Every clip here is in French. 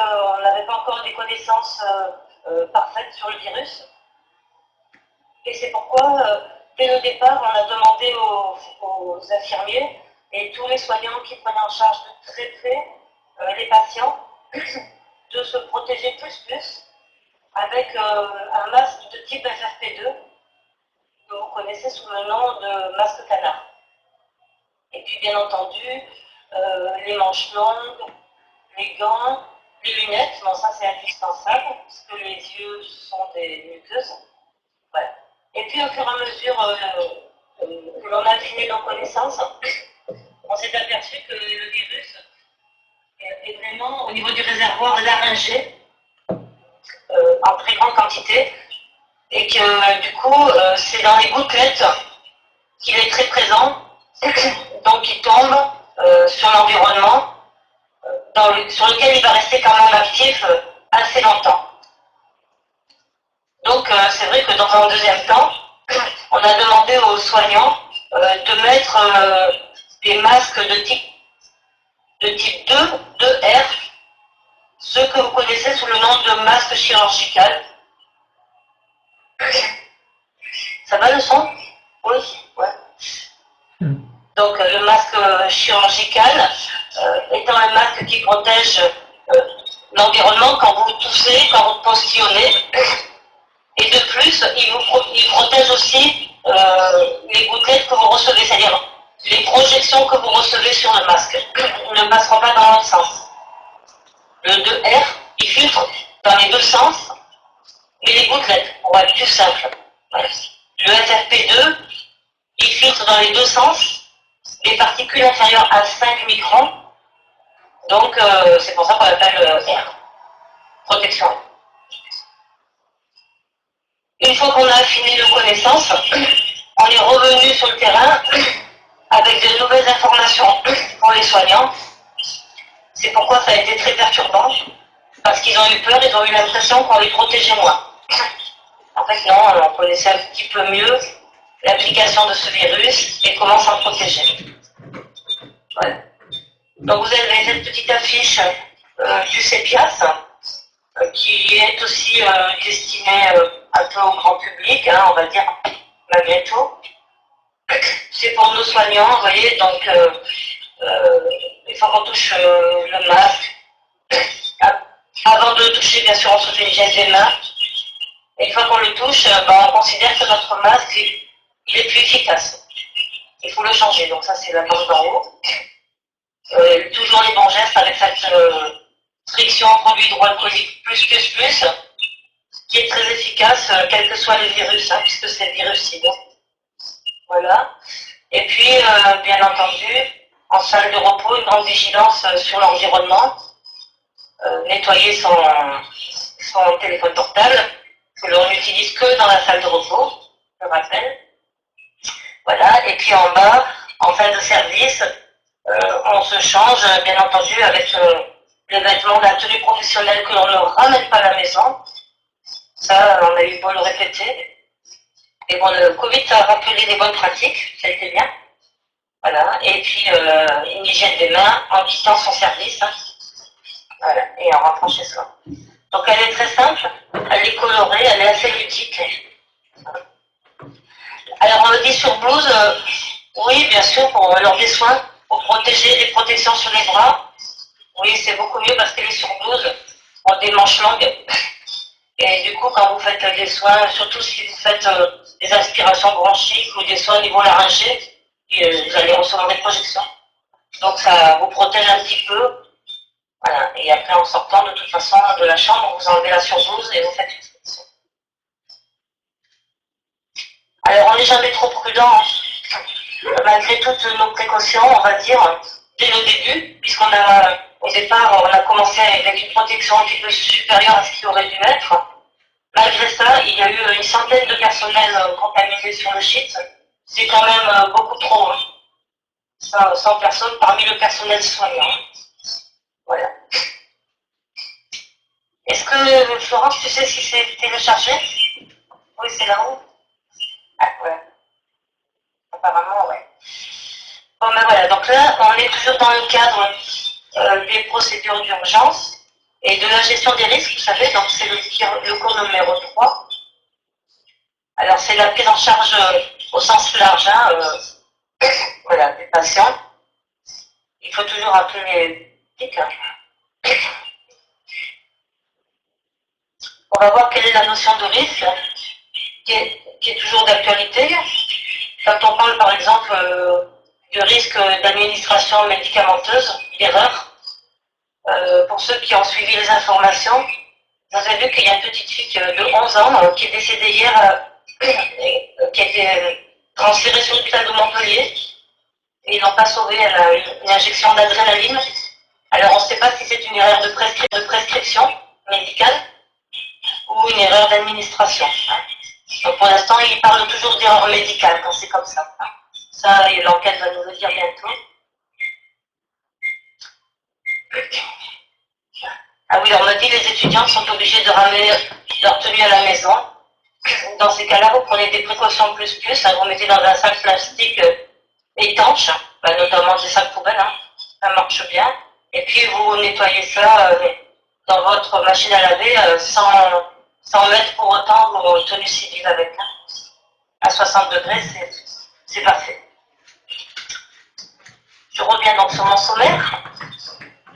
qu'on n'avait pas encore des connaissances parfaites sur le virus. Et c'est pourquoi, dès le départ, on a demandé aux infirmiers et tous les soignants qui prenaient en charge de très près les patients de se protéger plus avec un masque de type FFP2 que vous connaissez sous le nom de masque canard. Et puis bien entendu, les manches longues, les gants, les lunettes, bon ça c'est indispensable, parce que les yeux sont des muqueuses. Voilà. Et puis au fur et à mesure que l'on a affiné nos connaissances, on s'est aperçu que le virus est vraiment au niveau du réservoir laryngé, en très grande quantité, et que du coup c'est dans les gouttelettes qu'il est très présent, donc il tombe sur l'environnement, sur lequel il va rester quand même actif assez longtemps. Donc c'est vrai que dans un deuxième temps, on a demandé aux soignants de mettre des masques de type 2, 2R, ceux que vous connaissez sous le nom de masque chirurgical. Ça va le son? Oui, ouais. Donc le masque chirurgical étant un masque qui protège l'environnement quand vous toussez, quand vous postillonnez. Et de plus, il protège aussi les gouttelettes que vous recevez, c'est-à-dire les projections que vous recevez sur le masque. Ne passeront pas dans l'autre sens. Le 2R, il filtre dans les deux sens, mais les gouttelettes, pour être plus simple. Voilà. Le FFP2, il filtre dans les deux sens, les particules inférieures à 5 microns, donc c'est pour ça qu'on l'appelle R, protection. Une fois qu'on a affiné nos connaissances, on est revenu sur le terrain avec de nouvelles informations pour les soignants. C'est pourquoi ça a été très perturbant, parce qu'ils ont eu peur, ils ont eu l'impression qu'on les protégeait moins. En fait non, on connaissait un petit peu mieux l'application de ce virus et comment s'en protéger. Voilà. Donc vous avez cette petite affiche du CEPIAS, qui est aussi destinée un peu au grand public, hein, on va dire, malgré tout. C'est pour nos soignants, vous voyez, donc il faut qu'on touche le masque. Avant de le toucher, bien sûr, on se fait une hygiène des mains. Et une fois qu'on le touche, on considère que notre masque, il est plus efficace. Il faut le changer, donc ça c'est la bande d'en haut. Toujours les bons gestes avec cette friction produit hydroalcoolique plus, qui est très efficace, quels que soient les virus, hein, puisque c'est virucide. Voilà. Et puis, bien entendu, en salle de repos, une grande vigilance sur l'environnement. Nettoyer son téléphone portable, que l'on n'utilise que dans la salle de repos, je rappelle. Voilà. Et puis en bas, en fin de service, on se change, bien entendu, avec les vêtements de la tenue professionnelle que l'on ne ramène pas à la maison. Ça, on a eu beau le répéter. Et bon, le Covid, ça a rappelé des bonnes pratiques, ça a été bien. Voilà. Et puis, une hygiène des mains en quittant son service. Hein. Voilà. Et en rentrant chez soi. Donc, elle est très simple, elle est colorée, elle est assez ludique. Alors, on me dit sur blouse, oui, bien sûr, lors des soins, pour protéger les protections sur les bras. Oui, c'est beaucoup mieux parce que les surblouses ont des manches longues. Et du coup, quand vous faites des soins, surtout si vous faites des aspirations bronchiques ou des soins au niveau laryngé, vous allez recevoir des projections. Donc ça vous protège un petit peu. Voilà. Et après, en sortant, de toute façon, de la chambre, vous enlevez la surblouse et vous faites une protection. Alors, on n'est jamais trop prudent. Malgré toutes nos précautions, on va dire, dès le début, au départ, on a commencé avec une protection un petit peu supérieure à ce qu'il aurait dû être. Malgré ça, il y a eu une centaine de personnels contaminés sur le site. C'est quand même beaucoup trop. Hein. 100 personnes parmi le personnel soignant. Voilà. Est-ce que, Florence, tu sais si c'est téléchargé? Oui, c'est là-haut. Ah, ouais. Apparemment, ouais. Bon, ben voilà. Donc là, on est toujours dans le cadre des procédures d'urgence. Et de la gestion des risques, vous savez, donc c'est le cours numéro 3. Alors c'est la prise en charge au sens large, hein, voilà, des patients. Il faut toujours appeler les pics. On va voir quelle est la notion de risque, qui est toujours d'actualité. Quand on parle par exemple de risque d'administration médicamenteuse, d'erreur, pour ceux qui ont suivi les informations, vous avez vu qu'il y a une petite fille de 11 ans qui est décédée hier, qui a été transférée sur l'hôpital de Montpellier, et ils l'ont pas sauvée, elle a eu une injection d'adrénaline. Alors on ne sait pas si c'est une erreur de prescription médicale ou une erreur d'administration. Donc pour l'instant, il parle toujours d'erreur médicale quand c'est comme ça. Ça, l'enquête va nous le dire bientôt. Ah oui, on m'a dit que les étudiants sont obligés de ramener leur tenue à la maison. Dans ces cas-là, vous prenez des précautions plus, hein, vous mettez dans un sac plastique étanche, notamment des sacs poubelles, hein, ça marche bien. Et puis vous nettoyez ça dans votre machine à laver sans mettre pour autant vos tenues civiles avec. Hein. À 60 degrés, c'est parfait. Je reviens donc sur mon sommaire.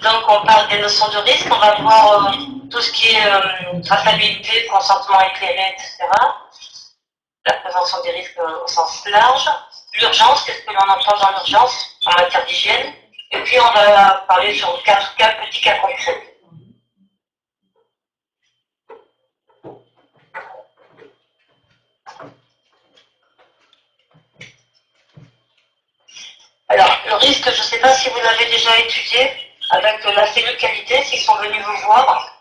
Donc on parle des notions de risque, on va voir tout ce qui est traçabilité, consentement éclairé, etc. La prévention des risques au sens large. L'urgence, qu'est-ce que l'on entend dans l'urgence en matière d'hygiène. Et puis on va parler sur 4 petits cas concrets. Alors, le risque, je ne sais pas si vous l'avez déjà étudié avec la cellule qualité, s'ils sont venus vous voir.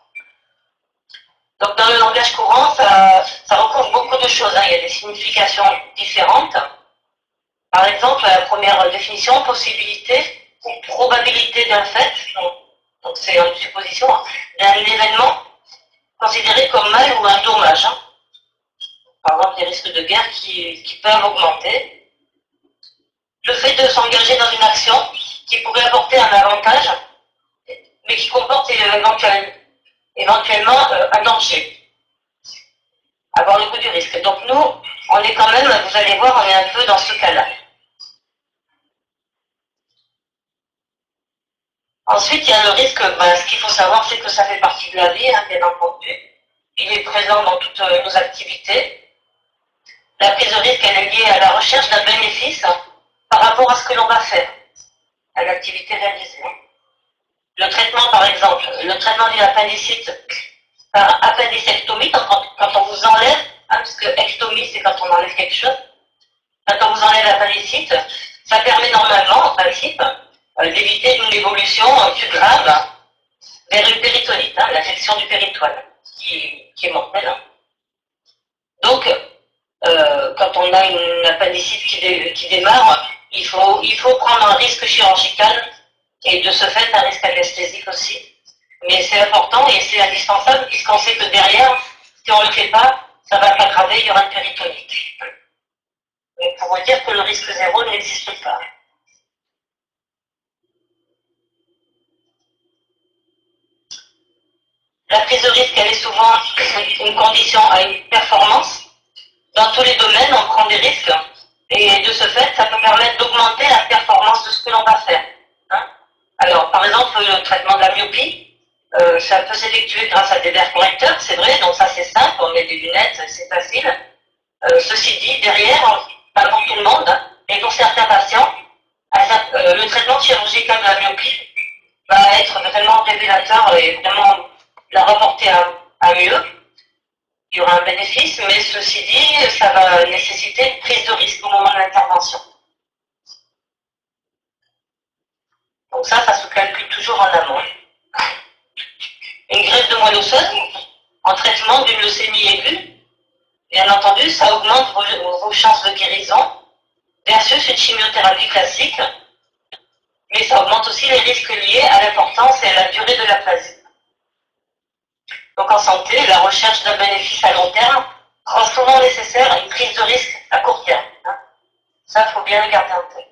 Donc, dans le langage courant, ça recouvre beaucoup de choses. Hein. Il y a des significations différentes. Par exemple, la première définition, possibilité ou probabilité d'un fait, donc c'est une supposition, hein, d'un événement considéré comme mal ou un dommage. Hein. Par exemple, les risques de guerre qui peuvent augmenter. Le fait de s'engager dans une action qui pourrait apporter un avantage, mais qui comporte éventuellement un danger. Avoir le goût du risque. Donc nous, on est quand même, vous allez voir, on est un peu dans ce cas-là. Ensuite, il y a le risque, ce qu'il faut savoir, c'est que ça fait partie de la vie, hein, bien entendu. Il est présent dans toutes nos activités. La prise de risque, elle est liée à la recherche d'un bénéfice par rapport à ce que l'on va faire, à l'activité réalisée. Le traitement, par exemple, le traitement d'une appendicite par appendicectomie, quand on vous enlève, hein, parce que ectomie, c'est quand on enlève quelque chose, quand on vous enlève l'appendicite, ça permet normalement, en principe, d'éviter une évolution plus grave vers une péritonite, hein, l'infection du péritoine, qui est mortelle. Hein. Donc, quand on a une appendicite qui démarre, il faut prendre un risque chirurgical et de ce fait un risque anesthésique aussi. Mais c'est important et c'est indispensable puisqu'on sait que derrière, si on ne le fait pas, ça va s'aggraver, il y aura une péritonite. Mais pour vous dire que le risque zéro n'existe pas. La prise de risque, elle est souvent une condition à une performance. Dans tous les domaines, on prend des risques et de ce fait, ça peut permettre d'augmenter la performance de ce que l'on va faire. Hein. Alors, par exemple, le traitement de la myopie, ça peut s'effectuer grâce à des verres correcteurs, c'est vrai, donc ça c'est simple, on met des lunettes, c'est facile. Ceci dit, derrière, pas pour tout le monde, hein, mais pour certains patients, le traitement chirurgical de la myopie va être vraiment révélateur et vraiment la rapporter à mieux. Il y aura un bénéfice, mais ceci dit, ça va nécessiter une prise de risque au moment de l'intervention. Donc ça se calcule toujours en amont. Une greffe de moelle osseuse en traitement d'une leucémie aiguë, bien entendu, ça augmente vos chances de guérison versus une chimiothérapie classique, mais ça augmente aussi les risques liés à l'importance et à la durée de l'aplasie. Donc en santé, la recherche d'un bénéfice à long terme rend souvent nécessaire une prise de risque à court terme. Hein. Ça, il faut bien le garder en tête.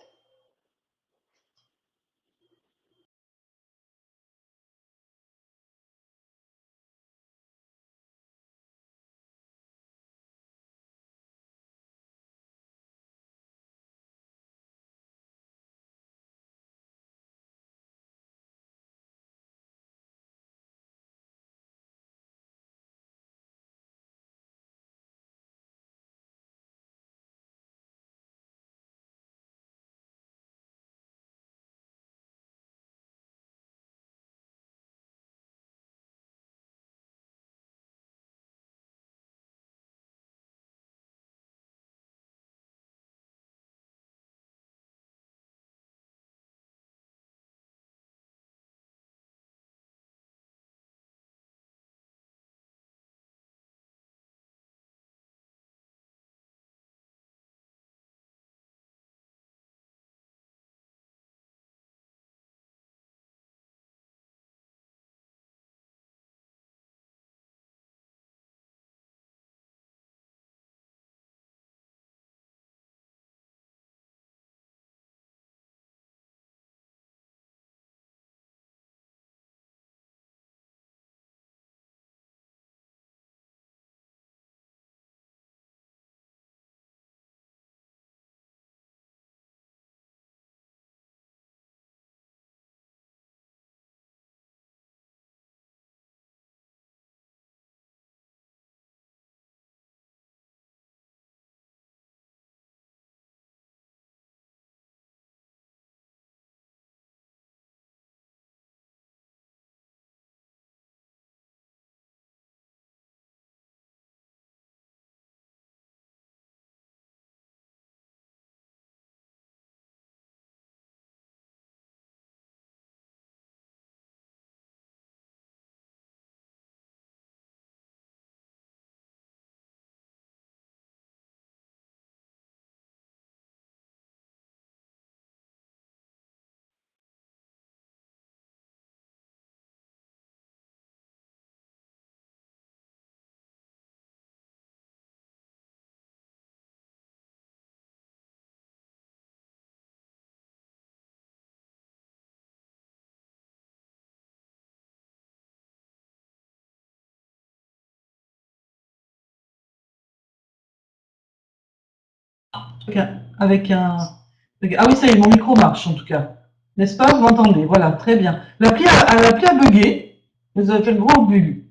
Ah oui, ça y est, mon micro marche en tout cas. N'est-ce pas? Vous m'entendez? Voilà, très bien. L'appli a bugué. Vous avez fait le gros bug.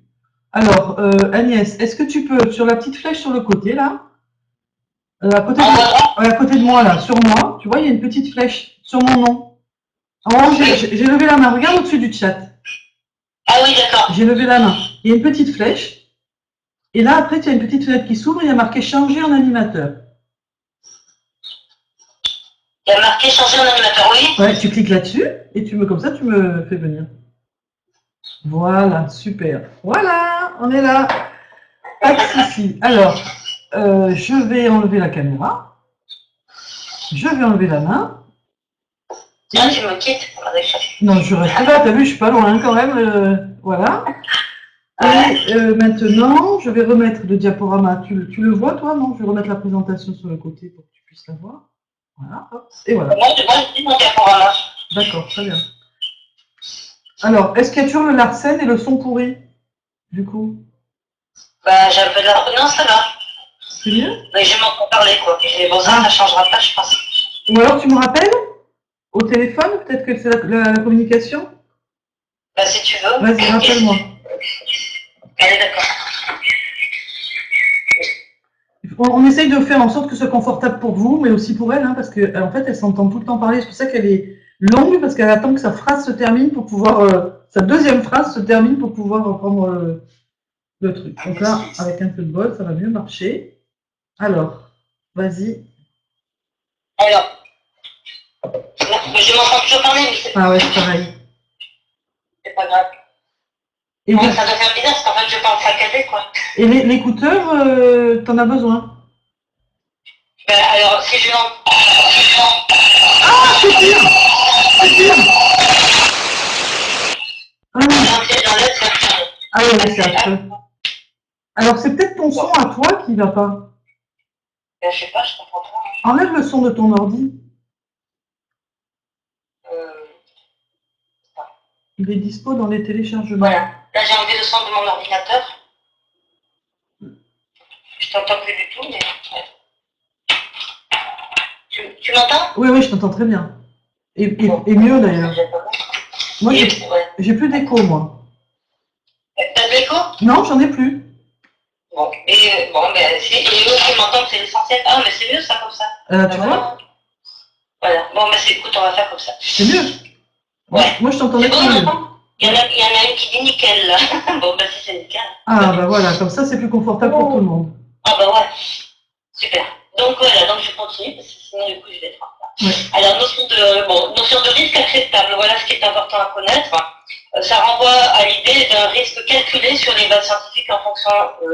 Alors, Agnès, est-ce que tu peux, sur la petite flèche sur le côté, là, à côté de moi, là, sur moi, tu vois, il y a une petite flèche sur mon nom. En haut, j'ai levé la main. Regarde au-dessus du chat. Ah oui, d'accord. J'ai levé la main. Il y a une petite flèche. Et là, après, tu as une petite fenêtre qui s'ouvre. Il y a marqué changer en animateur. Il y a marqué changer en animateur, oui. Ouais, tu cliques là-dessus et comme ça, tu me fais venir. Voilà, super. Voilà, on est là. Pas de souci. Alors, je vais enlever la caméra. Je vais enlever la main. Ah, tu me quittes? Non, je reste là. T'as vu, je suis pas loin quand même. Voilà. Et maintenant, je vais remettre le diaporama. Tu le vois, toi? Non, je vais remettre la présentation sur le côté pour que tu puisses la voir. Voilà, hop, et voilà. Moi, je dis mon diaporama. D'accord, très bien. Alors, est-ce qu'il y a toujours le Larsen et le son pourri, du coup? Bah, j'ai un peu de la... Non, ça va. C'est mieux? Mais je m'entends parler, quoi. Et bon, ça changera pas, je pense. Ou alors, tu me rappelles? Au téléphone? Peut-être que c'est la communication? Bah, si tu veux. Vas-y, rappelle-moi. Allez, d'accord. On essaye de faire en sorte que ce soit confortable pour vous, mais aussi pour elle, hein, parce qu'en fait, elle s'entend tout le temps parler. C'est pour ça qu'elle est longue, parce qu'elle attend que sa phrase se termine pour pouvoir... sa deuxième phrase se termine pour pouvoir reprendre le truc. Donc là, avec un peu de bol, ça va mieux marcher. Alors, vas-y. Alors, je m'entends toujours parler, mais c'est... Ah ouais, c'est pareil. C'est pas grave. Et bon, ça doit faire bizarre, parce qu'en fait, je parle saccadé, quoi. Et l'écouteur, t'en as besoin? Ben, alors, si je l'entends... Ah, c'est pire! C'est pire! Ah ouais, c'est affreux. Alors, c'est peut-être ton son à toi qui va pas. Ben, je sais pas, je comprends pas. Enlève le son de ton ordi. Il est dispo dans les téléchargements. Voilà. Là, j'ai enlevé le son de mon ordinateur. Je t'entends plus du tout, mais... Tu m'entends? Oui, oui, je t'entends très bien. Et mieux d'ailleurs. Moi, j'ai plus d'écho, moi. T'as de l'écho? Non, j'en ai plus. Bon, ben, si, et eux qui m'entendent, c'est l'essentiel. Ah, mais c'est mieux ça comme ça. Tu vois? Voilà. Bon, ben, écoute, on va faire comme ça. C'est mieux? Ouais. Moi, je t'entendais pas mieux. Il y en a une qui dit nickel, là. Bon, ben, si c'est nickel. Ah, bah voilà, comme ça, c'est plus confortable pour tout le monde. Ah, bah ouais. Super. Donc, voilà, donc je continue, parce que sinon, du coup, je vais être en retard. Ouais. Alors, notion de risque acceptable, voilà ce qui est important à connaître. Ça renvoie à l'idée d'un risque calculé sur les bases scientifiques en fonction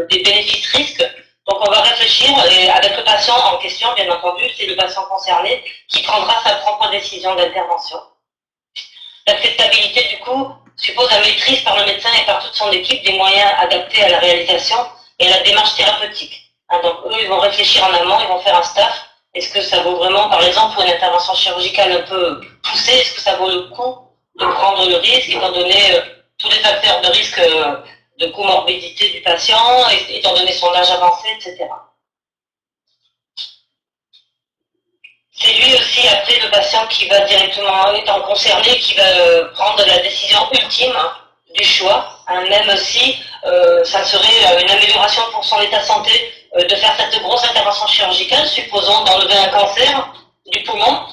des bénéfices-risques. Donc, on va réfléchir avec le patient en question, bien entendu, c'est le patient concerné qui prendra sa propre décision d'intervention. L'acceptabilité, du coup, suppose la maîtrise par le médecin et par toute son équipe des moyens adaptés à la réalisation et à la démarche thérapeutique. Donc, eux, ils vont réfléchir en amont, ils vont faire un staff. Est-ce que ça vaut vraiment, par exemple, pour une intervention chirurgicale un peu poussée, est-ce que ça vaut le coup de prendre le risque, étant donné tous les facteurs de risque de comorbidité du patient, étant donné son âge avancé, etc. C'est lui aussi, après, le patient qui va directement, étant concerné, qui va prendre la décision ultime du choix, même si ça serait une amélioration pour son état de santé de faire cette grosse intervention chirurgicale, supposons d'enlever un cancer du poumon,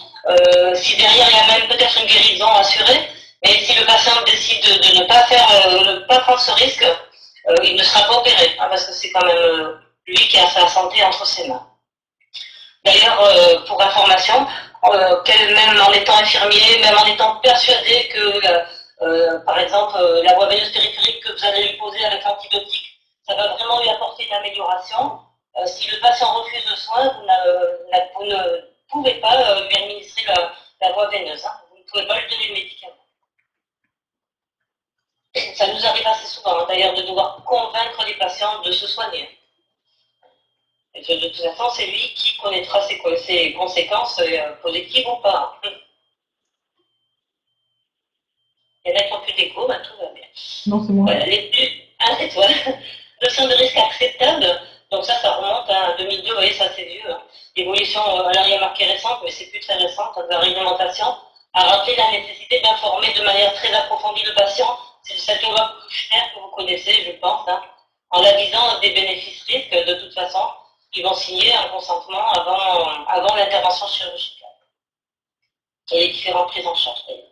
si derrière il y a même peut-être une guérison assurée, mais si le patient décide de ne pas prendre ce risque, il ne sera pas opéré, parce que c'est quand même lui qui a sa santé entre ses mains. D'ailleurs, pour information, même en étant infirmier, même en étant persuadé que, par exemple, la voie veineuse périphérique que vous allez lui poser avec l'antibiotique, ça va vraiment lui apporter une amélioration. Si le patient refuse le soin, vous ne pouvez pas lui administrer la voie veineuse. Hein. Vous ne pouvez pas lui donner le médicament. Ça nous arrive assez souvent, hein, d'ailleurs, de devoir convaincre les patients de se soigner. Et de toute façon, c'est lui qui connaîtra ses conséquences positives ou pas. Il y en a qui n'ont plus d'écho, ben, tout va bien. Non, c'est moi. Voilà, c'est toi. Notion de risque acceptable. Donc ça remonte à 2002, vous voyez, ça c'est vieux. l'évolution, alors il y a marqué récente, mais c'est plus très récente, de la réglementation, a rappelé la nécessité d'informer de manière très approfondie le patient. C'est cette loi Kouchner que vous connaissez, je pense, hein, en l'avisant des bénéfices-risques. De toute façon, ils vont signer un consentement avant l'intervention chirurgicale et les différentes prises en charge d'ailleurs.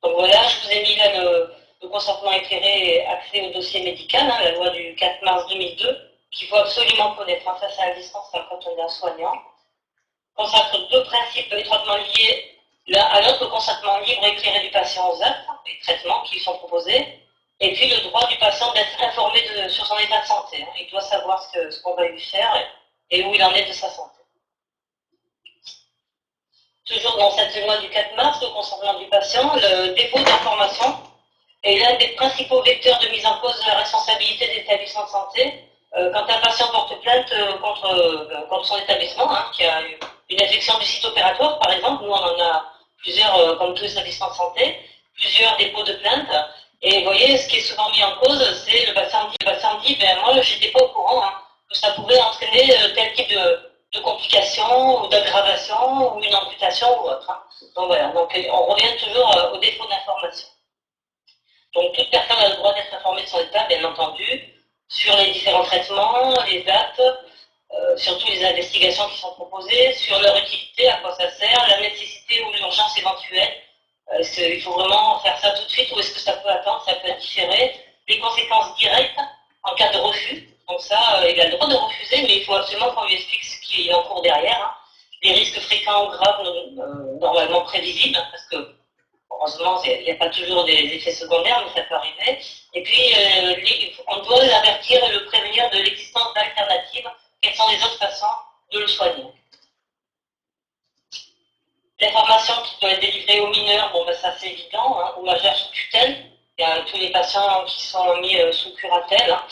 Donc voilà, je vous ai mis là le consentement éclairé et accès au dossier médical, hein, la loi du 4 mars 2002, qu'il faut absolument connaître. Hein, ça, c'est indispensable quand on est un soignant. Consacre deux principes étroitement liés l'un à l'autre, le consentement libre et éclairé du patient aux actes et traitements qui lui sont proposés, et puis le droit du patient d'être informé sur son état de santé. Hein. Il doit savoir ce qu'on va lui faire et où il en est de sa santé. Toujours dans cette loi du 4 mars, le consentement du patient, le dépôt d'information est l'un des principaux vecteurs de mise en cause de la responsabilité des établissements de santé. Quand un patient porte plainte contre son établissement, hein, qui a une infection du site opératoire, par exemple, nous on en a plusieurs, comme tous les établissements de santé, plusieurs dépôts de plainte. Et vous voyez, ce qui est souvent mis en cause, c'est le patient dit, ben moi je n'étais pas au courant hein, que ça pouvait entraîner tel type de complications ou d'aggravation ou une amputation ou autre. Hein. Donc voilà, donc on revient toujours au défaut d'information. Donc toute personne a le droit d'être informée de son état, bien entendu, sur les différents traitements, les actes, surtout les investigations qui sont proposées, sur leur utilité, à quoi ça sert, la nécessité ou l'urgence éventuelle. Il faut vraiment faire ça tout de suite ou est-ce que ça peut attendre, ça peut être différé. Les conséquences directes en cas de refus. Donc ça, il a le droit de refuser, mais il faut absolument qu'on lui explique ce qui est en cours derrière. Hein. Les risques fréquents ou graves, normalement prévisibles, parce que heureusement, il n'y a pas toujours des effets secondaires, mais ça peut arriver. Et puis, on doit l'avertir et le prévenir de l'existence d'alternatives. Quelles sont les autres façons de le soigner? L'information qui doit être délivrée aux mineurs, bon, ben, ça c'est évident, hein, aux majeurs sous tutelle. Il y a tous les patients qui sont mis sous curatelle, hein,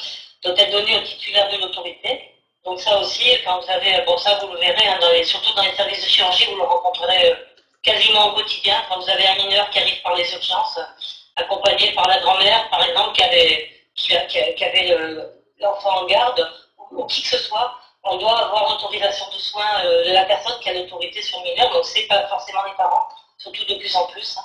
doit être donnée au titulaire de l'autorité. Donc ça aussi, quand vous avez, bon ça vous le verrez, hein, surtout dans les services de chirurgie, vous le rencontrerez quasiment au quotidien, quand vous avez un mineur qui arrive par les urgences, accompagné par la grand-mère, par exemple, qui avait l'enfant en garde, ou qui que ce soit, on doit avoir l'autorisation de soins de la personne qui a l'autorité sur le mineur, donc c'est pas forcément les parents, surtout de plus en plus. Hein.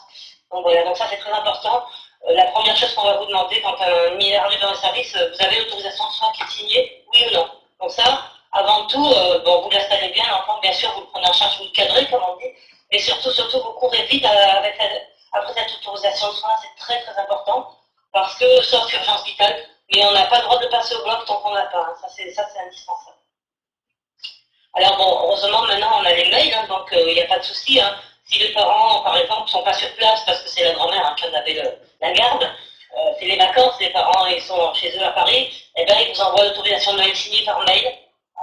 Donc voilà, donc ça c'est très important. La première chose qu'on va vous demander quand un mineur arrive dans le service, vous avez l'autorisation de soins qui est signée, oui ou non? Donc ça, avant tout, bon, vous l'installez bien, l'enfant, bien sûr, vous le prenez en charge, vous le cadrez, comme on dit, mais surtout, vous courez vite après cette autorisation de soins, c'est très très important, parce que, sauf urgence vitale, mais on n'a pas le droit de passer au bloc tant qu'on n'a pas, hein. Ça c'est indispensable. Alors bon, heureusement maintenant on a les mails, hein, donc il n'y a pas de souci. Hein. Si les parents, par exemple, ne sont pas sur place parce que c'est la grand-mère hein, qui en avait la garde, c'est les vacances, les parents ils sont chez eux à Paris, et bien ils vous envoient l'autorisation de Noël signée par mail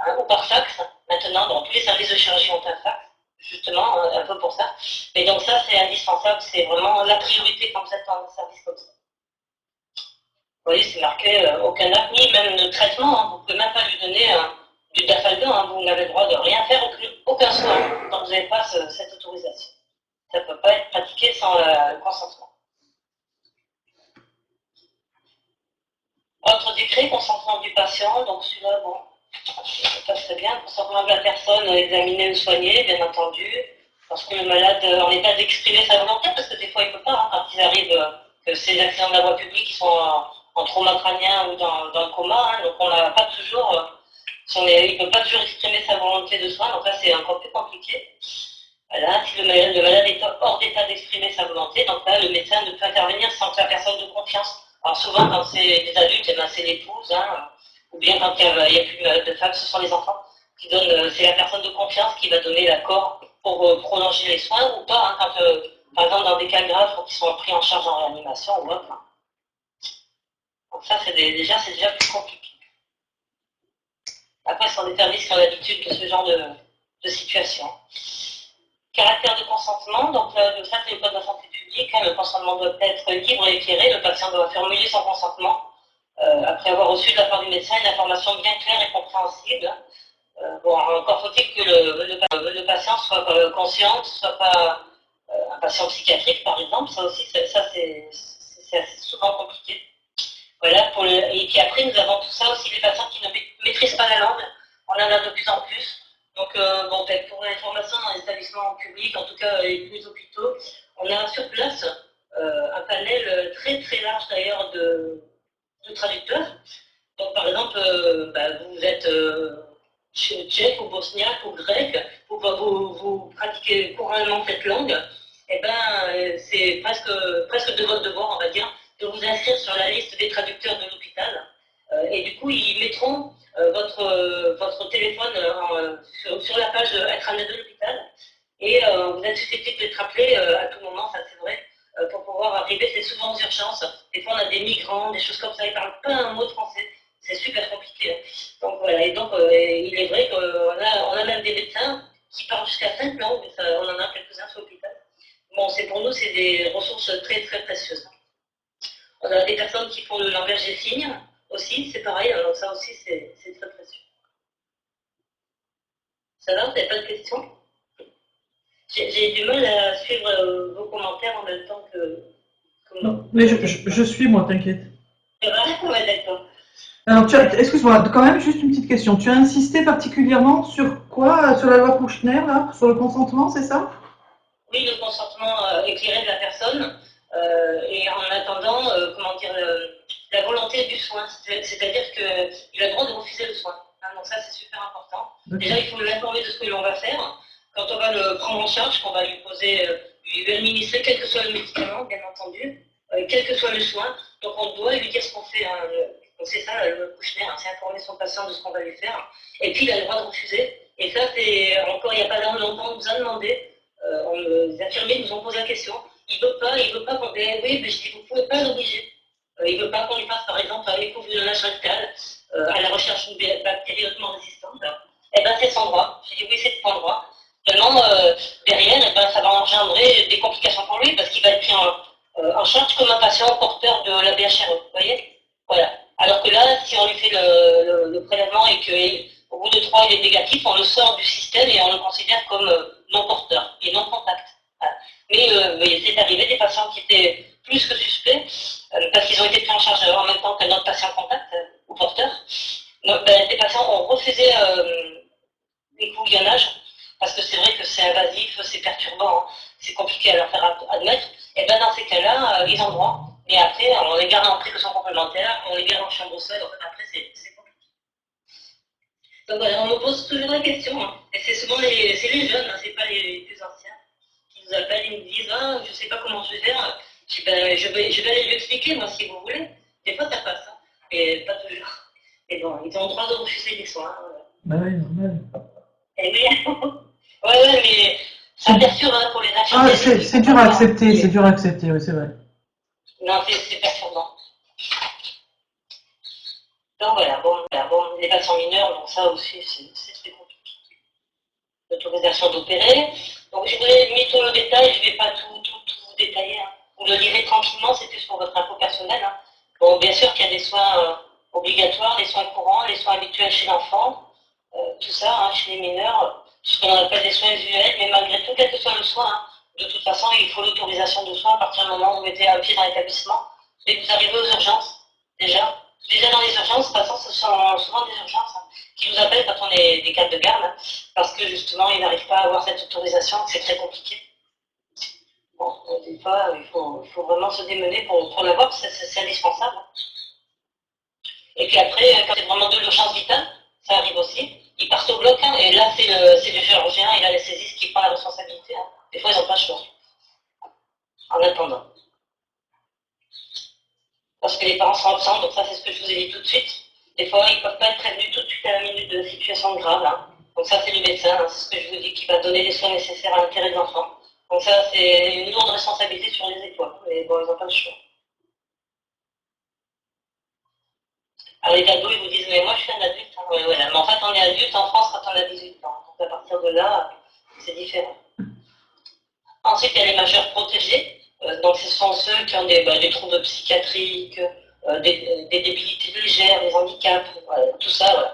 hein, ou par fax. Maintenant, dans tous les services de chirurgie ont un fax, justement, un peu pour ça. Mais donc ça c'est indispensable, c'est vraiment la priorité quand vous êtes dans un service comme ça. Vous voyez, c'est marqué aucun acte, ni même de traitement, hein. Vous ne pouvez même pas lui donner du dafalgan, hein. Vous n'avez le droit de rien faire, aucun soin, tant que vous n'avez pas cette autorisation. Ça ne peut pas être pratiqué sans le consentement. Autre décret, consentement du patient, donc celui-là, bon, ça passe très bien, consentement de la personne examinée ou soignée, bien entendu, parce que le malade en état d'exprimer sa volonté, parce que des fois il ne peut pas, hein, quand il arrive que ces accidents de la voie publique qui sont en trauma crânien ou dans le coma, hein, donc on n'a pas toujours, il ne peut pas toujours exprimer sa volonté de soin, donc là c'est encore plus compliqué. Voilà, si le malade est hors d'état d'exprimer sa volonté, donc là le médecin ne peut intervenir sans que la personne de confiance. Alors souvent quand c'est des adultes, c'est l'épouse, hein, ou bien quand il n'y a plus de femmes, ce sont les enfants qui donnent, c'est la personne de confiance qui va donner l'accord pour prolonger les soins ou pas, hein, quand, par exemple dans des cas graves, quand ils sont pris en charge en réanimation ou autre. Hein. Donc ça c'est déjà plus compliqué. Après, ce sont des services qui ont l'habitude de ce genre de situation. Caractère de consentement, donc le fait que le code de la santé publique, hein, le consentement doit être libre et éclairé, le patient doit formuler son consentement après avoir reçu de la part du médecin une information bien claire et compréhensible. Bon, encore faut-il que le patient soit conscient, ce ne soit pas un patient psychiatrique par exemple, ça aussi, c'est souvent compliqué. Voilà, et puis après, nous avons tout ça aussi, les patients qui ne maîtrisent pas la langue, on en a de plus en plus. Donc, bon, pour l'information dans les établissements publics, en tout cas les hôpitaux, on a sur place un panel très très large d'ailleurs de traducteurs. Donc, par exemple, vous êtes tchèque ou bosniaque ou grec, vous pratiquez couramment cette langue, et c'est presque de votre devoir, on va dire, de vous inscrire sur la liste des traducteurs de l'hôpital. Et du coup, ils mettront votre téléphone sur la page intranet de l'hôpital. Et vous êtes susceptible d'être appelé à tout moment, ça c'est vrai, pour pouvoir arriver. C'est souvent aux urgences. Des fois, on a des migrants, des choses comme ça. Ils ne parlent pas un mot de français. C'est super compliqué. Donc voilà. Et donc, il est vrai qu'on a même des médecins qui parlent jusqu'à 5 langues. On en a quelques-uns sur l'hôpital. Bon, pour nous, c'est des ressources très très précieuses. On a des personnes qui font le langage des signes aussi, c'est pareil. Alors ça aussi, c'est très précieux. Ça va, vous n'avez pas de questions? J'ai du mal à suivre vos commentaires en même temps que non, mais je suis, moi, t'inquiète. C'est vrai? Ouais, d'accord. Alors, excuse-moi, quand même, juste une petite question. Tu as insisté particulièrement sur quoi? Sur la loi Kouchner, là? Sur le consentement, c'est ça? Oui, le consentement éclairé de la personne. Et en attendant, la volonté du soin. C'est-à-dire qu'il a le droit de refuser le soin. Hein, donc ça, c'est super important. Okay. Déjà, il faut l'informer de ce que l'on va faire. Quand on va le prendre en charge, qu'on va lui administrer, quel que soit le médicament, bien entendu, quel que soit le soin. Donc on doit lui dire ce qu'on fait. Hein, donc c'est ça, le Kouchner, hein, c'est informer son patient de ce qu'on va lui faire. Et puis il a le droit de refuser. Et ça, c'est encore il n'y a pas longtemps, on nous a demandé, les infirmiers nous ont posé la question. Il veut pas qu'on dise, oui, mais je dis, vous ne pouvez pas l'obliger. Il ne veut pas qu'on lui fasse, par exemple, un écouvillonnage rectal à la recherche d'une bactérie hautement résistante. Eh bien, c'est son droit. J'ai dit, oui, c'est son droit. Seulement, derrière, ça va engendrer des complications pour lui parce qu'il va être pris en charge comme un patient porteur de la BHRE. Vous voyez? Voilà. Alors que là, si on lui fait le prélèvement et qu'au bout de 3, il est négatif, on le sort du système et on le considère comme non porteur et non contact. Voilà. Mais c'est arrivé des patients qui étaient plus que suspects parce qu'ils ont été pris en charge en même temps qu'un autre patient contact ou porteur. Donc, des patients ont refusé l'écouvillonnage parce que c'est vrai que c'est invasif, c'est perturbant, hein, c'est compliqué à leur faire admettre. Et bien dans ces cas-là, ils ont droit. Mais après, on les garde en précaution complémentaire, on les garde en chambre au sol, donc après c'est compliqué. Donc voilà, on me pose toujours la question, hein. Et c'est souvent les jeunes, hein, c'est pas les plus anciens, qui nous appellent, ils me disent, ah, je sais pas comment je vais faire, je vais aller lui expliquer, moi, si vous voulez. Des fois, ça passe, hein, et pas toujours. Et bon, ils ont le droit de refuser des soins. Bah oui, normal. Et oui, ouais, mais ça perturbe hein, pour les infirmiers. Ah, c'est dur à accepter, oui, c'est vrai. Non, c'est perturbant. Donc voilà, bon, les patients mineurs, donc ça aussi, c'est très compliqué. L'autorisation d'opérer. Donc je vous ai mis tout le détail, je ne vais pas tout vous détailler. Hein. Vous le lirez tranquillement, c'est plus pour votre info personnelle. Hein. Bon, bien sûr qu'il y a des soins obligatoires, les soins courants, les soins habituels chez l'enfant, tout ça, hein, chez les mineurs, ce qu'on appelle des soins usuels, mais malgré tout, quel que soit le soin, hein, de toute façon, il faut l'autorisation de soins à partir du moment où vous mettez un pied dans l'établissement. Dès que vous arrivez aux urgences, déjà dans les urgences, de toute façon, ce sont souvent des urgences hein, qui nous appellent quand on est des cas de garde, hein, parce que justement, ils n'arrivent pas à avoir cette autorisation, c'est très compliqué. Bon, des fois, il faut vraiment se démener pour l'avoir, c'est indispensable. Et puis après, quand c'est vraiment de l'urgence vitale, ça arrive aussi, ils partent au bloc, hein, et là, c'est le chirurgien et l'anesthésiste qui prend la responsabilité. Hein. Des fois, ils n'ont pas le choix. En attendant. Parce que les parents sont absents, donc ça, c'est ce que je vous ai dit tout de suite. Des fois, ils ne peuvent pas être prévenus tout de suite à la minute de situation grave. Hein. Donc ça, c'est le médecin, hein, c'est ce que je vous dis, qui va donner les soins nécessaires à l'intérêt de l'enfant. Donc ça, c'est une lourde responsabilité sur les épaules. Mais bon, ils n'ont pas le choix. Alors les ados, ils vous disent, mais moi, je suis un adulte. Hein. Ouais, voilà. Mais en fait, on est adulte en France quand on a 18 ans. Donc à partir de là, c'est différent. Ensuite, il y a les majeurs protégés. Donc ce sont ceux qui ont des troubles psychiatriques, des débilités légères, des handicaps, voilà, tout ça. Voilà.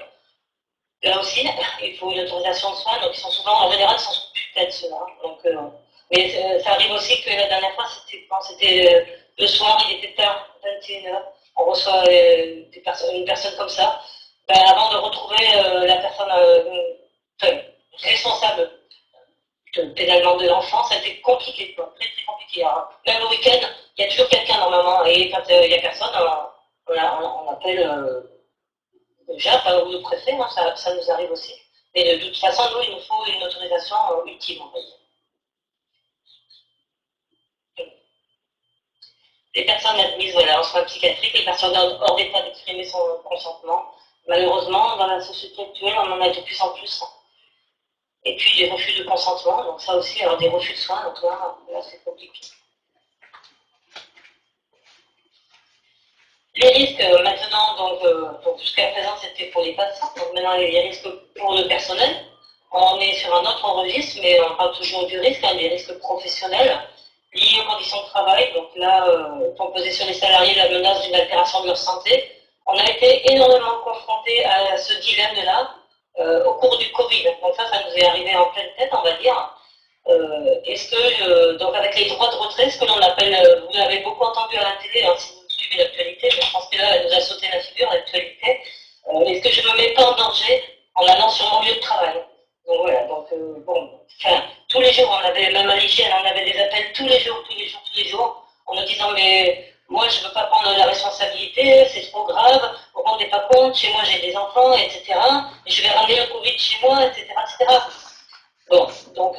Là aussi, il faut une autorisation de soins, donc ils sont souvent, en général, ils sont sous tutelle ceux-là. Donc, mais ça arrive aussi que la dernière fois, c'était le soir, il était tard, 21h, on reçoit une personne comme ça. Ben, avant de retrouver la personne, responsable pénalement de l'enfant, ça a été compliqué, quoi, très très compliqué. Alors, même le week-end, il y a toujours quelqu'un normalement, et quand il n'y a personne, on appelle le JAP ou le préfet, hein, ça nous arrive aussi. Mais de toute façon, nous, il nous faut une autorisation ultime, en fait. Les personnes admises voilà, en soins psychiatriques, les personnes hors d'état d'exprimer son consentement. Malheureusement, dans la société actuelle, on en a de plus en plus. Et puis des refus de consentement, donc ça aussi, alors des refus de soins, donc là c'est compliqué. Les risques, maintenant, donc jusqu'à présent c'était pour les patients, donc maintenant il y a les risques pour le personnel. On est sur un autre registre, mais on parle toujours du risque, des risques professionnels liés aux conditions de travail. Donc là, pour poser sur les salariés la menace d'une altération de leur santé. On a été énormément confrontés à ce dilemme-là au cours du Covid. Donc ça nous est arrivé en pleine tête, on va dire. Est-ce que, donc avec les droits de retrait, ce que l'on appelle, vous l'avez beaucoup entendu à la télé, hein, si vous suivez l'actualité, je pense que là, elle nous a sauté la figure, l'actualité. Est-ce que je ne me mets pas en danger en allant sur mon lieu de travail? Donc voilà, donc bon, enfin, tous les jours, on avait, même à l'hygiène, on avait des appels tous les jours, en nous disant, mais moi, je ne veux pas prendre la responsabilité, c'est trop grave, vous ne vous rendez pas compte, chez moi, j'ai des enfants, etc. Et je vais ramener le Covid chez moi, etc., etc. Bon, donc,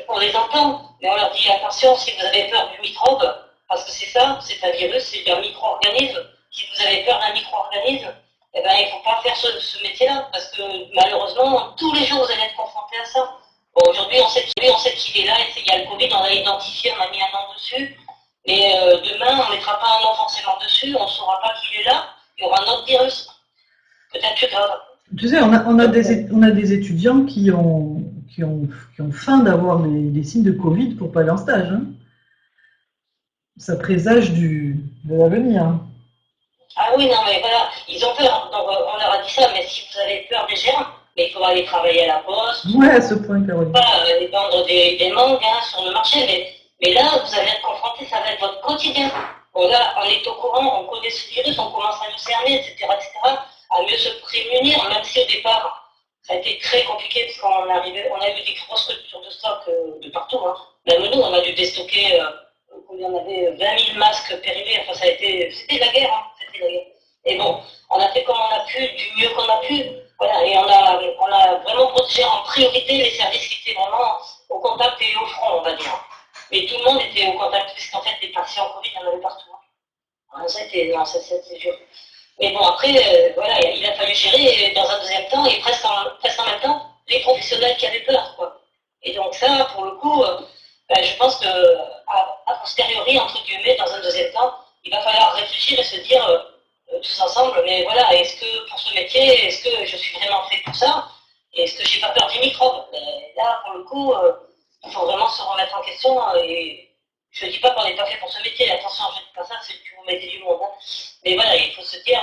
on les entend, mais on leur dit attention, si vous avez peur du microbe, parce que c'est ça, c'est un virus, c'est un micro-organisme, si vous avez peur d'un micro-organisme, eh ben, il ne faut pas faire ce métier-là, parce que malheureusement, tous les jours, vous allez être confrontés à ça. Bon, aujourd'hui, on sait qu'il est là, il y a le Covid, on l'a identifié, on a mis un nom dessus, mais demain, on ne mettra pas un nom forcément dessus, on ne saura pas qu'il est là, il y aura un autre virus, peut-être plus grave. Tu sais, on a des étudiants qui ont faim d'avoir des signes de Covid pour pas aller en stage. Hein. Ça présage de l'avenir. Ah oui, non, mais voilà, ils ont peur, donc on leur a dit ça, mais si vous avez peur des germes, mais il faudra aller travailler à la poste. Ouais, à ce point, Caroline. Pas vendre des mangues hein, sur le marché, mais là, vous allez être confronté, ça va être votre quotidien. Bon, là, on est au courant, on connaît ce virus, on commence à nous cerner, etc., à mieux se prémunir, même si au départ, ça a été très compliqué, parce qu'on a eu des grosses ruptures de stock de partout. Hein. Même nous, on a dû déstocker, combien on avait 20 000 masques périmés, enfin, c'était la guerre, hein, c'était la guerre. Et bon, on a fait comme on a pu, du mieux qu'on a pu. Voilà, et on a vraiment protégé en priorité les services qui étaient vraiment au contact et au front, on va dire. Mais tout le monde était au contact, puisqu'en fait, les patients Covid, il y en avait partout. Hein. Ça, c'est dur. Mais bon, après, voilà, il a fallu gérer dans un deuxième temps, et presque en même temps, les professionnels qui avaient peur, quoi. Et donc ça, pour le coup, je pense que, a posteriori, entre guillemets, dans un deuxième temps, il va falloir réfléchir et se dire, tous ensemble, mais voilà, est-ce que pour ce métier, est-ce que je suis vraiment fait pour ça? Et est-ce que j'ai pas peur des microbes? Mais là, pour le coup, il faut vraiment se remettre en question, et je ne dis pas qu'on n'est pas fait pour ce métier, attention, je ne dis pas ça, c'est que vous mettez du monde. Hein. Mais voilà, il faut se dire,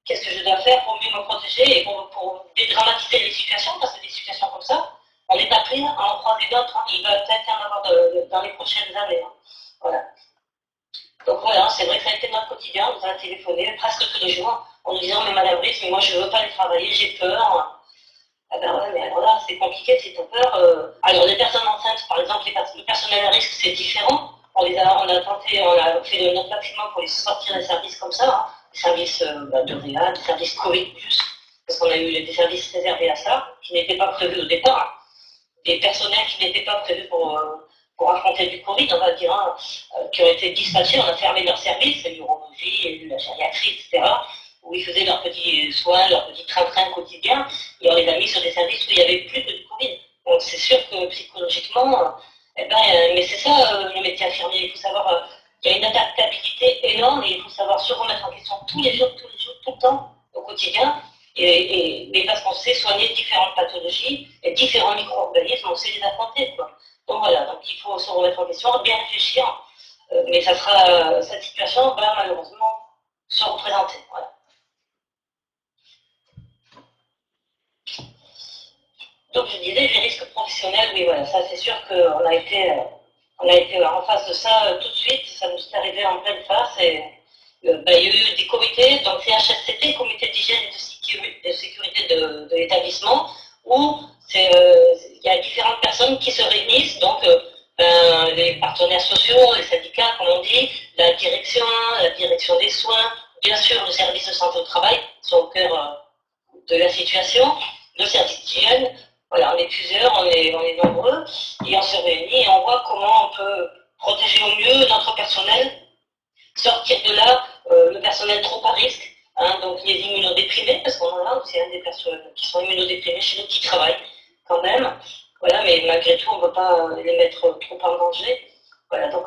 qu'est-ce que je dois faire pour mieux me protéger et pour dédramatiser les situations, parce que des situations comme ça, on est appris à en croiser d'autres, hein. Il va peut-être y en avoir dans les prochaines années. Hein. Voilà. Donc voilà, c'est vrai que ça a été notre quotidien, on nous a téléphoné presque tous les jours en nous disant mais Madame Brice, mais moi je ne veux pas aller travailler, j'ai peur. Ah ben ouais, mais alors là c'est compliqué si tu as peur. Alors les personnes enceintes, par exemple, le personnel à risque c'est différent. On a fait notre maximum pour les sortir des services comme ça, hein. Des services de réa, des services Covid+, parce qu'on a eu des services réservés à ça, qui n'étaient pas prévus au départ. Hein. Des personnels qui n'étaient pas prévus pour affronter du Covid, on va dire, hein, qui ont été dispatchés, on a fermé leurs services, l'urologie, la gériatrie, etc., où ils faisaient leurs petits soins, leurs petits train-train quotidiens, et on les a mis sur des services où il n'y avait plus que du Covid. Donc c'est sûr que psychologiquement, mais c'est ça le métier infirmier, il faut savoir, il y a une adaptabilité énorme et il faut savoir se remettre en question tous les jours, tout le temps, au quotidien, mais parce qu'on sait soigner différentes pathologies et différents micro-organismes, on sait les affronter, quoi. Donc voilà, donc il faut se remettre en question, bien réfléchir, mais ça sera, cette situation va malheureusement se représenter. Voilà. Donc je disais, les risques professionnels, oui voilà, ça c'est sûr qu'on a été en face de ça tout de suite, ça nous est arrivé en pleine face, et il y a eu des comités, donc CHSCT, comité d'hygiène et de sécurité de l'établissement, où c'est santé au travail, qui sont au cœur de la situation, le service d'hygiène. Voilà, on est plusieurs, on est nombreux, et on se réunit et on voit comment on peut protéger au mieux notre personnel, sortir de là le personnel trop à risque, hein, donc les immunodéprimés, parce qu'on en a aussi des personnes qui sont immunodéprimées chez nous, qui travaillent quand même, voilà, mais malgré tout, on ne peut pas les mettre trop en danger. Voilà, donc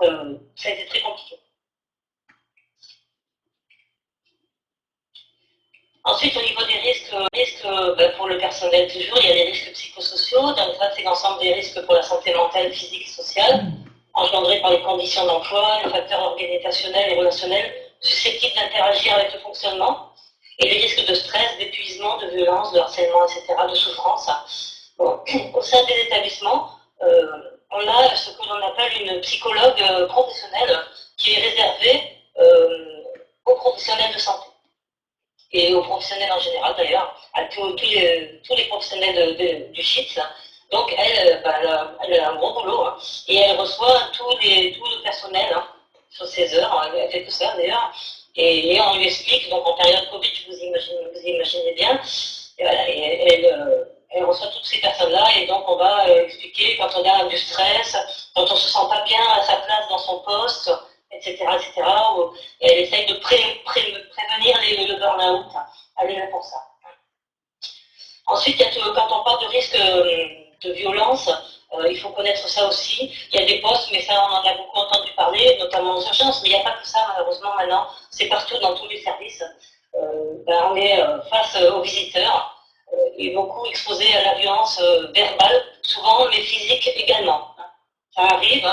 ça a été très compliqué. Ensuite, au niveau des risques pour le personnel toujours, il y a les risques psychosociaux, donc ça c'est l'ensemble des risques pour la santé mentale, physique et sociale, engendrés par les conditions d'emploi, les facteurs organisationnels et relationnels susceptibles d'interagir avec le fonctionnement, et les risques de stress, d'épuisement, de violence, de harcèlement, etc., de souffrance. Bon, au sein des établissements, on a ce que l'on appelle une psychologue professionnelle qui est réservée aux professionnels de santé et aux professionnels en général d'ailleurs, à tous les professionnels du CHITS. Donc elle a un gros boulot, hein, et elle reçoit tout le personnel hein, sur ses heures, elle fait tout ça d'ailleurs, et on lui explique, donc en période Covid, vous imaginez bien, et voilà, et elle reçoit toutes ces personnes-là, et donc on va expliquer quand on a du stress, quand on se sent pas bien à sa place dans son poste, etc., etc., et elle essaye de prévenir le burn-out, elle est là pour ça. Ensuite, quand on parle de risque de violence, il faut connaître ça aussi. Il y a des postes, mais ça on en a beaucoup entendu parler, notamment aux urgences, mais il n'y a pas que ça malheureusement maintenant, c'est partout dans tous les services. On est face aux visiteurs et beaucoup exposés à la violence verbale, souvent, mais physique également. Ça arrive,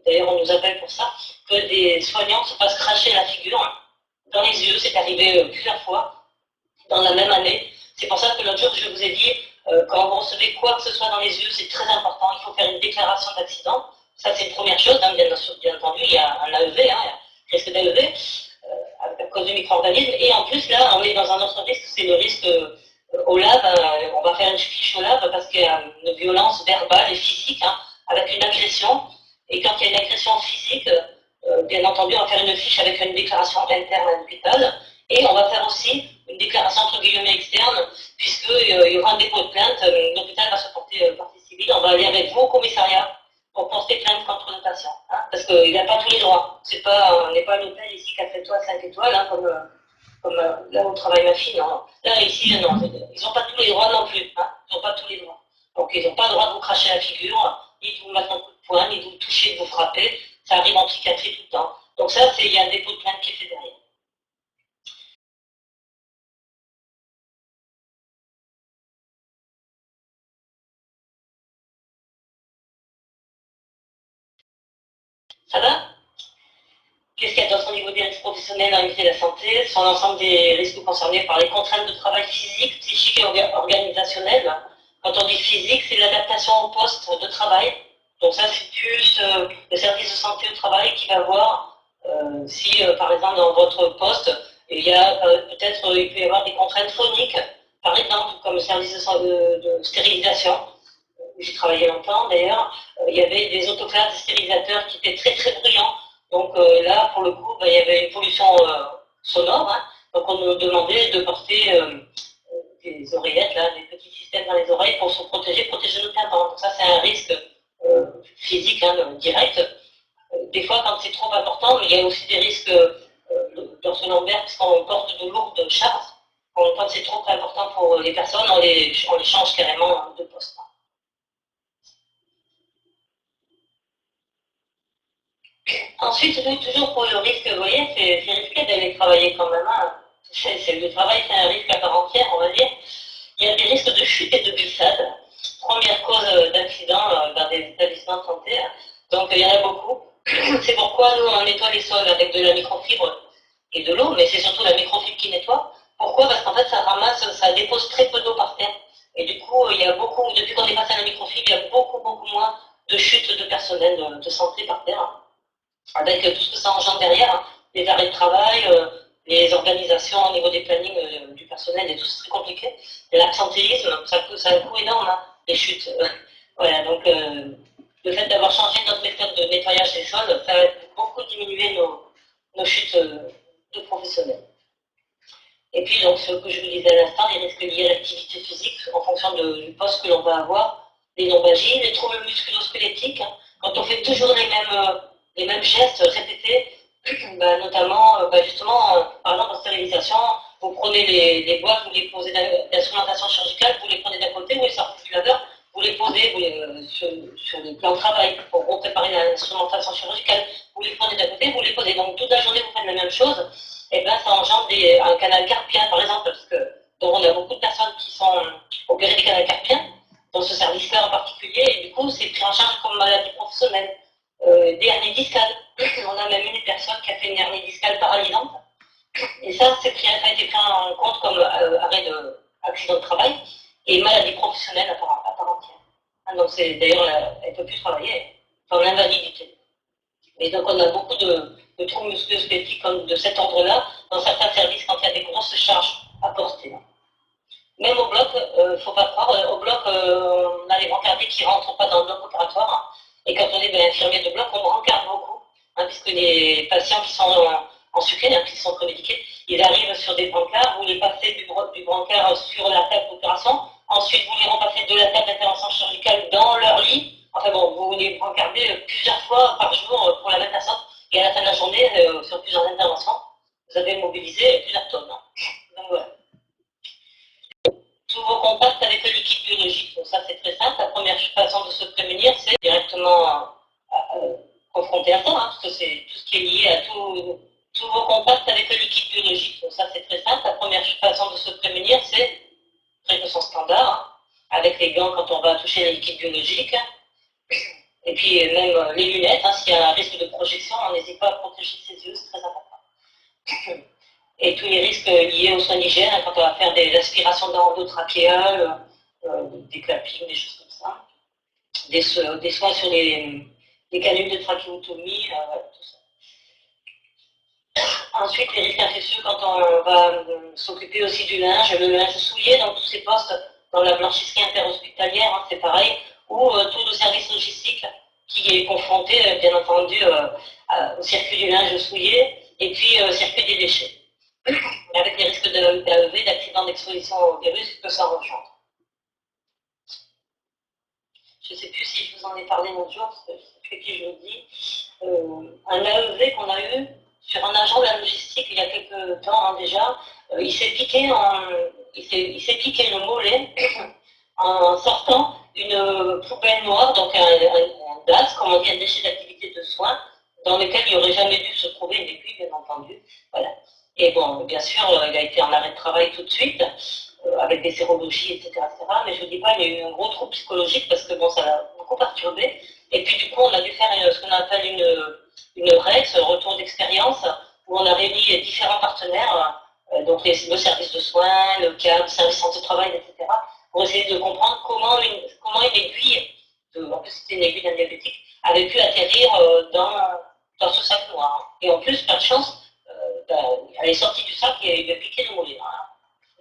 d'ailleurs on nous appelle pour ça, que des soignants se fassent cracher la figure dans les yeux, c'est arrivé plusieurs fois dans la même année. C'est pour ça que l'autre jour, je vous ai dit, quand vous recevez quoi que ce soit dans les yeux, c'est très important, il faut faire une déclaration d'accident. Ça, c'est une première chose, hein, bien entendu, il y a un AEV, hein, risque d'AEV, à cause du micro-organisme. Et en plus, là, on est dans un autre risque, c'est le risque au lab. On va faire une fiche au lab parce qu'il y a une violence verbale et physique, hein, avec une agression. Et quand il y a une agression physique, bien entendu, on va faire une fiche avec une déclaration interne à l'hôpital. Et on va faire aussi une déclaration entre guillemets externe, puisqu'il y aura un dépôt de plainte, l'hôpital va se porter partie civile, on va aller avec vous au commissariat pour porter plainte contre le patient, hein, parce qu'il n'a pas tous les droits. On n'est pas un hôtel ici 4 étoiles, 5 étoiles, hein, comme là où travaille ma fille, non. Là, ici, non, ils n'ont pas tous les droits non plus, hein, ils n'ont pas tous les droits. Donc ils n'ont pas le droit de vous cracher la figure, ni de vous mettre un coup de poing, ni de vous toucher, de vous frapper, ça arrive en psychiatrie tout le temps. Donc ça, il y a un dépôt de plainte qui est fait derrière. Ça va? Qu'est-ce qu'il y a d'autre au niveau des risques professionnels dans l'unité de la santé? Ce sont l'ensemble des risques concernés par les contraintes de travail physique, psychique et organisationnel. Quand on dit physique, c'est l'adaptation au poste de travail. Donc ça, c'est plus le service de santé au travail qui va voir si, par exemple, dans votre poste, il y a il peut y avoir des contraintes phoniques, par exemple, comme le service de stérilisation. J'ai travaillé longtemps d'ailleurs, il y avait des autoclaves, des stérilisateurs qui étaient très très bruyants. Donc là, pour le coup, il y avait une pollution sonore. Hein. Donc on nous demandait de porter des oreillettes, là, des petits systèmes dans les oreilles pour se protéger nos tympans. Donc ça, c'est un risque physique hein, direct. Des fois, quand c'est trop important, mais il y a aussi des risques d'orso lombaire, puisqu'on porte de lourdes charges. Quand c'est trop important pour les personnes, on les change carrément de poste. Ensuite, toujours pour le risque, vous voyez, c'est risqué d'aller travailler quand même. Hein. Le travail, c'est un risque à part entière, on va dire. Il y a des risques de chute et de glissade. Première cause d'accident dans des établissements de santé. Hein. Donc, il y en a beaucoup. C'est pourquoi nous, on nettoie les sols avec de la microfibre et de l'eau, mais c'est surtout la microfibre qui nettoie. Pourquoi? Parce qu'en fait, ça dépose très peu d'eau par terre. Et du coup, il y a beaucoup, depuis qu'on est passé à la microfibre, il y a beaucoup moins de chutes de personnel de santé par terre. Hein. Avec tout ce que ça engendre derrière, hein, les arrêts de travail, les organisations au niveau des plannings du personnel et tout, c'est très compliqué. L'absentéisme, ça a un coût énorme, hein, les chutes. Voilà, donc le fait d'avoir changé notre méthode de nettoyage des sols, ça a beaucoup diminué nos chutes de professionnels. Et puis, donc, ce que je vous disais à l'instant, les risques liés à l'activité physique, en fonction du poste que l'on va avoir, les lombalgies, les troubles musculo-squelettiques, hein. Quand on fait toujours les mêmes gestes répétés, notamment, justement, par exemple, en stérilisation, vous prenez les boîtes, vous les posez d'instrumentation chirurgicale, vous les prenez d'un côté, vous les sortez du laveur, vous les posez sur le plan de travail pour préparer l'instrumentation chirurgicale, vous les prenez d'un côté, vous les posez. Donc, toute la journée, vous faites la même chose. Et bien, ça engendre un canal carpien, par exemple, parce que donc on a beaucoup de personnes qui sont opérées du canal carpien, dans ce service-là en particulier, et du coup, c'est pris en charge comme maladie professionnelle. Des hernies discales. On a même une personne qui a fait une hernie discale paralysante. Et ça, ça a été pris en compte comme arrêt d'accident de travail et maladie professionnelle à part entière. Donc, d'ailleurs, elle ne peut plus travailler, enfin, l'invalidité. Et donc, on a beaucoup de troubles musculo-squelettiques de cet ordre-là dans certains services quand il y a des grosses charges à porter. Même au bloc, il ne faut pas croire, au bloc, on a les brancardiers qui ne rentrent pas dans le bloc opératoire. Hein, et quand on est infirmier de bloc, on brancarde beaucoup, hein, puisque les patients qui sont en sucré, hein, qui sont prémédiqués, ils arrivent sur des brancards, vous les passez du brancard sur la table d'opération, ensuite vous les repassez de la table d'intervention chirurgicale dans leur lit. Enfin bon, vous les brancardez plusieurs fois par jour pour la même personne, et à la fin de la journée, sur plusieurs interventions, vous avez mobilisé plusieurs tonnes. Hein. Donc voilà. Tous vos contacts avec le liquide biologique. Donc ça, c'est très simple. La première façon de se prémunir, c'est directement confronter à ça, hein, parce que c'est tout ce qui est lié à tous vos contacts avec le liquide biologique. Donc ça, c'est très simple. La première façon de se prémunir, c'est précaution standard, hein, avec les gants quand on va toucher le liquide biologique. Et puis même les lunettes, hein, s'il y a un risque de projection, on n'hésite pas à protéger ses yeux, c'est très important. Et tous les risques liés aux soins d'hygiène, quand on va faire des aspirations d'endotrachéales, des clappings, des choses comme ça, des soins sur les canules de trachéotomie, tout ça. Ensuite, les risques infectieux quand on va s'occuper aussi du linge, le linge souillé dans tous ces postes, dans la blanchisserie interhospitalière, hein, c'est pareil, ou tout le service logistique qui est confronté, bien entendu, au circuit du linge souillé, et puis au circuit des déchets. Avec les risques d'AEV, d'accident d'exposition au virus que ça engendre. Je ne sais plus si je vous en ai parlé l'autre jour, parce que je ne sais plus qui je le dis. Un AEV qu'on a eu sur un agent de la logistique il y a quelques temps, hein, déjà, il s'est piqué le mollet en sortant une poubelle noire, donc un DAS, comme on dit, un déchet d'activité de soins, dans lequel il n'y aurait jamais dû se trouver une aiguille, bien entendu. Voilà. Et bon, bien sûr, il a été en arrêt de travail tout de suite, avec des sérologies, etc., mais je ne vous dis pas, il y a eu un gros trouble psychologique parce que bon, ça l'a beaucoup perturbé. Et puis du coup, on a dû faire ce qu'on appelle une REX, un retour d'expérience, où on a réuni différents partenaires, donc le service de soins, le CAB, le service santé de travail, etc., pour essayer de comprendre comment une aiguille, en plus c'était une aiguille d'un diabétique, avait pu atterrir dans ce sac noir. Et en plus, pas de chance, elle est sortie du sac et il a piqué le mollet. Hein.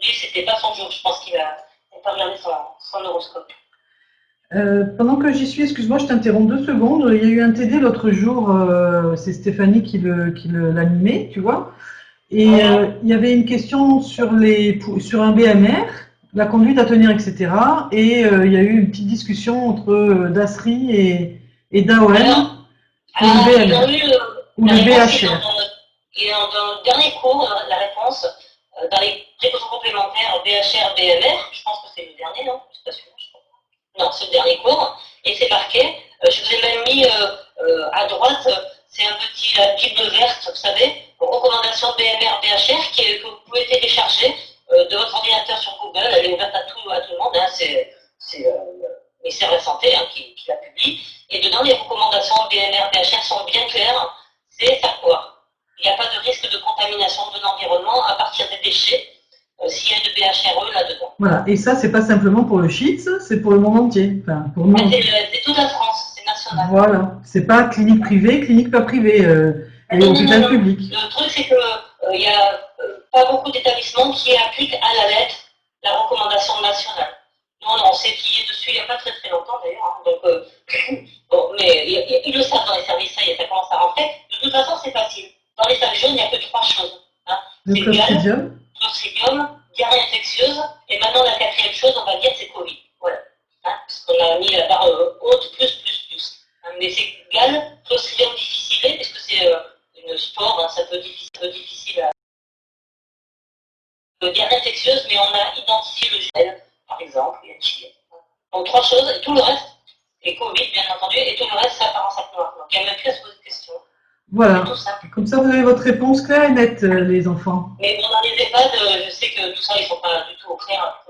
Lui, c'était pas son jour, je pense qu'il a pas regardé son horoscope. Pendant que j'y suis, excuse-moi, je t'interromps 2 secondes. Il y a eu un TD l'autre jour, c'est Stéphanie qui l'animait, tu vois. Et il y avait une question sur un BMR, la conduite à tenir, etc. Et il y a eu une petite discussion entre Dasri et Dawen pour le BMR ou le BHR. Et dans le dernier cours, la réponse, dans les précautions complémentaires BHR, BMR, je pense que c'est le dernier, non? Je suis pas sûre, je crois. Non, c'est le dernier cours, et c'est marqué. Je vous ai même mis à droite, c'est un petit bible verte, vous savez, recommandation BMR, BHR, que vous pouvez télécharger de votre ordinateur sur Google. Elle est ouverte à tout le monde, hein, c'est le ministère de la Santé hein, qui la publie. Et dedans, les recommandations BMR, BHR sont bien claires, c'est savoir. Il n'y a pas de risque de contamination de l'environnement à partir des déchets s'il y a de BHRE là-dedans. Voilà, et ça, c'est pas simplement pour le CHITS, c'est pour le monde entier. Enfin, pour nous. C'est toute la France, c'est national. Voilà, c'est pas clinique privée, clinique pas privée, et hôpital public. Le truc, c'est qu'il n'y a pas beaucoup d'établissements qui appliquent à la lettre la recommandation nationale. Nous, on s'est plié dessus il n'y a pas très très longtemps d'ailleurs. Hein, donc, bon, mais ils le savent dans les services, ça y est, ça commence à rentrer. De toute façon, c'est facile. Dans les services jaunes, il n'y a que 3 choses. Hein. Le Clostridium. Clostridium, diarrhée infectieuse, et maintenant la quatrième chose, on va dire, c'est Covid. Voilà. Hein, parce qu'on a mis la barre haute, plus. Hein, mais c'est égal, Clostridium difficile, puisque c'est une spore, hein, ça peut être difficile à. Diarrhée infectieuse, mais on a identifié le gel, par exemple, et Chili. Donc 3 choses, et tout le reste, et Covid, bien entendu, et tout le reste, ça part en sac noir. Donc il n'y a même plus à se poser de questions. Voilà. Comme ça, vous avez votre réponse claire et nette, les enfants. Mais bon, dans les EHPAD, je sais que tout ça, ils ne sont pas du tout au clair.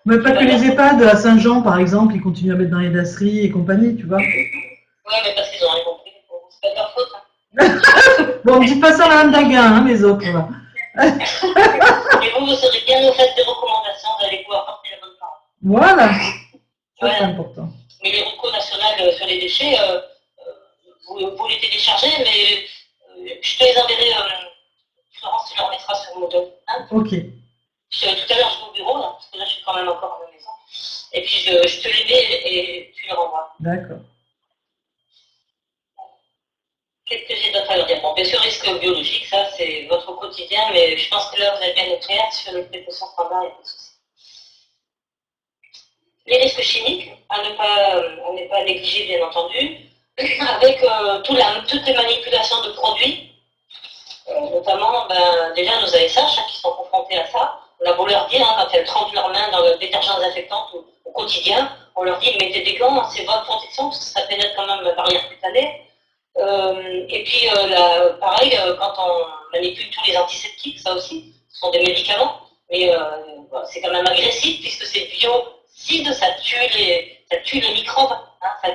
Mais pas que les EHPAD, à Saint-Jean, par exemple, ils continuent à mettre dans les dasseries et compagnie, tu vois. Ouais, mais parce qu'ils ont rien compris. C'est pas de leur faute. Hein. Bon, ne dites pas ça à Mme Daguin, hein, les autres. Là. Et vous serez bien au fait des recommandations, vous allez pouvoir porter la bonne parole. Voilà. Ça, c'est important. Mais les recours nationales sur les déchets, vous les téléchargez, mais je te les enverrai, Florence, tu les remettras sur Moodle. Hein. Ok. Tout à l'heure, je vais au bureau, là, parce que là, je suis quand même encore à la maison. Et puis, je te les mets et tu les renvoies. D'accord. Qu'est-ce que j'ai d'autre à leur dire? Bon, bien sûr, risque biologique, ça, c'est votre quotidien, mais je pense que là, vous êtes bien au clair sur les précautions standards, il n'y a pas de souci. Les risques chimiques, à ne pas négliger, bien entendu, avec toutes les manipulations de produits, notamment déjà nos ASH qui sont confrontés à ça. On a beau leur dire, quand elles trempent leurs mains dans le détergent désinfectant au quotidien, on leur dit mettez des gants, c'est votre protection, parce que ça pénètre quand même la barrière cutanée. Et puis, pareil, quand on manipule tous les antiseptiques, ça aussi, ce sont des médicaments, mais c'est quand même agressif, puisque c'est biocide, ça tue les microbes, hein, ça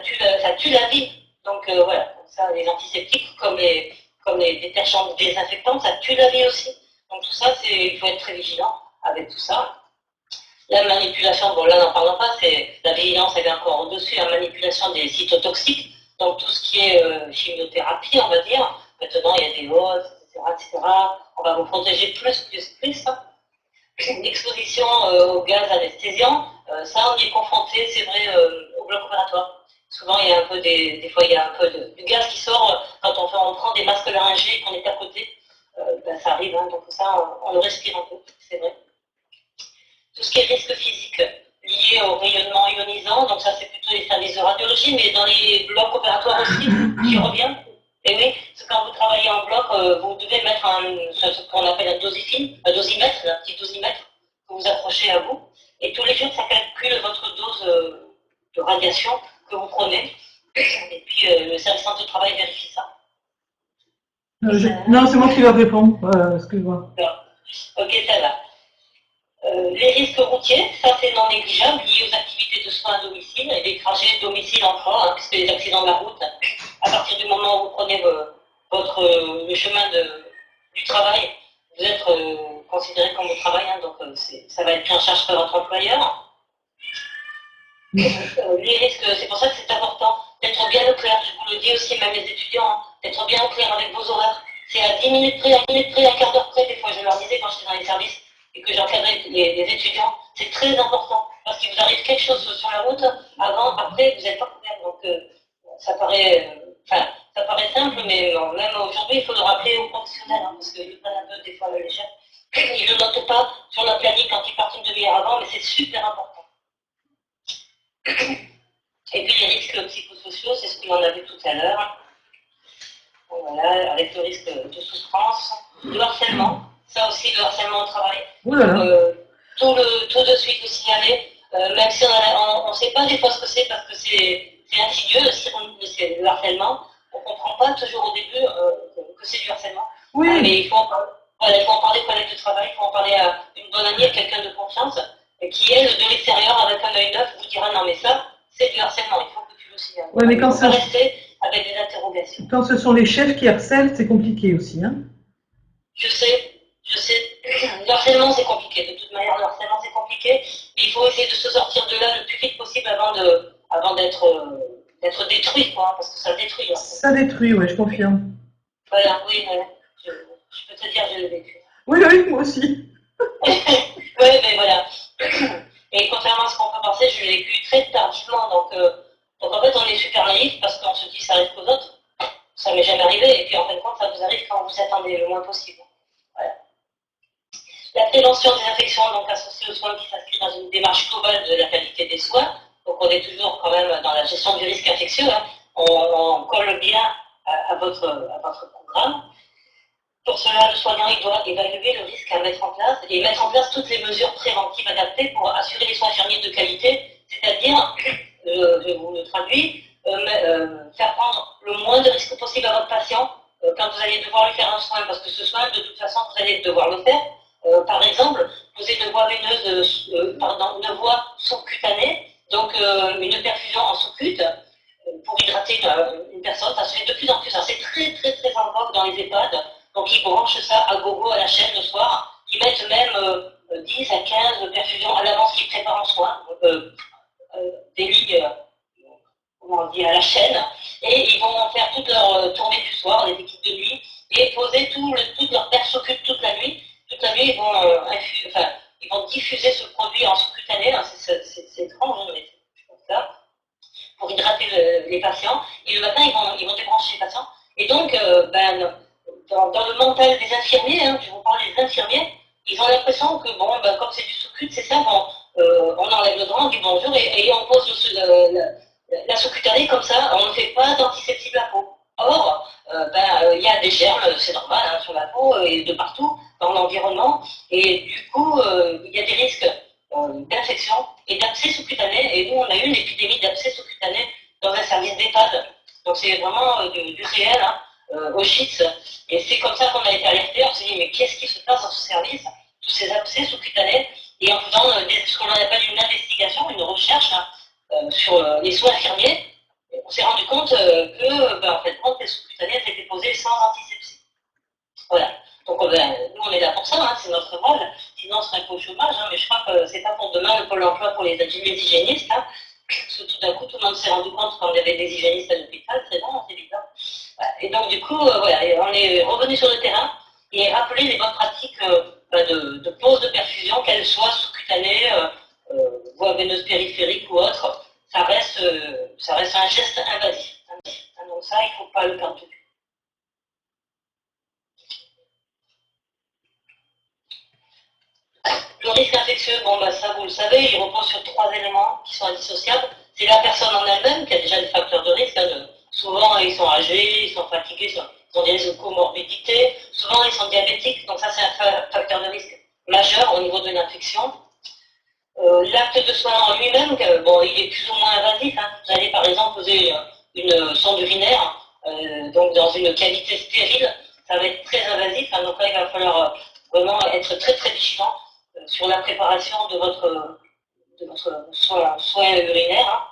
tue la vie. Donc voilà, ça, les antiseptiques, comme les détergents désinfectants, ça tue la vie aussi. Donc tout ça, il faut être très vigilant avec tout ça. La manipulation, bon là n'en parlons pas, c'est la vigilance, elle est encore au-dessus, la manipulation des cytotoxiques, donc tout ce qui est chimiothérapie, on va dire. Maintenant, il y a des hausses, etc. On va vous protéger plus. Hein. L'exposition au gaz anesthésiant, ça, on y est confronté, c'est vrai, au bloc opératoire. Souvent, il y a un peu des fois, il y a un peu du gaz qui sort quand on prend des masques laryngés et qu'on est à côté. Ça arrive, hein, donc ça, on le respire un peu, c'est vrai. Tout ce qui est risque physique lié au rayonnement ionisant, donc ça c'est plutôt les services de radiologie, mais dans les blocs opératoires aussi, j'y reviens. Et oui, parce que quand vous travaillez en bloc, vous devez mettre ce qu'on appelle un dosimètre, un petit dosimètre que vous accrochez à vous, et tous les jours ça calcule votre dose de radiation que vous prenez, et puis le service santé au travail vérifie ça. Non, c'est moi qui vais répondre, excuse-moi. Ok, ça va. Les risques routiers, ça c'est non négligeable, liés aux activités de soins à domicile et des trajets domicile-emploi, hein, puisque les accidents de la route, à partir du moment où vous prenez le chemin du travail, vous êtes considéré comme au travail, hein, donc ça va être pris en charge par votre employeur. Les risques, c'est pour ça que c'est important d'être bien au clair, je vous le dis aussi même les étudiants, hein, d'être bien au clair avec vos horaires. C'est à 10 minutes près, à 1 minute près, à un quart d'heure près, des fois je leur disais quand j'étais dans les services et que j'encadrais les étudiants, c'est très important, parce qu'il vous arrive quelque chose sur la route, avant, après, vous n'êtes pas couvert. Donc ça paraît simple, mais même aujourd'hui, il faut le rappeler aux professionnels, hein, parce qu'ils le prennent un peu des fois à la légère. Ils ne le notent pas sur la planning quand ils partent une demi-heure avant, mais c'est super important. Et puis les risques psychosociaux, c'est ce qu'on en a vu tout à l'heure. Voilà, avec le risque de souffrance, le harcèlement, ça aussi le harcèlement au travail. Tout de suite le signaler, même si on ne sait pas des fois ce que c'est parce que c'est insidieux, c'est le harcèlement. On ne comprend pas toujours au début que c'est du harcèlement. Oui. Mais il faut en parler aux collègues de travail, il faut en parler à une bonne amie, à quelqu'un de confiance, qui elle, de l'extérieur, avec un œil neuf, vous dira non mais ça, c'est du harcèlement, il faut que tu le signales. Ouais, mais quand ça rester avec des interrogations. Quand ce sont les chefs qui harcèlent, c'est compliqué aussi, hein. Je sais. Le harcèlement, c'est compliqué. De toute manière, le harcèlement, c'est compliqué. Mais il faut essayer de se sortir de là le plus vite possible avant d'être détruit, quoi, parce que ça détruit. Ça détruit, ouais, je confirme. Voilà, oui, je peux te dire, je l'ai vécu. Oui, moi aussi. Oui, mais voilà. Et contrairement à ce qu'on peut penser, je l'ai vécu très tardivement. Donc en fait, on est super naïf parce qu'on se dit ça arrive qu'aux autres. Ça m'est jamais arrivé. Et puis en fin de compte, ça vous arrive quand vous attendez le moins possible. Voilà. prévention des infections, donc associée aux soins, qui s'inscrit dans une démarche globale de la qualité des soins. Donc on est toujours quand même dans la gestion du risque infectieux. Hein. On colle bien à votre programme. Pour cela, le soignant il doit évaluer le risque à mettre en place et mettre en place toutes les mesures préventives adaptées pour assurer les soins infirmiers de qualité, c'est-à-dire, je vous le traduis, faire prendre le moins de risques possible à votre patient quand vous allez devoir lui faire un soin, parce que ce soin, de toute façon, vous allez devoir le faire. Par exemple, poser une voie veineuse, une voie sous-cutanée, donc une perfusion en sous-cute, pour hydrater une personne. Ça se fait de plus en plus. C'est très très très en vogue dans les EHPAD. Donc ils branchent ça à gogo à la chaîne le soir. Ils mettent même 10 à 15 perfusions à l'avance qu'ils préparent en soins. Des lits, comment on dit, à la chaîne. Et ils vont faire toute leur tournée du soir, les équipes de nuit, et poser toute leur perso-cute toute la nuit. Toute la nuit, ils vont diffuser ce produit en sous-cutané. Hein, c'est étrange, mais c'est comme ça, pour hydrater les patients. Et le matin, ils vont débrancher les patients. Et donc, dans le mental des infirmiers, hein, je vous parle des infirmiers, ils ont l'impression que, bon, comme c'est du sous-cut, c'est ça, on enlève le drap, on dit bonjour, et on pose la sous-cutanée comme ça, on ne fait pas d'antiseptique de la peau. Or, il y a des germes, c'est normal, hein, sur la peau et de partout, dans l'environnement, et du coup, il y a des risques d'infection et d'abcès sous-cutané, et nous, on a eu une épidémie d'abcès sous-cutané dans un service d'EHPAD. Donc c'est vraiment du réel, hein, au GITS, et c'est comme ça qu'on a été alertés. On s'est dit, mais qu'est-ce qui se passe dans ce service, tous ces abcès sous-cutanés, et en faisant ce qu'on appelle une investigation, une recherche, hein, sur les soins infirmiers, on s'est rendu compte que, en fait, les sous-cutanés étaient posés sans antisepsie. Voilà. Donc, nous, on est là pour ça, hein, c'est notre rôle. Sinon, on serait un peu au chômage, hein, mais je crois que c'est pas pour demain le pôle emploi pour les hygiénistes. Hein, parce que tout d'un coup, tout le monde s'est rendu compte qu'on avait des hygiénistes à l'hôpital, c'est bon, c'est bizarre. Voilà. Et donc, du coup, voilà, on est revenu sur le terrain et rappelé les bonnes pratiques de pose de perfusion, qu'elles soient sous-cutanées, voie veineuse périphérique ou autre. Ça reste un geste invasif. Donc ça, il ne faut pas le perdre de vue. Le risque infectieux, ça vous le savez, il repose sur 3 éléments qui sont indissociables. C'est la personne en elle-même qui a déjà des facteurs de risque. Souvent, ils sont âgés, ils sont fatigués, ils ont des comorbidités. Souvent, ils sont diabétiques, donc ça, c'est un facteur de risque majeur au niveau de l'infection. L'acte de soin en lui-même, il est plus ou moins invasif. Hein. Vous allez par exemple poser une sonde urinaire donc dans une cavité stérile, ça va être très invasif. Hein. Donc là, il va falloir vraiment être très très vigilant sur la préparation de votre soin urinaire, hein,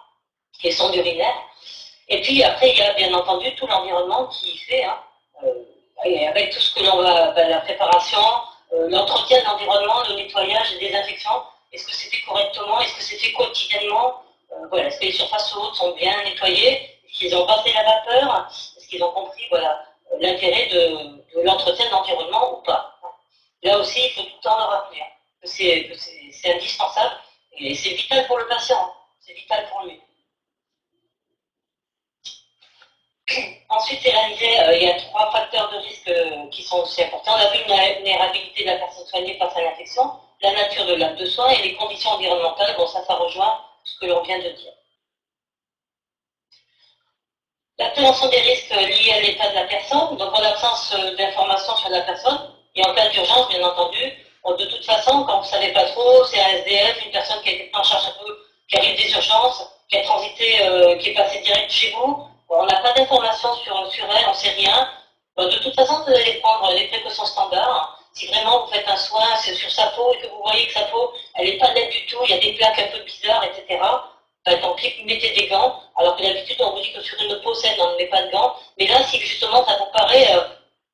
et sonde urinaire. Et puis après, il y a bien entendu tout l'environnement qui fait, hein, et avec tout ce que l'on va, la préparation, l'entretien de l'environnement, le nettoyage et désinfection. Est-ce que c'est fait correctement? Est-ce que c'est fait quotidiennement? Voilà, est-ce que les surfaces hautes sont bien nettoyées? Est-ce qu'ils ont passé la vapeur? Est-ce qu'ils ont compris l'intérêt de l'entretien de l'environnement ou pas? Là aussi, il faut tout le temps le rappeler, hein, que c'est indispensable et c'est vital pour le patient, c'est vital pour lui. Ensuite, c'est réalisé, il y a 3 facteurs de risque qui sont aussi importants. La vulnérabilité de la personne soignée face à l'infection, la nature de l'acte de soin et les conditions environnementales. Ça rejoint ce que l'on vient de dire. La prévention des risques liés à l'état de la personne, donc en l'absence d'informations sur la personne, et en cas d'urgence, bien entendu, de toute façon, quand vous ne savez pas trop, c'est un SDF, une personne qui a été en charge un peu, qui arrive des urgences, qui a transité, qui est passée direct chez vous, on n'a pas d'informations sur elle, on ne sait rien. De toute façon, vous allez prendre les précautions standards. Si vraiment vous faites un soin, c'est sur sa peau et que vous voyez que sa peau, elle n'est pas nette du tout, il y a des plaques un peu bizarres, etc. Tant pis, vous mettez des gants, alors que d'habitude, on vous dit que sur une peau saine, on ne met pas de gants. Mais là, si justement, ça vous paraît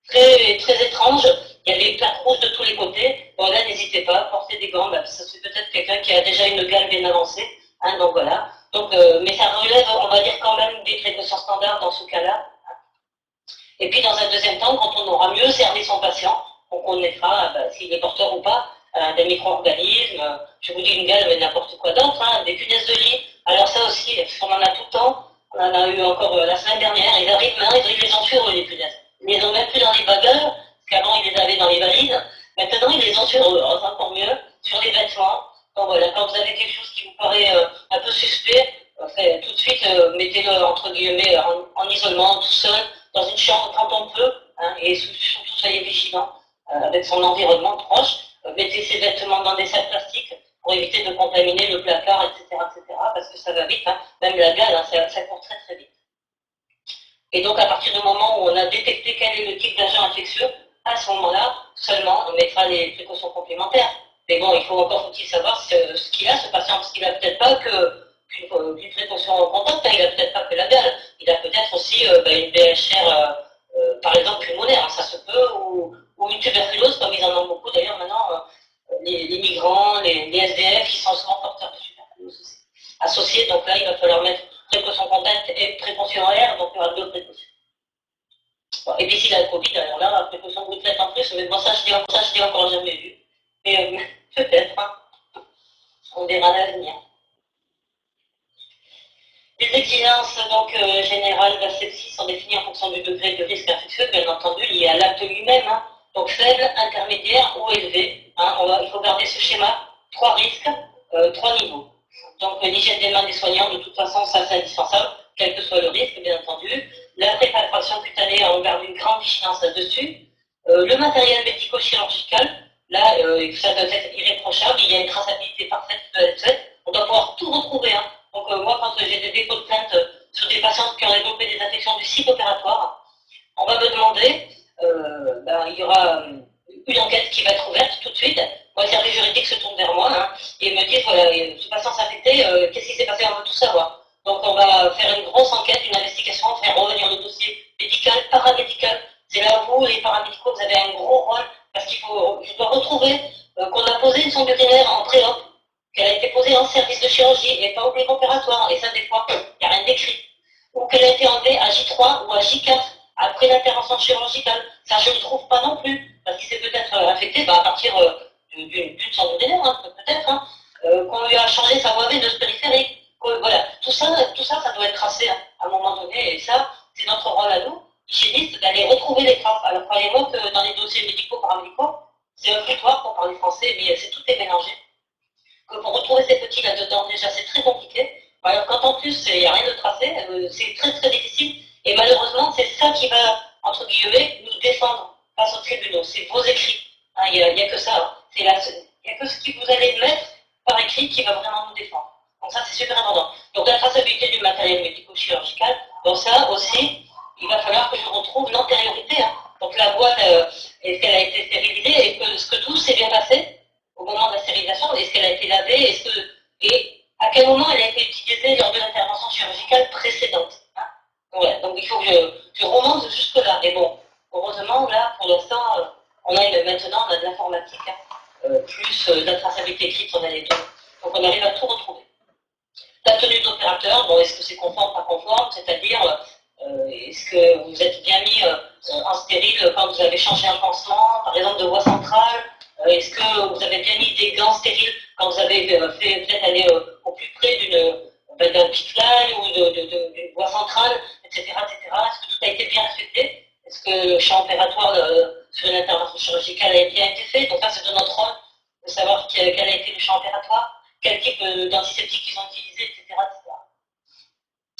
très, très étrange, il y a des plaques rouges de tous les côtés, là, n'hésitez pas, portez des gants, ça c'est peut-être quelqu'un qui a déjà une gale bien avancée, hein, donc voilà. Donc, mais ça relève, on va dire, quand même des précautions standards dans ce cas-là. Et puis, dans un deuxième temps, quand on aura mieux cerné son patient, on connaîtra s'il est porteur ou pas des micro-organismes, je vous dis une gale, mais n'importe quoi d'autre, hein, des punaises de lit. Alors ça aussi, on en a tout le temps, on en a eu encore la semaine dernière, ils les ont sur eux, les punaises. Ils les ont même plus dans les bagages, parce qu'avant ils les avaient dans les valises, Maintenant, ils les ont sur eux, hein, encore mieux, sur les vêtements. Donc voilà, quand vous avez quelque chose qui vous paraît un peu suspect, tout de suite, mettez-le entre guillemets en isolement, tout seul, dans une chambre quand on peut, hein, et surtout soyez vigilants avec son environnement proche. Mettez ses vêtements dans des sacs plastiques pour éviter de contaminer le placard, etc., parce que ça va vite, hein. Même la gale, hein, ça court très très vite. Et donc, à partir du moment où on a détecté quel est le type d'agent infectieux, à ce moment-là, seulement, on mettra les précautions complémentaires. Mais bon, il faut encore faut-il savoir ce qu'il a, ce patient, parce qu'il n'a peut-être pas qu'une précaution en contact, hein, il n'a peut-être pas que la gale, il a peut-être aussi une BHR, par exemple, pulmonaire, hein, ça se peut, ou une tuberculose, comme ils en ont beaucoup d'ailleurs maintenant, les migrants, les SDF, qui sont souvent porteurs de tuberculose aussi. Associés, donc là, il va falloir mettre précaution contact et précaution air, donc il y aura deux précautions. Bon, et puis s'il a le Covid, alors là, la précaution gouttelette en plus, mais bon, ça je l'ai encore jamais vu. Mais peut-être, hein. On verra l'avenir. Les exigences donc, générales d'asepsie sont définies en fonction du degré de risque infectieux, bien entendu, lié à l'acte lui-même, hein. Donc faible, intermédiaire ou élevé. Hein. Il faut garder ce schéma, 3 risques, 3 niveaux. Donc l'hygiène des mains des soignants, de toute façon, ça c'est indispensable, quel que soit le risque, bien entendu. La préparation cutanée, on garde une grande vigilance là-dessus. Le matériel médico-chirurgical, là, ça doit être irréprochable, il y a une traçabilité parfaite qui doit être faite. On doit pouvoir tout retrouver, hein. Donc moi, quand j'ai des dépôts de plainte sur des patients qui ont développé des infections du site opératoire, on va me demander, il y aura une enquête qui va être ouverte tout de suite. Moi, le service juridique se tourne vers moi, hein, et me dit, voilà, ce patient s'est infecté, qu'est-ce qui s'est passé, on veut tout savoir. Donc on va faire une grosse enquête, une investigation, faire revenir le dossier médical, paramédical. C'est là où vous, les paramédicaux, vous avez un gros rôle, parce je dois retrouver qu'on a posé une sonde urinaire en pré-op, qu'elle a été posée en service de chirurgie et pas au bloc opératoire, et ça des fois, il n'y a rien d'écrit. Ou qu'elle a été enlevée à J3 ou à J4 après l'intervention chirurgicale. Ça, je ne le trouve pas non plus, parce qu'il s'est peut-être infecté à partir d'une sonde urinaire, hein, peut-être, hein, qu'on lui a changé sa voie veineuse périphérique. Voilà, tout ça, ça doit être tracé à un moment donné, et ça, c'est notre rôle à nous, hygiénistes, d'aller retrouver les traces. Alors, croyez-moi que dans les dossiers médicaux, paramédicaux, c'est un foutoir pour parler français, mais tout est mélangé. Que pour retrouver ces petits là-dedans, déjà, c'est très compliqué. Alors, quand en plus, il n'y a rien de tracé, c'est très très difficile, et malheureusement, c'est ça qui va, entre guillemets, nous défendre face aux tribunaux. C'est vos écrits. Hein, il n'y a que ça. Hein. Il n'y a que ce que vous allez mettre par écrit qui va vraiment nous défendre. Donc ça, c'est super important. Donc la traçabilité du matériel médico-chirurgical, donc ça aussi, il va falloir que je retrouve l'antériorité. Hein. Donc la boîte, est-ce qu'elle a été stérilisée, est-ce que tout s'est bien passé au moment de la stérilisation, est-ce qu'elle a été lavée, et à quel moment elle a été utilisée lors de l'intervention chirurgicale précédente. Hein. Voilà. Donc il faut que je remonte jusque-là. Mais bon, heureusement, là, pour l'instant, maintenant, on a de l'informatique, hein, plus de la traçabilité écrite, on a les deux. Donc on arrive à tout retrouver. La tenue d'opérateur, bon, est-ce que c'est conforme, pas conforme, c'est-à-dire, est-ce que vous êtes bien mis en stérile quand vous avez changé un pansement, par exemple de voie centrale, est-ce que vous avez bien mis des gants stériles quand vous avez fait peut-être aller au plus près d'un pipeline ou d'une voie centrale, etc., etc. Est-ce que tout a été bien respecté? Est-ce que le champ opératoire sur une intervention chirurgicale a bien été fait? Donc ça, c'est de notre rôle de savoir quel a été le champ opératoire, quel type d'antiseptique ils ont utilisé, etc., etc.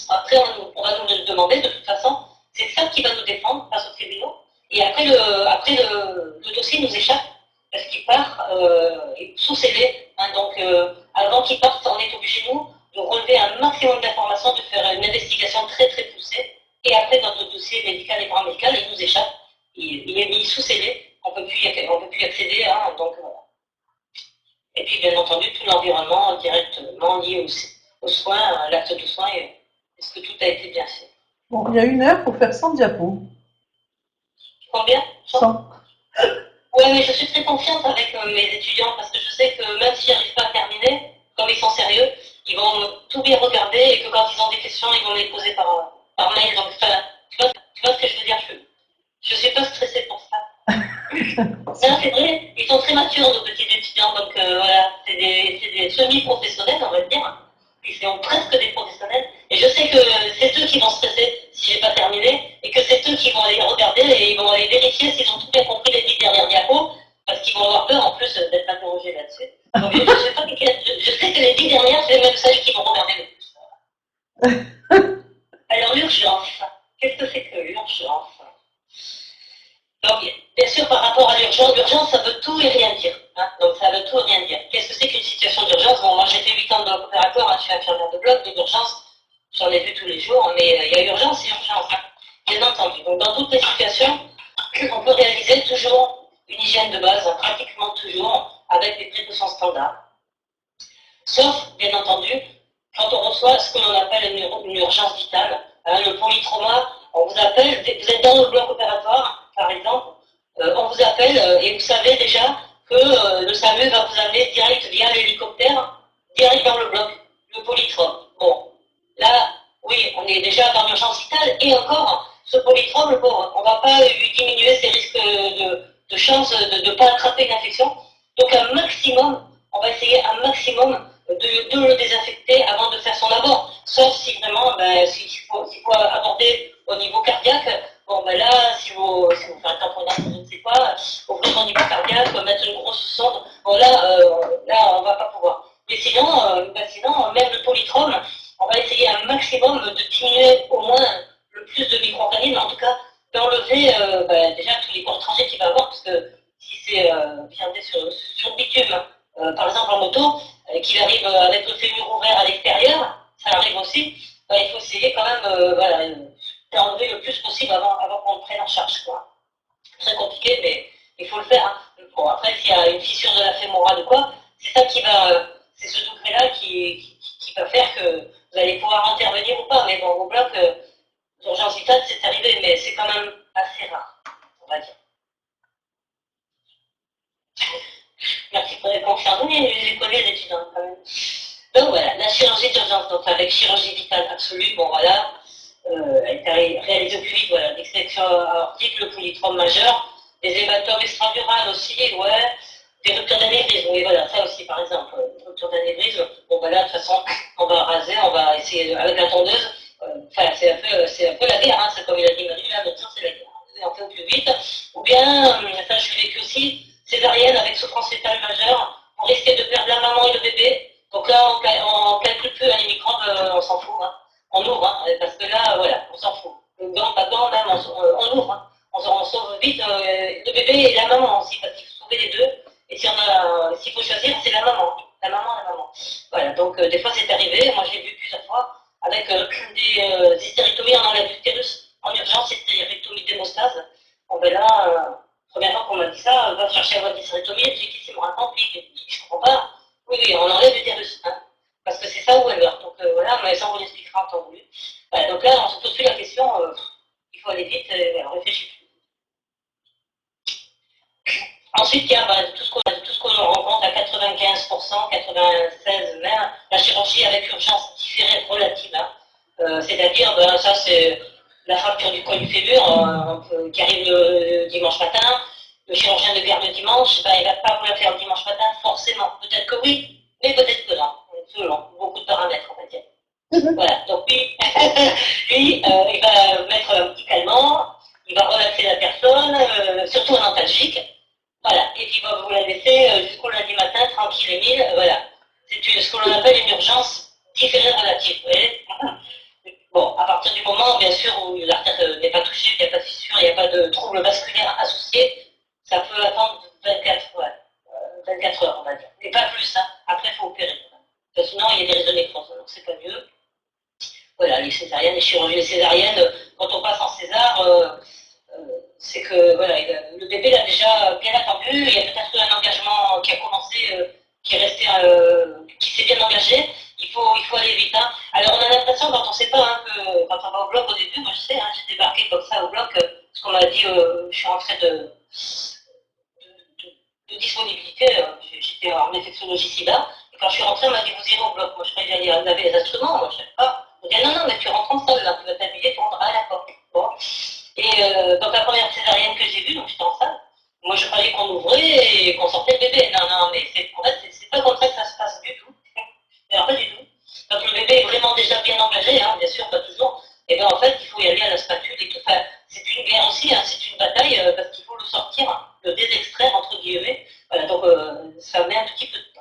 Après, on va nous le demander, de toute façon, c'est ça qui va nous défendre face aux tribunaux. Et après, le dossier nous échappe, parce qu'il part sous scellé. Hein, donc, avant qu'il parte, on est obligé, nous, de relever un maximum d'informations, de faire une investigation très très poussée. Et après, notre dossier médical et paramédical, il nous échappe. Il est mis sous scellé. On ne peut plus y accéder. Hein, donc, voilà. Et puis, bien entendu, tout l'environnement directement lié aux soins, à l'acte de soins, est-ce que tout a été bien fait? Bon, il y a 1 heure pour faire 100 diapos. Combien? 100. Oui, mais je suis très confiante avec mes étudiants parce que je sais que même si j'arrive pas à terminer, comme ils sont sérieux, ils vont tout bien regarder et que quand ils ont des questions, ils vont les poser par mail. Donc, tu vois ce que je veux dire? Je suis pas stressée pour ça. Non, c'est vrai, ils sont très matures, nos petits étudiants, donc voilà, c'est des semi-professionnels, on va dire. Ils sont presque des professionnels. Et je sais que c'est eux qui vont stresser si j'ai pas terminé, et que c'est eux qui vont aller regarder et ils vont aller vérifier s'ils ont tout bien compris les 10 dernières diapos, parce qu'ils vont m'interroger là-dessus. Donc, je sais que les 10 dernières, c'est même celles qui vont regarder le plus. Alors, l'urgence. Qu'est-ce que c'est que l'urgence? Donc, bien sûr, par rapport à l'urgence, ça veut tout et rien dire. Hein. Donc, ça veut tout et rien dire. Qu'est-ce que c'est qu'une situation d'urgence? Bon, moi, j'ai fait 8 ans de bloc opératoire, hein, je suis infirmière de bloc, donc l'urgence, j'en ai vu tous les jours, mais il y a urgence et urgence, hein, bien entendu. Donc, dans toutes les situations, on peut réaliser toujours une hygiène de base, hein, pratiquement toujours, avec des précautions standards. Sauf, bien entendu, quand on reçoit ce que l'on appelle une urgence vitale, hein, le polytrauma, on vous appelle, vous êtes dans le bloc opératoire, par exemple, on vous appelle et vous savez déjà que le SAMU va vous amener direct via l'hélicoptère, direct dans le bloc, le polytrauma. Bon, là, oui, on est déjà dans l'urgence vitale, et encore, ce polytrauma, le pauvre, on ne va pas lui diminuer ses risques de chance de ne pas attraper une infection. Donc un maximum, on va essayer un maximum de le désinfecter avant de faire son abord. Sauf si vraiment, s'il faut aborder au niveau cardiaque, bon ben là, si vous faites un tamponnage, je ne sais pas, ouvrir au niveau cardiaque, mettre une grosse sonde, bon là, on ne va pas pouvoir. Mais sinon, même le polytrauma, on va essayer un maximum de diminuer au moins le plus de micro-organismes, en tout cas d'enlever déjà tous les corps étrangers qu'il va avoir, parce que si c'est sur le bitume, par exemple en moto, qu'il arrive avec le fémur ouvert à l'extérieur, ça arrive aussi, il faut essayer quand même d'enlever le plus possible avant qu'on le prenne en charge. Quoi. Très compliqué, mais il faut le faire. Hein. Bon, après, s'il y a une fissure de la fémorale ou quoi, c'est ça c'est ce degré-là qui va faire que vous allez pouvoir intervenir ou pas. Mais bon, au bloc, l'urgence vitale, c'est arrivé, mais c'est quand même assez rare, on va dire. Merci pour les confiances. Oui, je les connais, les étudiants, quand même. Donc voilà, la chirurgie d'urgence, donc avec chirurgie vitale absolue, bon voilà, elle était réalisée au plus voilà, l'extraction aortique, le polytrauma majeur, des hématomes extradurales aussi, ouais, des ruptures d'anévrisme, oui voilà, ça aussi par exemple, rupture d'anévrisme, bon voilà, de toute façon, on va raser, on va essayer avec la tondeuse, enfin c'est un peu la guerre, hein, c'est comme il a dit Manu, là, maintenant c'est la guerre, on fait au plus vite, ou bien, ça je l'ai vécu aussi, césarienne avec souffrance fétale majeure, on risquait de perdre la maman et le bébé. Donc là, on calcule plus les microbes, on s'en fout. Hein. On ouvre, hein, parce que là, voilà, on s'en fout. Le gant, pas gant, même, on ouvre. Hein. On sauve vite le bébé et la maman aussi, parce qu'il faut sauver les deux. Et s'il faut choisir, c'est la maman. La maman. Voilà, donc des fois c'est arrivé. Moi, j'ai vu plusieurs fois avec des hystérectomies en enlève l'utérus en urgence, hystérectomie d'hémostase. Bon, ben là, première fois qu'on m'a dit ça, va chercher à votre hystérectomie, et j'ai dit, c'est moi, tant pis, je comprends pas. Oui, on enlève l'utérus, hein, parce que c'est ça où elle meurt. Donc voilà, mais ça on vous l'expliquera en temps voulu. Voilà, donc là, on se pose plus la question, il faut aller vite, on réfléchit plus. Ensuite, il y a tout ce qu'on rencontre à 95%, 96% même, la chirurgie avec urgence différée relative. Hein. C'est-à-dire, ça c'est la fracture du col du fémur qui arrive le dimanche matin. Le chirurgien de garde le dimanche, il ne va pas vous la faire le dimanche matin, forcément. Peut-être que oui, mais peut-être que non. Selon beaucoup de paramètres, on va dire. Voilà, donc lui, il va mettre un petit calmant, il va relaxer la personne, surtout un antalgique. Voilà, et puis il va vous la laisser jusqu'au lundi matin, tranquille et mille. Voilà. C'est ce que l'on appelle une urgence différée relative. Vous voyez. Bon, à partir du moment, bien sûr, où l'artère n'est pas touchée, il n'y a pas de fissure, il n'y a pas de trouble vasculaire associé, ça peut attendre 24 heures, on va dire. Mais pas plus, hein. Après, il faut opérer. Parce que sinon, il y a des risques de nécrose, donc c'est pas mieux. Voilà, les césariennes, les chirurgies, les césariennes, quand on passe en césar, c'est que voilà, le bébé l'a déjà bien attendu, il y a peut-être un engagement qui a commencé, qui est resté, qui s'est bien engagé, il faut aller vite. Hein. Alors on a l'impression quand on ne sait pas, hein, que quand on va au bloc au début, moi je sais, hein, j'ai débarqué comme ça au bloc, parce qu'on m'a dit, je suis rentrée de disponibilité, j'étais en infectiologie sida, et quand je suis rentrée, on m'a dit vous irez au bloc, moi je croyais qu'il y avait les instruments, moi je ne sais pas. On m'a dit non, mais tu rentres en salle, là, tu vas t'habiller, tu rentres à la porte. Bon. Et donc la première césarienne que j'ai vue, donc j'étais en salle, moi je croyais qu'on ouvrait et qu'on sortait le bébé. Non, mais en fait, c'est pas comme ça que ça se passe du tout. Alors pas du tout. Quand le bébé est vraiment déjà bien engagé, hein, bien sûr, pas toujours, et bien en fait, il faut y aller à la spatule et tout. Enfin, c'est une guerre aussi, hein, c'est une bataille parce qu'il faut le sortir, le désextraire, entre guillemets. Voilà, donc sa mère un tout petit peu de temps.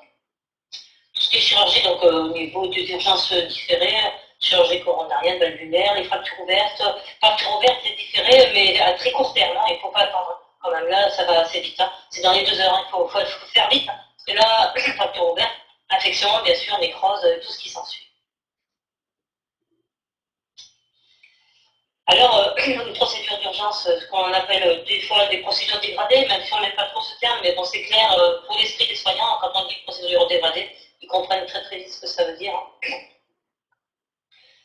Tout ce qui est chirurgie, donc au niveau des urgences différées, chirurgie coronarienne, valvulaire, les fractures ouvertes. Fractures ouvertes, c'est différé, mais à très court terme, hein, il ne faut pas attendre. Quand même, là, ça va assez vite. Hein. C'est dans les 2 heures, il faut faire vite. Hein, parce que là, fracture ouverte, infection, bien sûr, nécrose, tout ce qui s'ensuit. Alors, une procédure d'urgence, ce qu'on appelle des fois des procédures dégradées, même si on n'aime pas trop ce terme, mais bon, c'est clair, pour l'esprit des soignants, quand on dit procédure dégradée, ils comprennent très très vite ce que ça veut dire. Hein.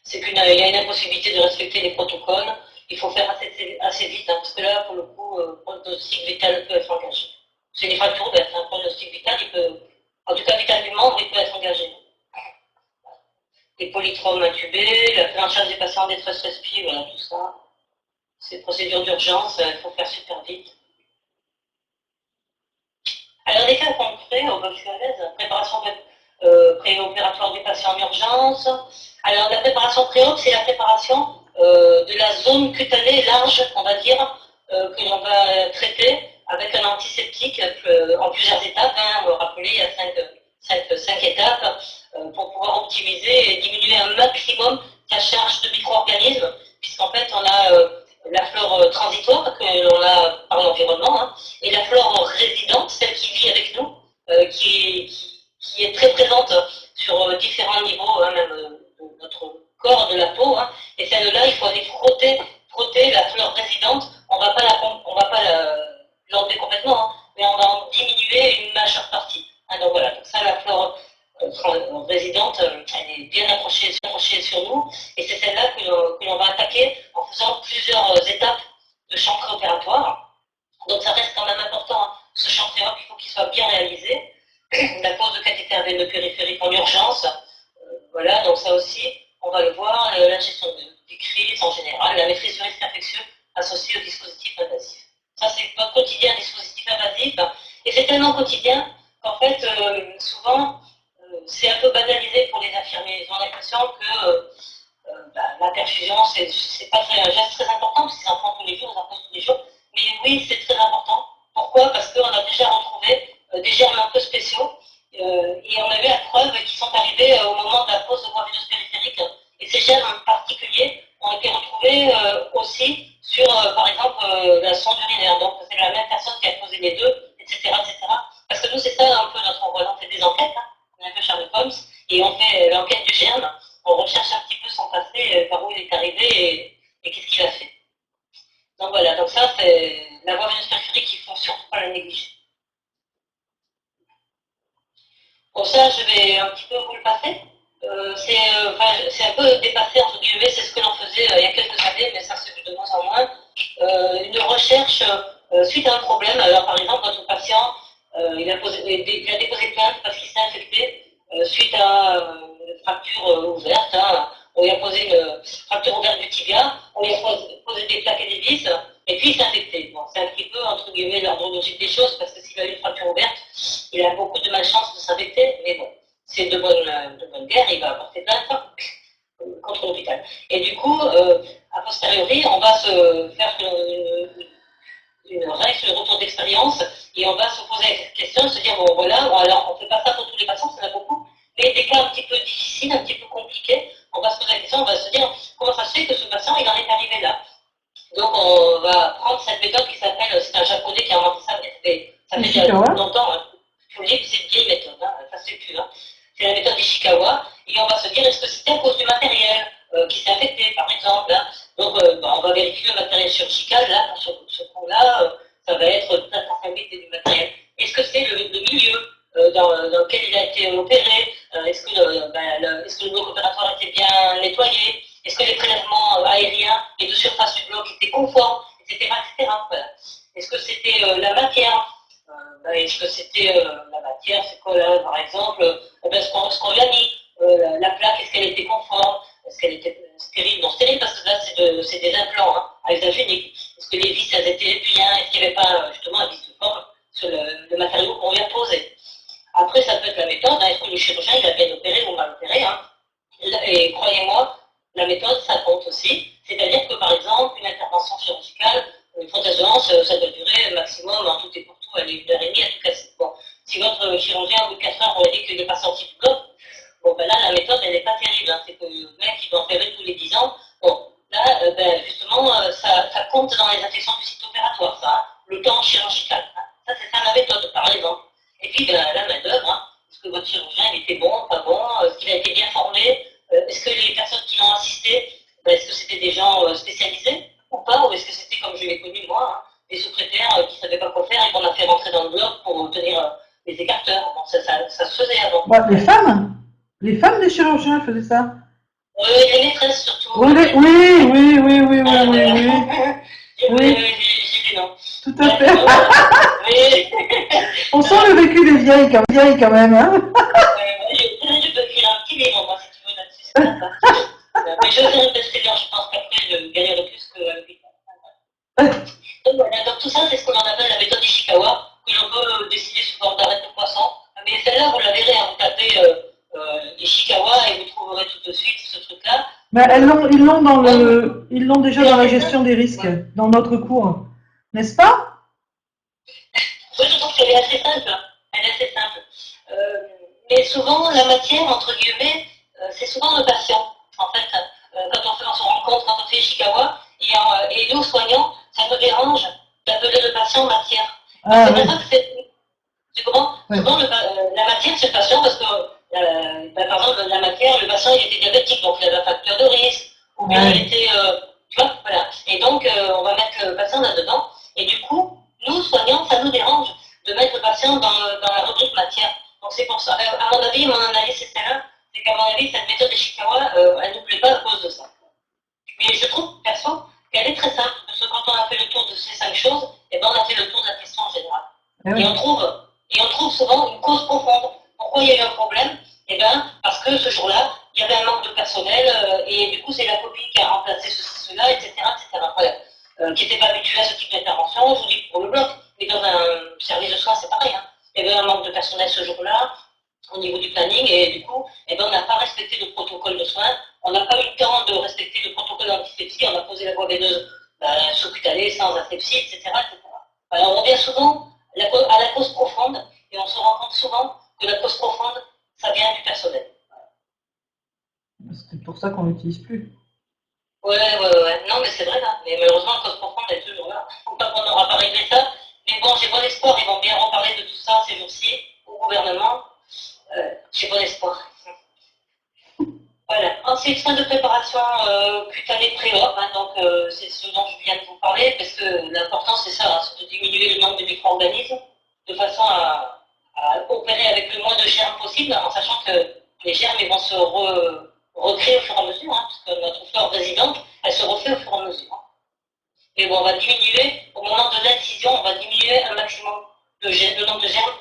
C'est qu'il y a une impossibilité de respecter les protocoles, il faut faire assez vite, hein, parce que là, pour le coup, le pronostic vital peut être engagé. C'est des fractures ouvertes, un pronostic vital, il peut, en tout cas vital du membre, il peut être engagé. Les polytraumes intubés, la prise en charge des patients en détresse respi, voilà, tout ça. Ces procédures d'urgence, il faut faire super vite. Alors, des cas concrets, au Bobsualaise, préparation préopératoire du patient en urgence. Alors, la préparation préop, c'est la préparation de la zone cutanée large, on va dire, que l'on va traiter avec un antiseptique en plusieurs étapes. Hein, vous vous rappelez, il y a 5 étapes pour pouvoir optimiser et diminuer un maximum la charge de micro-organismes, puisqu'en fait, on a la flore transitoire que l'on a par l'environnement, hein, et la flore résidente, celle qui vit avec nous, qui est très présente sur différents niveaux, hein, même de notre corps, de la peau, hein, et celle-là, il faut aller frotter la flore résidente. On va pas l'enlever complètement, hein, mais on va en diminuer une majeure partie. Hein, donc voilà, donc ça, la flore résidente, elle est bien accrochée sur nous, et c'est celle-là que l'on va attaquer en faisant plusieurs étapes de champ préopératoire. Donc ça reste quand même important, hein. Ce champ préop, il faut qu'il soit bien réalisé. La pose de cathéter veineux périphérique en urgence, voilà, donc ça aussi, on va le voir, la gestion des crises en général, la maîtrise du risque infectieux associée au dispositif invasif. Ça, c'est notre quotidien dispositif invasif, et c'est tellement quotidien qu'en fait, souvent, c'est un peu banalisé pour les infirmiers. Ils ont l'impression que la perfusion, c'est pas un geste très important, parce qu'ils en font tous les jours, ils en font tous les jours. Mais oui, c'est très important. Pourquoi? Parce qu'on a déjà retrouvé des germes un peu spéciaux, et on a eu la preuve qu'ils sont arrivés au moment de la pose de voie veineuse périphérique. Et ces germes particuliers ont été retrouvés aussi sur, par exemple, la sonde urinaire. Donc, c'est la même personne qui a posé les deux, etc., etc. Parce que nous, c'est ça un peu notre rôle. On fait des enquêtes, hein. On est un peu Sherlock Holmes, et on fait l'enquête du germe. On recherche un petit peu son passé, par où il est arrivé et qu'est-ce qu'il a fait. Donc voilà, donc ça, c'est la voie veineuse périphérique, il ne faut surtout pas la négliger. Bon, ça, je vais un petit peu vous le passer. C'est un peu dépassé, entre guillemets, c'est ce que l'on faisait il y a quelques années, mais ça, c'est de moins en moins. Une recherche suite à un problème. Alors, par exemple, notre patient, il a déposé plainte parce qu'il s'est infecté suite à une fracture ouverte. Hein. On lui a posé une fracture ouverte du tibia, on lui a posé des plaques et des vis, et puis il s'est infecté. Bon, c'est un petit peu, entre guillemets, l'ordre logique des choses, parce que s'il a eu une fracture ouverte, il a beaucoup de malchance de s'infecter, mais bon, c'est de bonne guerre, il va porter plainte contre l'hôpital. Et du coup, a posteriori, on va se faire une retour d'expérience, et on va se poser la question, se dire, bon voilà, bon, alors on ne fait pas ça pour tous les patients, ça en a beaucoup, mais des cas un petit peu difficiles, un petit peu compliqués, on va se poser la question, on va se dire, comment ça se fait que ce patient, il en est arrivé là? Donc on va prendre cette méthode qui s'appelle, c'est un japonais qui a inventé ça, mais ça fait déjà longtemps, hein. Je vous le dis que c'est une vieille méthode, hein, ça se fait plus, hein. C'est la méthode Ishikawa, et on va se dire, est-ce que c'était à cause du matériel qui s'est affecté, par exemple, hein. Donc on va vérifier le matériel chirurgical, là, sur ce coup-là, ça va être la traçabilité du matériel. Est-ce que c'est le milieu dans lequel il a été opéré? Est-ce que le bloc opératoire était bien nettoyé? Est-ce que les prélèvements aériens et de surface du bloc étaient conformes, etc., etc. Voilà. Est-ce que c'était la matière? Est-ce que c'était la matière? C'est quoi là, par exemple ce qu'on lui a mis, la plaque, est-ce qu'elle était conforme? Est-ce qu'elle était stérile? Non, stérile parce que là, c'est des implants, hein, à usage unique. Est-ce que les vis, elles étaient bien? Est-ce qu'il n'y avait pas justement un vis de forme sur le matériau qu'on lui a posé? Après, ça peut être la méthode. Hein, est-ce que le chirurgien, il a bien opéré ou mal opéré, hein? Et croyez-moi, la méthode, ça compte aussi. C'est-à-dire que, par exemple, une intervention chirurgicale, une prothèse de hanche, ça doit durer maximum, en tout et pour tout, elle est 1h30 à tout casser. Bon, Si votre chirurgien, au bout de 4 heures, aurait dit qu'il n'est pas sorti du bloc, bon, ben là, la méthode, elle n'est pas terrible. Hein. C'est que le mec, il doit opérer tous les 10 ans. Bon, là, ben, justement, ça compte dans les infections du site opératoire, ça, hein, le temps chirurgical. Hein. Ça, c'est ça la méthode, par exemple. Et puis, ben, la main-d'œuvre, hein, est-ce que votre chirurgien, il était bon, pas bon, est-ce qu'il a été bien formé, est-ce que les personnes qui l'ont assisté, ben, est-ce que c'était des gens spécialisés ou pas, ou est-ce que c'était, comme je l'ai connu moi, hein, des sous-traiteurs qui ne savaient pas quoi faire et qu'on a fait rentrer dans le bloc pour obtenir les écarteurs. Bon, ça se faisait avant. Bah, les femmes des chirurgiens faisaient ça. Les maîtresses surtout. Oui, oui. Oui. J'ai des noms. Tout à fait. Oui. On sent le vécu des vieilles quand même. Hein. Je peux écrire un petit livre, moi, si tu veux, là-dessus. Mais je fais un best-seller, je pense qu'après, je gagnerai plus que lui. Donc voilà, donc tout ça, c'est ce qu'on appelle la méthode Ishikawa, que l'on peut décider sous forme d'arête de poisson. Mais celle-là, vous la verrez, hein, vous tapez Ishikawa et vous trouverez tout de suite ce truc-là. Ben, ils l'ont déjà dans la gestion des risques, dans notre cours, n'est-ce pas? Oui, je trouve qu'elle est assez simple. Elle est assez simple. Mais souvent, la matière, entre guillemets, c'est souvent le patient. En fait, quand on se rencontre, quand on fait Ishikawa, et nous, soignants, ça nous dérange d'appeler le patient matière. Ah, c'est oui. pour ça que tu comprends? Oui. Souvent, la matière, c'est le patient parce que, par exemple, la matière, le patient, il était diabétique, donc il avait un facteur de risque, ou bien il était, tu vois, voilà. Et donc, on va mettre le patient là-dedans, et du coup, nous, soignants, ça nous dérange de mettre le patient dans la rubrique matière. Donc, c'est pour ça. À mon avis, mon analyse, c'est celle-là, c'est qu'à mon avis, cette méthode Ishikawa, elle ne nous plaît pas à cause de ça. Mais je trouve, perso, qu'elle est très simple, parce que quand on a fait le tour de ces 5 choses, eh ben, on a fait le tour de la question en général. Oui. Et on trouve souvent une cause profonde. Pourquoi il y a eu un problème? Eh bien, parce que ce jour-là, il y avait un manque de personnel, et du coup, c'est la copie qui a remplacé ceci, cela, etc., etc. Voilà. Qui n'était pas habitué à ce type d'intervention, je vous dis pour le bloc, mais dans un service de soins, c'est pareil. Hein. Il y avait un manque de personnel ce jour-là, au niveau du planning, et du coup, eh ben, on n'a pas respecté le protocole de soins, on n'a pas eu le temps de respecter le protocole d'antisepsie, on a posé la voie veineuse sous-cutanée, sans asepsie, etc., etc. Alors, on revient souvent à la cause profonde, et on se rend compte souvent que la cause profonde, ça vient du personnel. C'est pour ça qu'on l'utilise plus. Ouais. Non, mais c'est vrai, là. Mais malheureusement, la cause profonde est toujours là. Tant qu'on n'aura pas réglé ça. Mais bon, j'ai bon espoir, ils vont bien reparler de tout ça ces jours-ci au gouvernement. J'ai bon espoir. Voilà. Ensuite, soins de préparation cutanée pré-op, hein, donc c'est ce dont je viens de vous parler, parce que l'important c'est ça, hein, c'est de diminuer le nombre de micro-organismes, de façon à opérer avec le moins de germes possible, en sachant que les germes ils vont se recréer au fur et à mesure, hein, parce que notre flore résidente, elle se refait au fur et à mesure. Hein. Mais bon, on va diminuer, au moment de l'incision, on va diminuer un maximum le nombre de germes,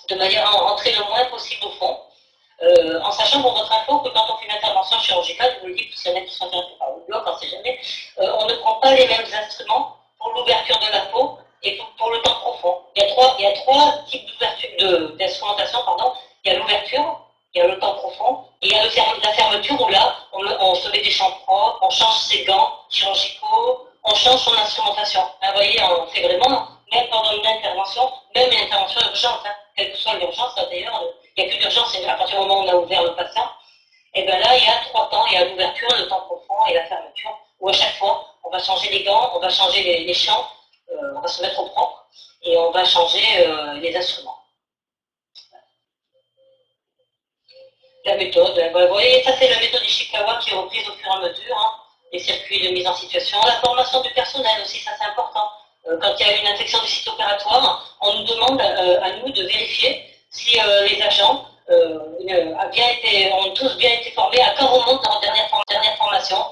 de manière à en rentrer le moins possible au fond. En sachant pour votre info que quand on fait une intervention chirurgicale, je vous le dis, parce qu'il y en a qui sont intéressés par le bloc, on ne sait jamais, on ne prend pas les mêmes instruments pour l'ouverture de la peau et pour le temps profond. Il y a trois types d'instrumentation, pardon. Il y a l'ouverture, il y a le temps profond, et il y a la fermeture où là, on se met des champs propres, on change ses gants chirurgicaux, on change son instrumentation. Hein, vous voyez, on fait vraiment, même pendant une intervention, même une intervention urgente, hein, quelle que soit l'urgence, d'ailleurs, il n'y a que l'urgence, c'est à partir du moment où on a ouvert le patient, et bien là, il y a 3 temps, il y a l'ouverture, le temps profond et la fermeture, où à chaque fois, on va changer les gants, on va changer les champs, on va se mettre au propre, et on va changer les instruments. La méthode, vous voyez, ça c'est la méthode Ishikawa qui est reprise au fur et à mesure, hein, les circuits de mise en situation, la formation du personnel aussi, ça c'est important. Quand il y a une infection du site opératoire, on nous demande à nous de vérifier si les agents ont tous bien été formés, à quand remonte leur dernière formation,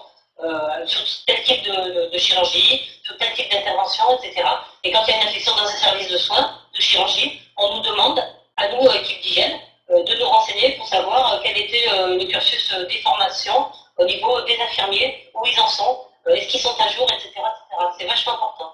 sur tel type de chirurgie, sur tel type d'intervention, etc. Et quand il y a une infection dans un service de soins, de chirurgie, on nous demande, à nous, équipe d'hygiène, de nous renseigner pour savoir quel était le cursus des formations au niveau des infirmiers, où ils en sont, est-ce qu'ils sont à jour, etc. etc. C'est vachement important.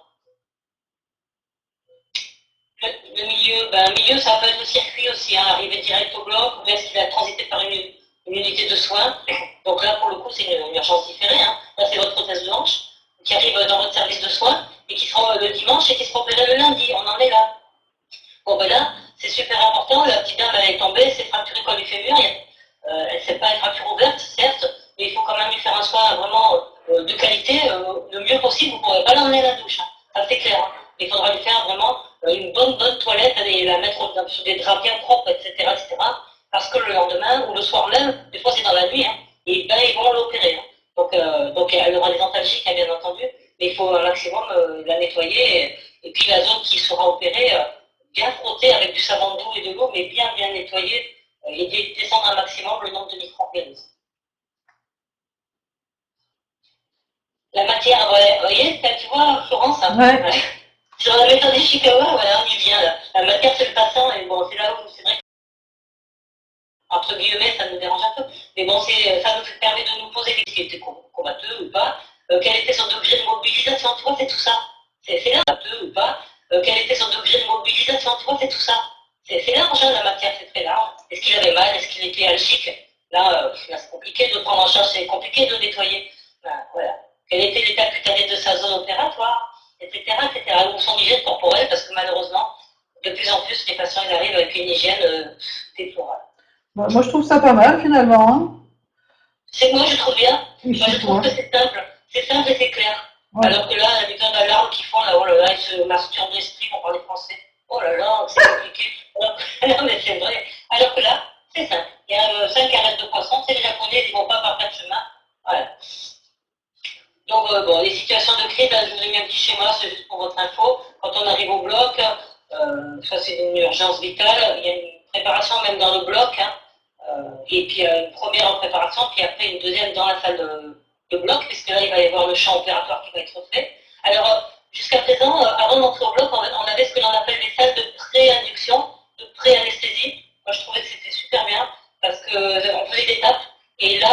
Le milieu, ça peut être le circuit aussi, hein, arriver direct au bloc, ou bien est-ce qu'il a transité par une unité de soins. Donc là, pour le coup, c'est une urgence différée. Hein. Là, c'est votre prothèse de hanche qui arrive dans votre service de soins et qui sera le dimanche et qui sera opérée le lundi. On en est là. Bon, ben là, c'est super est tombée, c'est fracturé comme du fémur. C'est pas une fracture ouverte, certes, mais il faut quand même lui faire un soin vraiment de qualité, le mieux possible. Vous ne pourrez pas l'emmener à la douche, hein. Ça c'est clair. Hein. Il faudra lui faire vraiment une bonne toilette et la mettre sur des draps bien propres, etc., etc. Parce que le lendemain ou le soir même, des fois c'est dans la nuit, hein, et ben, ils vont l'opérer. Hein. Donc elle aura des antalgiques, hein, bien entendu, mais il faut un maximum la nettoyer. Et puis la zone qui sera opérée, bien frottée avec du savon doux et de l'eau, mais bien nettoyée, et descendre un maximum le nombre de micro-organismes. La matière, ouais, vous voyez, tu vois, Florence, hein, Ouais. sur la méthode Ishikawa, voilà, on y vient. Là. La matière, c'est le patient, et bon, c'est là où c'est vrai que, entre guillemets, ça nous dérange un peu, mais bon, ça nous permet de nous poser des questions, était comateux ou pas, quel était son degré de mobilisation, tu vois, c'est tout ça. C'est là, comateux ou pas, quel était son degré de mobilisation, tu vois, c'est tout ça. C'est large, hein, la matière, c'est très large. Est-ce qu'il avait mal, est-ce qu'il était algique? Là, c'est compliqué de prendre en charge, c'est compliqué de nettoyer. Voilà. Quel était l'état cutané de sa zone opératoire, etc., etc. Ou son hygiène corporelle, parce que malheureusement, de plus en plus, les patients ils arrivent avec une hygiène déplorable. Bah, moi, je trouve ça pas mal, finalement. Hein. Moi, je trouve bien. Oui, Moi, je trouve que c'est simple. C'est simple et c'est clair. Ouais. Alors que là, les temps d'alarme qu'ils font, là, oh là là, ils se masturbent d'esprit pour parler français. Oh là là, c'est compliqué. Non, mais c'est vrai. Alors que là, c'est simple. Il y a 5 arêtes de poisson, c'est les Japonais, ils ne vont pas par quatre chemins. Voilà. Donc, bon, les situations de crise, là, je vous ai mis un petit schéma, c'est juste pour votre info. Quand on arrive au bloc, ça c'est une urgence vitale, il y a une préparation même dans le bloc, hein, et puis une première en préparation, puis après une deuxième dans la salle de bloc, puisque là il va y avoir le champ opératoire qui va être fait. Alors, jusqu'à présent, avant d'entrer au bloc, on avait ce que l'on appelle des salles de pré-induction, de pré-anesthésie. Moi je trouvais que c'était super bien, parce qu'on faisait des tapes. Et là,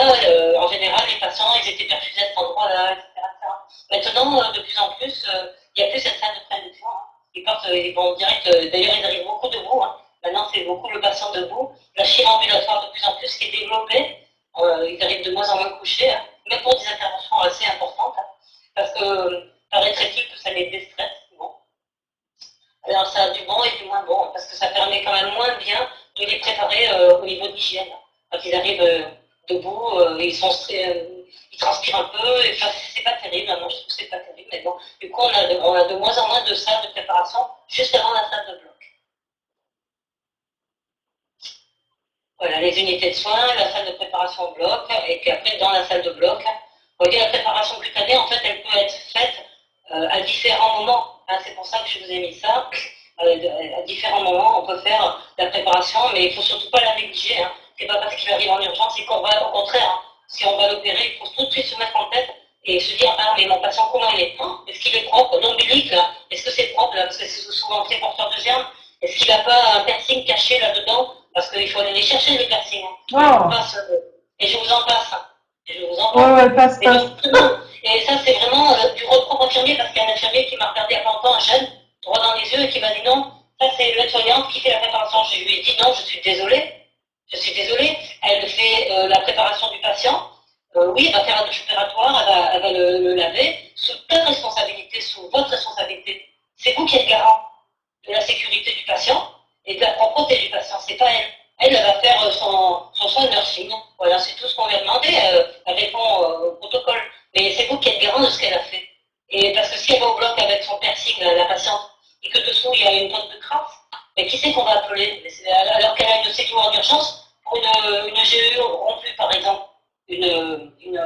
en général, les patients, ils étaient perfusés à cet endroit-là, etc., etc. Maintenant, de plus en plus, il n'y a plus cette salle de préinduction. Hein. Ils vont direct, d'ailleurs, ils arrivent beaucoup debout. Hein. Maintenant, c'est beaucoup le patient debout. La chirurgie ambulatoire, de plus en plus, qui est développée. Ils arrivent de moins en moins couchés, hein. Même pour des interventions assez importantes. Hein. Parce que, paraîtrait-il que ça les déstresse. Bon. Alors, ça a du bon et du moins bon, parce que ça permet quand même moins bien de les préparer au niveau de l'hygiène. Quand ils arrivent debout, ils transpirent un peu, et enfin, c'est pas terrible, moi je trouve que c'est pas terrible, mais bon, du coup on a de moins en moins de salles de préparation juste avant la salle de bloc. Voilà, les unités de soins, la salle de préparation au bloc, et puis après dans la salle de bloc, vous voyez, la préparation cutanée, en fait, elle peut être faite à différents moments. Hein, c'est pour ça que je vous ai mis ça. À différents moments, on peut faire la préparation, mais il ne faut surtout pas la négliger. Hein. C'est pas parce qu'il arrive en urgence, c'est qu'on va, au contraire, hein, si on va l'opérer, il faut tout de suite se mettre en tête et se dire, ah, mais mon patient, comment il est? Est-ce qu'il est propre? L'ombilique, là, est-ce que c'est propre, là? Parce que c'est souvent très porteur de germes. Est-ce qu'il n'a pas un piercing caché là-dedans? Parce qu'il faut aller les chercher, les piercings. Hein. Oh. Et je vous en passe. Hein. Et je vous en passe. Ouais, passe. Et ça, c'est vraiment du reproche infirmier, parce qu'il y a un infirmier qui m'a regardé il y a pas longtemps, un jeune, droit dans les yeux, et qui m'a dit non, ça c'est l'aide-soignante qui fait la préparation. Je lui ai dit non, je suis désolée. Elle fait la préparation du patient. Oui, elle va faire la douche opératoire, elle va le laver, sous ta responsabilité, sous votre responsabilité. C'est vous qui êtes garant de la sécurité du patient et de la propreté du patient, c'est pas elle. Elle va faire son soin de nursing. Voilà, c'est tout ce qu'on lui a demandé. Elle répond au protocole. Mais c'est vous qui êtes garant de ce qu'elle a fait. Et parce que si elle va au bloc avec son piercing, la patiente, et que dessous il y a une tonne de crasse, mais qui c'est qu'on va appeler? Alors qu'elle a une sécu en urgence, pour une GE rompue par exemple, une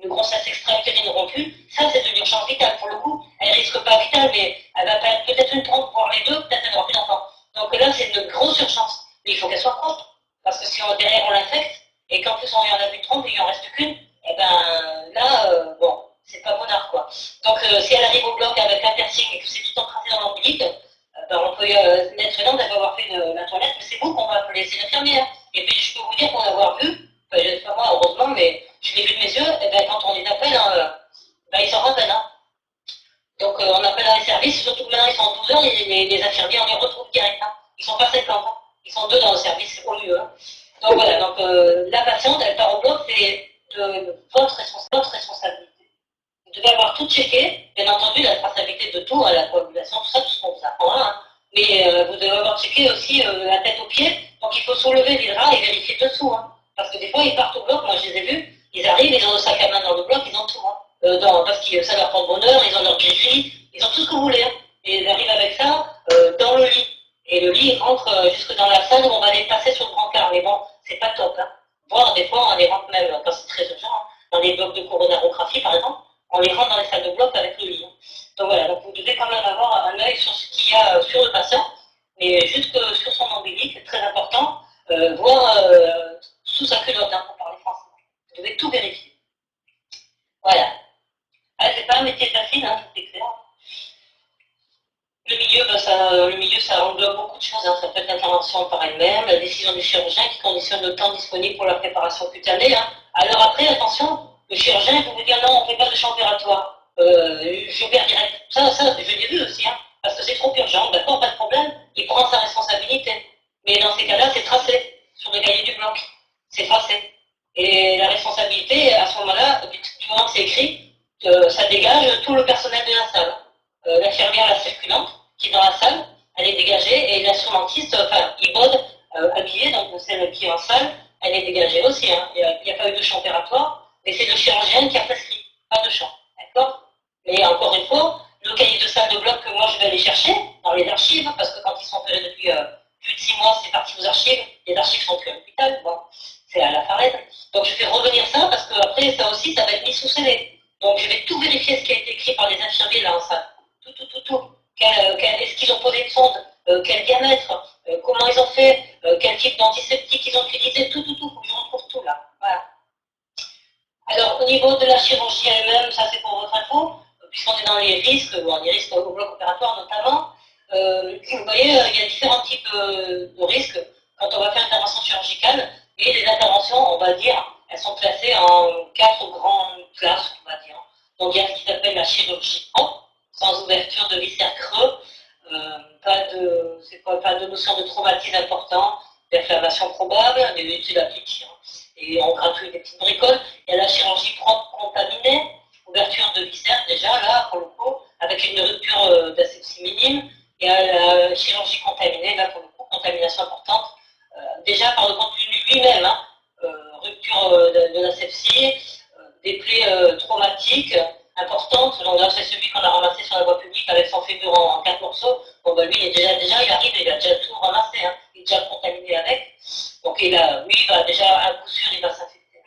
grossesse extra-utérine rompue, ça c'est de l'urgence vitale. Pour le coup, elle risque pas vitale, mais elle va perdre peut-être une trompe, voire les deux, peut-être elle n'aura plus d'enfant. Donc là, c'est une grosse urgence. Mais il faut qu'elle soit propre. Parce que si derrière on l'infecte, et qu'en plus on y en a plus de trompe et il en reste qu'une, et ben là, bon, c'est pas bonheur quoi. Donc si elle arrive au bloc avec un piercing et que c'est tout encrassé dans l'ombilique, ben, on peut mettre une elle va avoir fait la toilette, mais c'est vous qu'on va appeler, c'est l'infirmière. Et puis je peux vous dire qu'on va avoir vu, pas moi heureusement, mais je l'ai vu de mes yeux, et ben quand on les appelle, ben, ils s'en rappellent. Hein. Donc on appelle les services, surtout que maintenant ils sont en 12 heures, les infirmiers, on les retrouve direct. Hein. Ils sont pas 50 ans, ils sont 2 dans le service, c'est au mieux. Hein. Donc voilà, donc la patiente, elle part au bloc, c'est de votre responsabilité. Vous devez avoir tout checké, bien entendu, la traçabilité de tout, la coagulation, tout ça, tout ce qu'on vous apprend là. Hein. Mais vous devez avoir checké aussi la tête aux pieds Donc il faut soulever les draps et vérifier dessous. Hein. Parce que des fois, ils partent au bloc, moi je les ai vus, ils arrivent, ils ont le sac à main dans le bloc, ils ont tout. Hein. Parce que ça leur porte bonheur, ils ont leur griffi, ils ont tout ce que vous voulez. Hein. Et ils arrivent avec ça dans le lit. Et le lit, il rentre jusque dans la salle où on va les passer sur le brancard. Mais bon, c'est pas top. Hein. Voire des fois, on les rentre même, quand c'est très urgent, hein, dans les blocs de coronarographie par exemple, on les rentre dans les salles de bloc avec le lit. Hein. Donc voilà, donc vous devez quand même avoir un œil sur ce qu'il y a sur le patient, mais juste sur son ombilique, c'est très important, voire sous sa culotte, hein, pour parler français. Vous devez tout vérifier. Voilà. Ah, c'est pas un métier facile, hein, c'est clair. Le milieu, ça englobe beaucoup de choses. Hein. Ça peut être l'intervention par elle-même, la décision du chirurgien qui conditionne le temps disponible pour la préparation cutanée. Hein. Alors après, attention, le chirurgien, il faut vous dire non, on ne fait pas de champ opératoire. J'opère direct. Ça, je l'ai vu aussi, hein, parce que c'est trop urgent. D'accord, pas de problème, il prend sa responsabilité. Mais dans ces cas-là, c'est tracé sur le cahier du bloc. C'est tracé. Et la responsabilité, à ce moment-là, du moment que c'est écrit, ça dégage tout le personnel de la salle. L'infirmière, la circulante, qui est dans la salle, elle est dégagée, et l'instrumentiste, enfin, il bode, habillé, donc celle qui est en salle, elle est dégagée aussi. Hein. Il n'y a pas eu de champ opératoire, mais c'est le chirurgien qui a prescrit, pas de champ. D'accord. Mais encore une fois, le cahier de salle de bloc que moi je vais aller chercher dans les archives, parce que quand ils sont opérés depuis plus de 6 mois, c'est parti aux archives, les archives sont plus à l'hôpital, bon, c'est à la farette. Donc je fais revenir ça, parce qu'après, ça aussi, ça va être mis sous scellé. Donc je vais tout vérifier ce qui a été écrit par les infirmiers là en salle. Tout. Est-ce qu'ils ont posé une sonde, quel diamètre, comment ils ont fait, quel type d'antiseptique ils ont utilisé, tout, faut que je retrouve tout là. Voilà. Alors, au niveau de la chirurgie elle-même, ça c'est pour votre info, puisqu'on est dans les risques, les risques au bloc opératoire notamment, vous voyez, il y a différents types de risques quand on va faire une intervention chirurgicale, et les interventions, on va dire, elles sont classées en 4 grandes classes, on va dire. Donc il y a ce qui s'appelle la chirurgie en, sans ouverture de viscères creux, pas de notion de traumatisme important, d'inflammation probable, des études appliquées, et on gratouille des petites bricoles. Il y a la chirurgie propre contaminée, ouverture de viscères déjà, là, pour le coup, avec une rupture d'asepsie minime. Il y a la chirurgie contaminée, là, pour le coup, contamination importante, déjà par le contenu lui-même, hein, rupture de l'asepsie, des plaies traumatiques, importante. Donc là, c'est celui qu'on a ramassé sur la voie publique avec son fémur en 4 morceaux. Bon, bah, lui, il arrive, il a déjà tout ramassé, hein. Il est déjà contaminé avec. Donc, lui, il va déjà, à coup sûr, il va s'infecter.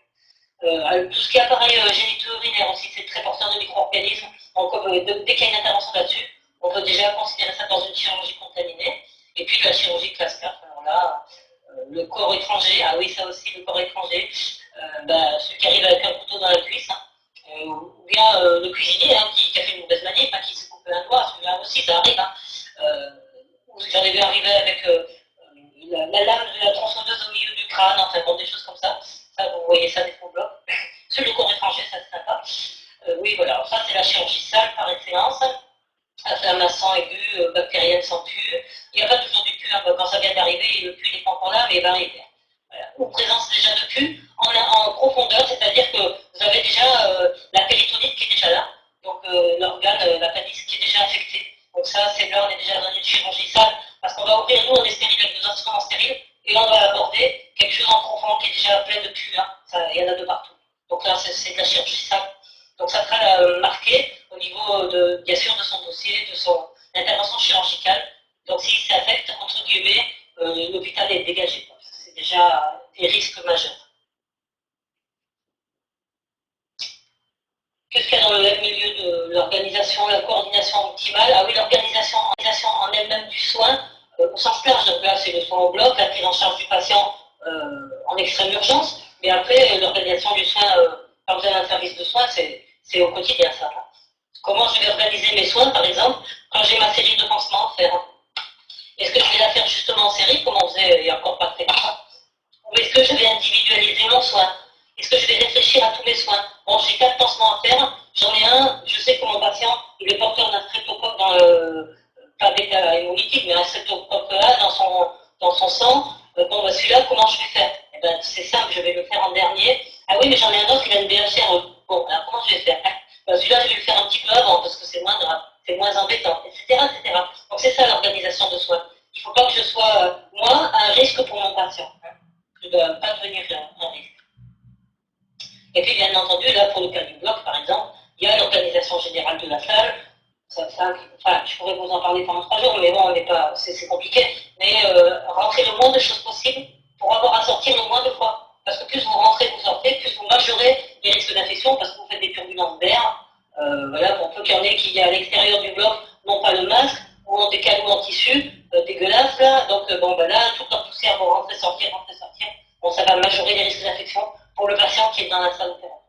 Tout ce qui est appareil génito-urinaire aussi, c'est très porteur de micro-organismes. Donc, dès qu'il y a une intervention là-dessus, on peut déjà considérer ça dans une chirurgie contaminée. Et puis, la chirurgie classe 4, alors là, le corps étranger, ah oui, ça aussi, le corps étranger, celui qui arrive avec un couteau dans la cuisse, hein. Ou bien le cuisinier hein, qui a fait une mauvaise manip, hein, qui s'est coupé un doigt, celui-là aussi, ça arrive. Hein. J'en ai vu arriver avec la lame de la tronçonneuse au milieu du crâne, enfin bon, des choses comme ça. Ça, vous voyez ça des faux blocs. Celui du corps étranger, ça c'est sympa. Oui, voilà, alors, ça c'est la chirurgie sale par excellence. Inflammation aiguë, bactérienne sans pu. Il n'y a pas toujours du pu, hein, quand ça vient d'arriver, le pu n'est pas encore là, mais il va arriver. Voilà. Ou présence déjà de pu en profondeur, c'est-à-dire que vous avez déjà la péritonite qui est déjà là, donc l'organe, l'appendice qui est déjà infecté. Donc ça, c'est là, on est déjà dans une chirurgie sale, parce qu'on va ouvrir, nous, on est stérile avec nos instruments stériles, et on va aborder quelque chose en profond qui est déjà plein de pu, hein. Il y en a de partout. Donc là, c'est de la chirurgie sale. Donc ça sera marqué au niveau, bien sûr, de son dossier, de son intervention chirurgicale. Donc s'il s'affecte, entre guillemets, l'hôpital est dégagé. C'est déjà des risques majeurs. Qu'est-ce qu'il y a dans le milieu de l'organisation, la coordination optimale? Ah oui, l'organisation en elle-même du soin, au sens large. Donc là, c'est le soin au bloc, la prise en charge du patient en extrême urgence. Mais après, l'organisation du soin, quand vous avez un service de soins, c'est au quotidien ça. Hein. Comment je vais organiser mes soins, par exemple, quand j'ai ma série de pansements à faire? Est-ce que je vais la faire justement en série, comme on faisait il n'y a encore pas très longtemps? Ou est-ce que je vais individualiser mon soin? Est-ce que je vais réfléchir à tous mes soins? Bon, j'ai 4 pansements à faire, j'en ai un, je sais que mon patient, il est porteur d'un streptocoque dans le, pas bêta hémolytique, mais un streptocoque A dans son sang. Bon, celui-là, comment je vais faire? Eh ben, c'est simple, je vais le faire en dernier. Ah oui, mais j'en ai un autre, il a une BHR. Bon, alors comment je vais faire? Celui-là, je vais le faire un petit peu avant, parce que c'est moins grave, c'est moins embêtant, etc., etc. Donc c'est ça l'organisation de soins. Il ne faut pas que je sois moi, un risque pour mon patient. Hein. Je ne dois pas devenir un risque. Et puis, bien entendu, là, pour le cas du bloc, par exemple, il y a l'organisation générale de la salle. Enfin, je pourrais vous en parler pendant 3 jours, mais bon, c'est compliqué. Mais rentrer le moins de choses possible pour avoir à sortir le moins de fois. Parce que plus vous rentrez, vous sortez, plus vous majorez les risques d'infection parce que vous faites des turbulences d'air. Voilà, on peut qu'il y en ait qui, à l'extérieur du bloc, n'ont pas le masque, ou ont des canaux en tissu dégueulasses, là. Donc, bon, ben là, toute leur poussière va rentrer, sortir. Bon, ça va majorer les risques d'infection pour le patient qui est dans la salle opératoire.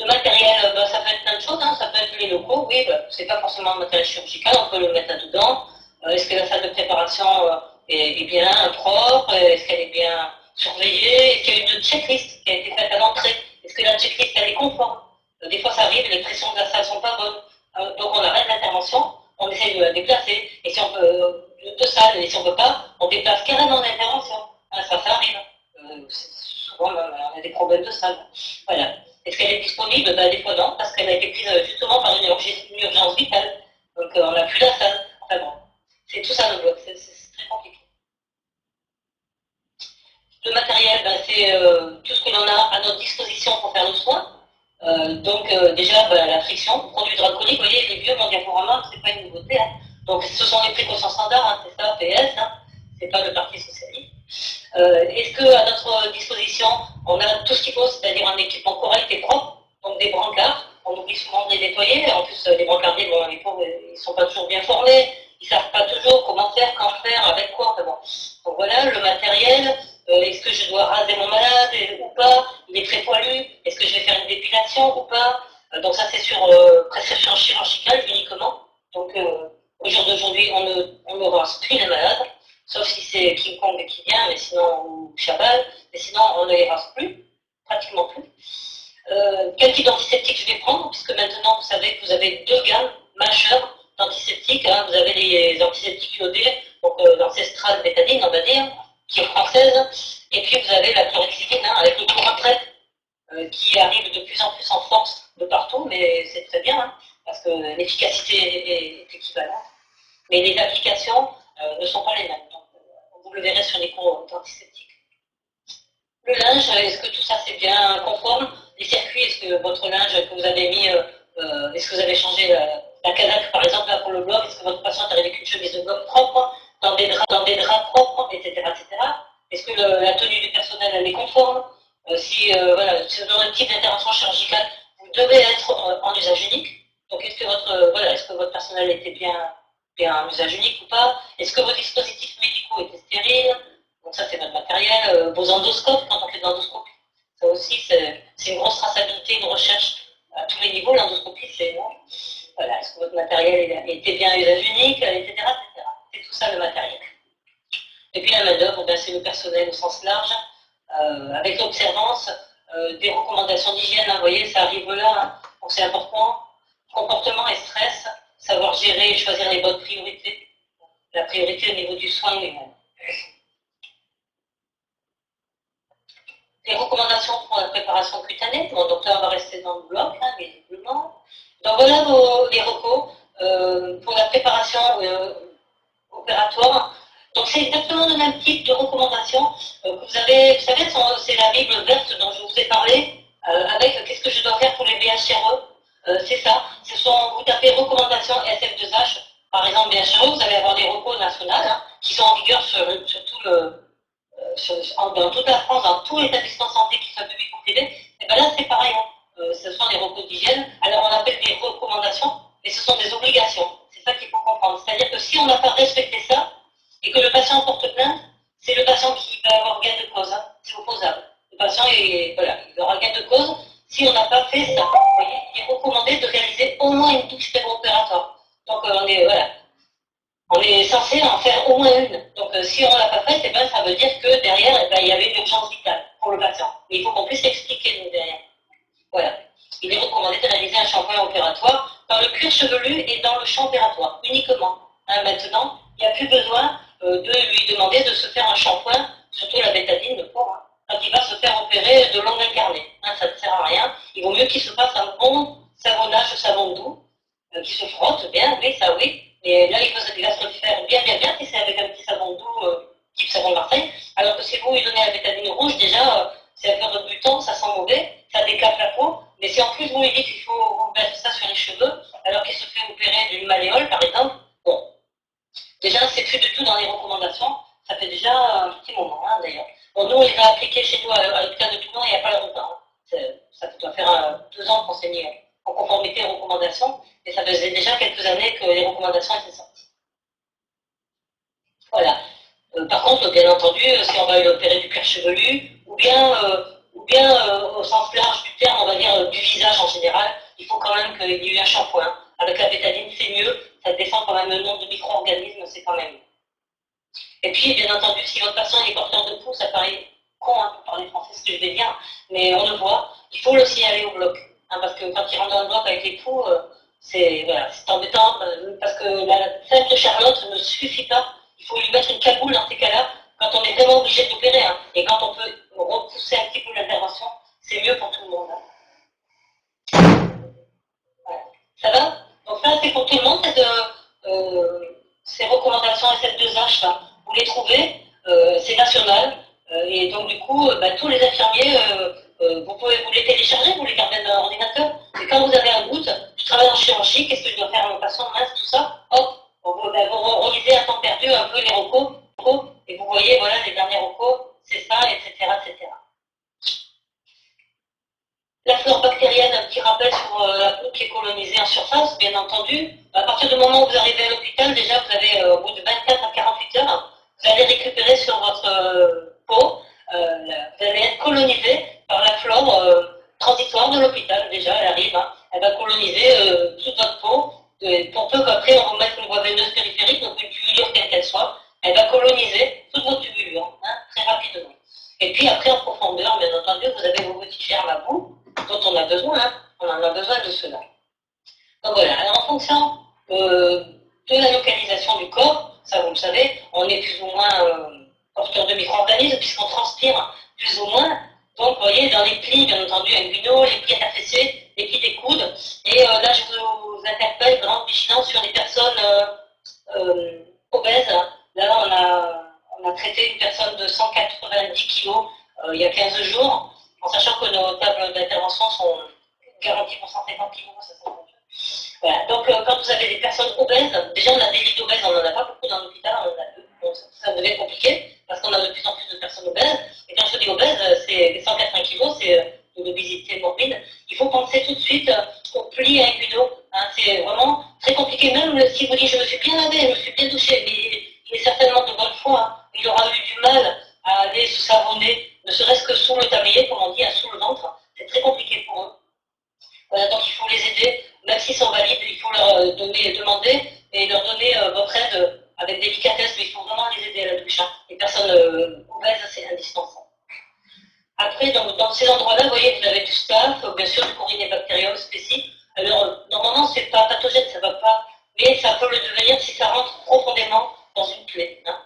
Le matériel, ben, ça peut être plein de choses, hein. Ça peut être les locaux, oui, ben, c'est pas forcément un matériel chirurgical, on peut le mettre là-dedans. Est-ce que la salle de préparation est bien propre? Est-ce qu'elle est bien surveillée? Est-ce qu'il y a une checklist qui a été faite à l'entrée? Est-ce que la checklist elle est conforme? Des fois ça arrive, les pressions de la salle sont pas bonnes. Donc on arrête l'intervention, on essaie de la déplacer, et si on peut, de salle, et si on peut pas, on déplace carrément l'intervention. Ça arrive. Souvent, on a des problèmes de salle. Voilà. Est-ce qu'elle est disponible? Ben, des fois non, parce qu'elle a été prise justement par une urgence vitale. Donc on n'a plus la salle. Enfin bon, c'est tout ça le bloc, c'est très compliqué. Le matériel, ben, c'est tout ce que l'on a à notre disposition pour faire le soin. Donc déjà, ben, la friction, produit hydroalcoolique, vous voyez, les vieux, mon diaporama, c'est pas une nouveauté. Hein. Donc ce sont les précautions standards, hein, c'est ça, PS, hein, c'est pas le Parti socialiste. Est-ce qu'à notre disposition, on a tout ce qu'il faut, c'est-à-dire un équipement correct et propre, donc des brancards, on oublie souvent de les nettoyer, en plus les brancardiers, bon, les pauvres, ils ne sont pas toujours bien formés, ils ne savent pas toujours comment faire, quand faire, avec quoi, enfin bon. Donc voilà, le matériel, est-ce que je dois raser mon malade ou pas, il est très poilu, est-ce que je vais faire une dépilation ou pas, donc ça c'est sur prescription chirurgicale uniquement, donc au jour d'aujourd'hui, on ne rase plus les malades, sauf si c'est King Kong qui vient, mais sinon, ou Chabal, mais sinon on ne les rase plus, pratiquement plus. Quel type d'antiseptique je vais prendre, puisque maintenant vous savez que vous avez 2 gammes majeures d'antiseptiques, hein. Vous avez les antiseptiques iodés, donc l'ancestral bétadine, on va dire, qui est française, et puis vous avez la chlorhexidine, hein, avec le courant traite, qui arrive de plus en plus en force de partout, mais c'est très bien, hein, parce que l'efficacité est équivalente. Mais les applications ne sont pas les mêmes. Donc, vous le verrez sur les cours d'antiseptique. Le linge, est-ce que tout ça c'est bien conforme? Les circuits, est-ce que votre linge que vous avez mis, est-ce que vous avez changé la casaque par exemple là, pour le bloc? Est-ce que votre patient est arrivé avec une chemise de bloc propre, dans des draps propres, etc. etc. Est-ce que la tenue du personnel elle est conforme? Si dans un type d'intervention chirurgicale, vous devez être en usage unique. Donc est-ce que votre personnel était bien en usage unique ou pas? Est-ce que vos dispositifs médicaux étaient stériles? Donc ça, c'est notre matériel. Vos endoscopes, quand on fait de l'endoscopie, ça aussi, c'est une grosse traçabilité, une recherche à tous les niveaux. L'endoscopie, c'est énorme. Voilà, est-ce que votre matériel était bien à usage unique, etc. etc. C'est tout ça le matériel. Et puis la main-d'œuvre, ben, c'est le personnel au sens large, avec l'observance des recommandations d'hygiène. Vous voyez, ça arrive là, hein. Donc c'est important. Comportement et stress, savoir gérer et choisir les bonnes priorités. La priorité au niveau du soin lui-même. Les recommandations pour la préparation cutanée, mon docteur va rester dans le bloc, hein, visiblement. Donc voilà les recos pour la préparation opératoire. Donc c'est exactement le même type de recommandations que vous avez. Vous savez, c'est la Bible verte dont je vous ai parlé, avec qu'est-ce que je dois faire pour les BHRE. C'est ça. Vous tapez recommandations SF2H, par exemple BHRE, vous allez avoir des recos nationales hein, qui sont en vigueur sur tout dans toute la France, dans tous les établissements de santé qui soient publics ou privés, et bien là c'est pareil. Hein. Ce sont des recos d'hygiène. Alors on appelle des recommandations, mais ce sont des obligations. C'est ça qu'il faut comprendre. C'est-à-dire que si on n'a pas respecté ça, et que le patient porte plainte, c'est le patient qui va avoir gain de cause. Hein. C'est opposable. Le patient il aura gain de cause si on n'a pas fait ça. Vous voyez, il est recommandé de réaliser au moins une douche opératoire. Donc on est censé en faire au moins une. Donc si on ne l'a pas faite, eh ben, ça veut dire que derrière, eh ben, il y avait une urgence vitale pour le patient. Mais il faut qu'on puisse expliquer nous derrière. Voilà. Il est recommandé de réaliser un shampoing opératoire dans le cuir chevelu et dans le champ opératoire, uniquement. Hein, maintenant, il n'y a plus besoin de lui demander de se faire un shampoing, surtout la bétadine, le pauvre, hein, quand il va se faire opérer de l'ongle incarné. Hein, ça ne sert à rien. Il vaut mieux qu'il se fasse un bon savonnage, savon doux, qui se frotte bien, oui, ça oui, Mais là, il va se le faire bien, et c'est avec un petit savon doux, type savon de Marseille. Alors que si vous lui donnez la bétadine rouge, déjà, c'est un peu rebutant, ça sent mauvais, ça décape la peau. Mais si en plus vous lui dites qu'il faut vous mettre ça sur les cheveux, alors qu'il se fait opérer d'une malléole, par exemple, bon, déjà, c'est plus du tout dans les recommandations. Ça fait déjà un petit moment, hein, d'ailleurs. Bon, nous, on les a appliqués chez nous à l'hôpital de Toulon il n'y a pas longtemps. Ça doit faire 2 ans qu'on s'est mis en conformité aux recommandations, et ça faisait déjà quelques années que les recommandations étaient sorties. Voilà. Par contre, bien entendu, si on va opérer du cuir chevelu, ou bien au sens large du terme, on va dire du visage en général, il faut quand même qu'il y ait eu un shampoing. Avec la bétadine, c'est mieux, ça descend quand même le nombre de micro-organismes, c'est quand même mieux. Et puis, bien entendu, si votre patient est porteur de pouls, ça paraît con hein, pour parler français, ce que je vais dire, mais on le voit, il faut le signaler au bloc. Hein, parce que quand il rentre dans le bloc avec les poux, c'est embêtant, parce que la simple Charlotte ne suffit pas. Il faut lui mettre une cagoule dans ces cas-là, quand on est vraiment obligé d'opérer. Hein, et quand on peut repousser un petit peu l'intervention, c'est mieux pour tout le monde. Hein. Voilà. Ça va? Donc ça, c'est pour tout le monde, ces recommandations SF2H, là. Vous les trouvez, c'est national, et donc du coup, tous les infirmiers, vous pouvez vous les télécharger, vous les gardez dans l'ordinateur, et quand vous avez un doute, je travaille en chirurgie, qu'est-ce que je dois faire à mon patient, mince, tout ça, hop, vous relisez à temps perdu un peu les recos, et vous voyez, voilà, les derniers recos, c'est ça, etc., etc. La flore bactérienne, un petit rappel sur la peau qui est colonisée en surface, bien entendu. À partir du moment où vous arrivez à l'hôpital, déjà, vous avez, au bout de 24 à 48 heures, vous allez récupérer sur votre peau, vous allez être colonisé par la flore transitoire de l'hôpital, déjà, elle arrive. Hein. Elle va coloniser toute votre peau, pour peu qu'après, on vous mette une voie veineuse périphérique, donc une tubulure quelle qu'elle soit, elle va coloniser toute votre tubulure, hein, très rapidement. Et puis après, en profondeur, bien entendu, vous avez vos petits germes à vous, dont on a besoin, hein. On en a besoin de cela. Donc voilà, alors en fonction de la localisation du corps, ça vous le savez, on est plus ou moins porteur de micro-organismes puisqu'on transpire plus ou moins. Donc vous voyez, dans les plis, bien entendu, inguinaux, les plis interfécés, les plis des coudes. Et là, je vous interpelle, grande vigilance sur les personnes obèses. Là, on a traité une personne de 190 kg il y a 15 jours, en sachant que nos tables d'intervention sont garanties pour 150 kg, ça s'en compte. Voilà. Donc, quand vous avez des personnes obèses, déjà on a des lits d'obèses, on n'en a pas beaucoup dans l'hôpital, on en a 2. Donc, ça devient compliqué, parce qu'on a de plus en plus de personnes obèses. Et quand je dis obèses, c'est 180 kg, c'est de l'obésité morbide. Il faut penser tout de suite aux plis inguinaux. Hein. C'est vraiment très compliqué, même si vous dites je me suis bien lavé, je me suis bien douché, mais il est certainement de bonne foi. Hein. Il aura eu du mal à aller se savonner, ne serait-ce que sous le tablier, comme on dit, sous le ventre. C'est très compliqué pour eux. Voilà, donc il faut les aider, même s'ils sont valides, il faut leur demander et leur donner votre aide avec délicatesse, mais il faut vraiment les aider à la douche. Hein. Les personnes obèses, c'est indispensable. Après, dans ces endroits-là, vous voyez, vous avez du staph, bien sûr, du Corynebacterium spécifique. Alors, normalement, c'est pas pathogène, ça va pas, mais ça peut le devenir si ça rentre profondément dans une plaie. Hein.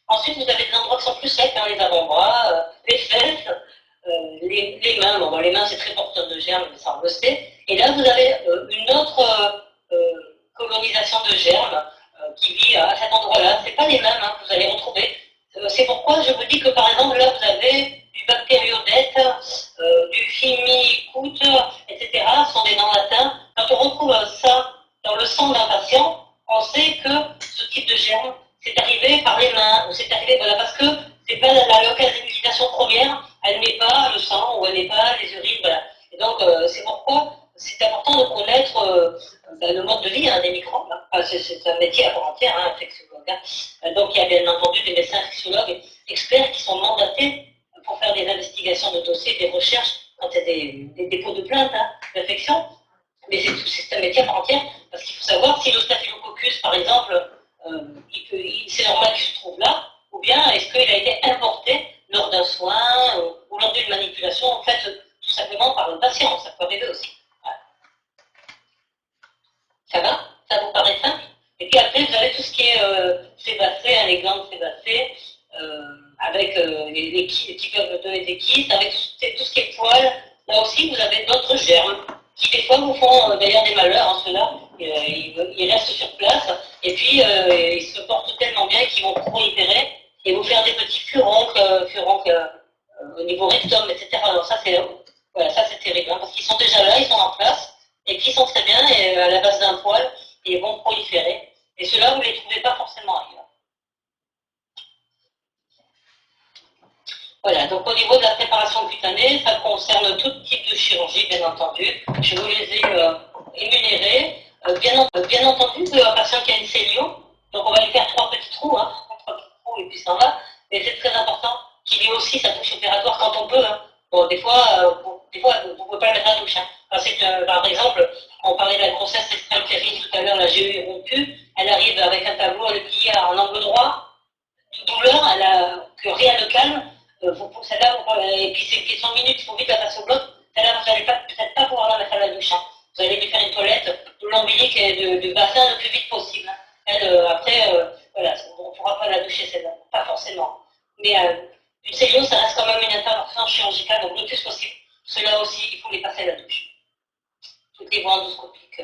Ensuite, vous avez des endroits qui sont plus secs, hein, les avant-bras, les fesses, les mains. Bon, les mains, c'est très porteur de germes, mais ça on le sait. Et là, vous avez une autre colonisation de germes qui vit à cet endroit-là. Ce n'est pas les mêmes hein, que vous allez retrouver. C'est pourquoi je vous dis que, par exemple, là, vous avez du bactériodète, du fimicoute, etc. Ce sont des noms latins. Quand on retrouve ça dans le sang d'un patient, on sait que ce type de germe, c'est arrivé par les mains, ou c'est arrivé, voilà, parce que c'est pas la localisation première, elle n'est pas le sang, ou elle n'est pas les urines, voilà. Et donc, c'est pourquoi c'est important de connaître le mode de vie hein, des microbes. Hein. Enfin, c'est un métier à part entière, hein, infectiologue. Hein. Donc, il y a bien entendu des médecins infectiologues experts qui sont mandatés pour faire des investigations de dossiers, des recherches, quand il y a des dépôts de plaintes hein, d'infection. Mais c'est un métier à part entière, parce qu'il faut savoir si le staphylococcus, par exemple, c'est normal qu'il se trouve là, ou bien est-ce qu'il a été importé lors d'un soin ou lors d'une manipulation, en fait, tout simplement par le patient, ça peut arriver aussi. Voilà. Ça va? Ça vous paraît simple? Et puis après, vous avez tout ce qui est sébacé, hein, les glandes sébacées, avec les qui peuvent donner des kystes, avec tout ce qui est poils. Là aussi, vous avez d'autres germes qui, des fois, vous font d'ailleurs des malheurs, hein, ceux-là. ils restent sur place, et puis ils se portent tellement bien qu'ils vont proliférer et vous faire des petits furoncles au niveau rectum, etc. Alors ça c'est voilà, ça c'est terrible, hein, parce qu'ils sont déjà là, ils sont en place, et puis ils sont très bien, et à la base d'un poil, ils vont proliférer. Et ceux-là, vous ne les trouvez pas forcément ailleurs. Voilà, donc au niveau de la préparation cutanée, ça concerne tout type de chirurgie, bien entendu. Je vous les ai énumérés. Bien entendu, un patient qui a une cellule, donc on va lui faire 3 petits trous, hein, 3 petits trous et puis ça va. Mais c'est très important qu'il ait aussi sa douche opératoire quand on peut. Hein. Bon, des fois, vous ne pouvez pas le mettre à la douche. Hein. Par exemple, on parlait de la grossesse extra-utérine tout à l'heure, la GU est rompue, elle arrive avec un tableau, elle est pliée en angle droit, de douleur, que rien ne calme. Et puis c'est une question de minutes, il faut vite la passer au bloc. Celle-là, vous n'allez peut-être pas pouvoir la mettre à la douche. Hein. Vous allez lui faire une toilette de l'ombilic et du bassin le plus vite possible. Elle, après, voilà, on ne pourra pas la doucher celle-là, pas forcément. Mais une cellule, ça reste quand même une intervention chirurgicale, donc le plus possible. Ceux-là aussi, il faut les passer à la douche. Toutes les voies endoscopiques.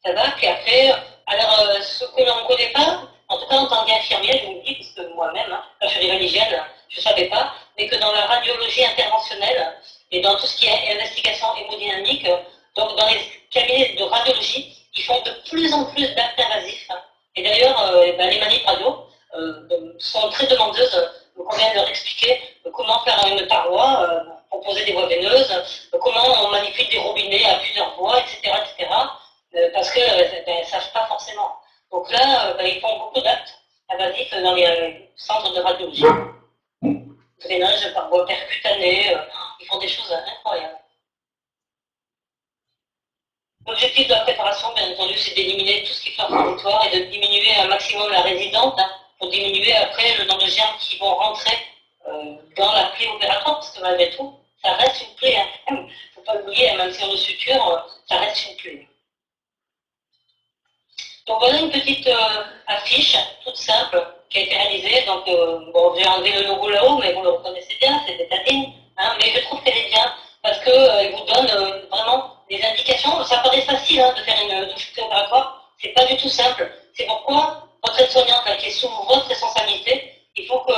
Ça va, puis après, alors ce que l'on ne connaît pas, en tout cas en tant qu'infirmière, je vous le dis, parce que moi-même, hein, quand je suis arrivée à l'hygiène, je ne savais pas, mais que dans la radiologie interventionnelle et dans tout ce qui est investigation hémodynamique, donc dans les cabinets de radiologie, ils font de plus en plus d'actes invasifs. Hein. Et d'ailleurs, les manips radio sont très demandeuses, donc on vient de leur expliquer comment faire une paroi, proposer des voies veineuses, comment on manipule des robinets à plusieurs voies, etc. etc. Parce qu'elles ne savent pas forcément. Donc là, ils font beaucoup d'actes invasifs dans les centres de radiologie. Drainage par voie percutanée, ils font des choses incroyables. L'objectif de la préparation, bien entendu, c'est d'éliminer tout ce qui est inflammatoire et de diminuer un maximum la résidence, hein, pour diminuer après le nombre de germes qui vont rentrer dans la plaie opératoire, parce que malgré tout, ça reste une plaie. Il ne faut pas l'oublier, même si on le suture, ça reste une plaie. Donc voilà une petite affiche toute simple qui a été réalisée. Donc bon, j'ai enlevé le logo là-haut, mais vous le reconnaissez bien, c'est Bétadine. Hein, mais je trouve qu'elle est bien parce qu'elle vous donne vraiment des indications. Ça paraît facile hein, de faire une douche opératoire, c'est pas du tout simple. C'est pourquoi votre aide-soignante, qui est sous votre responsabilité, il faut que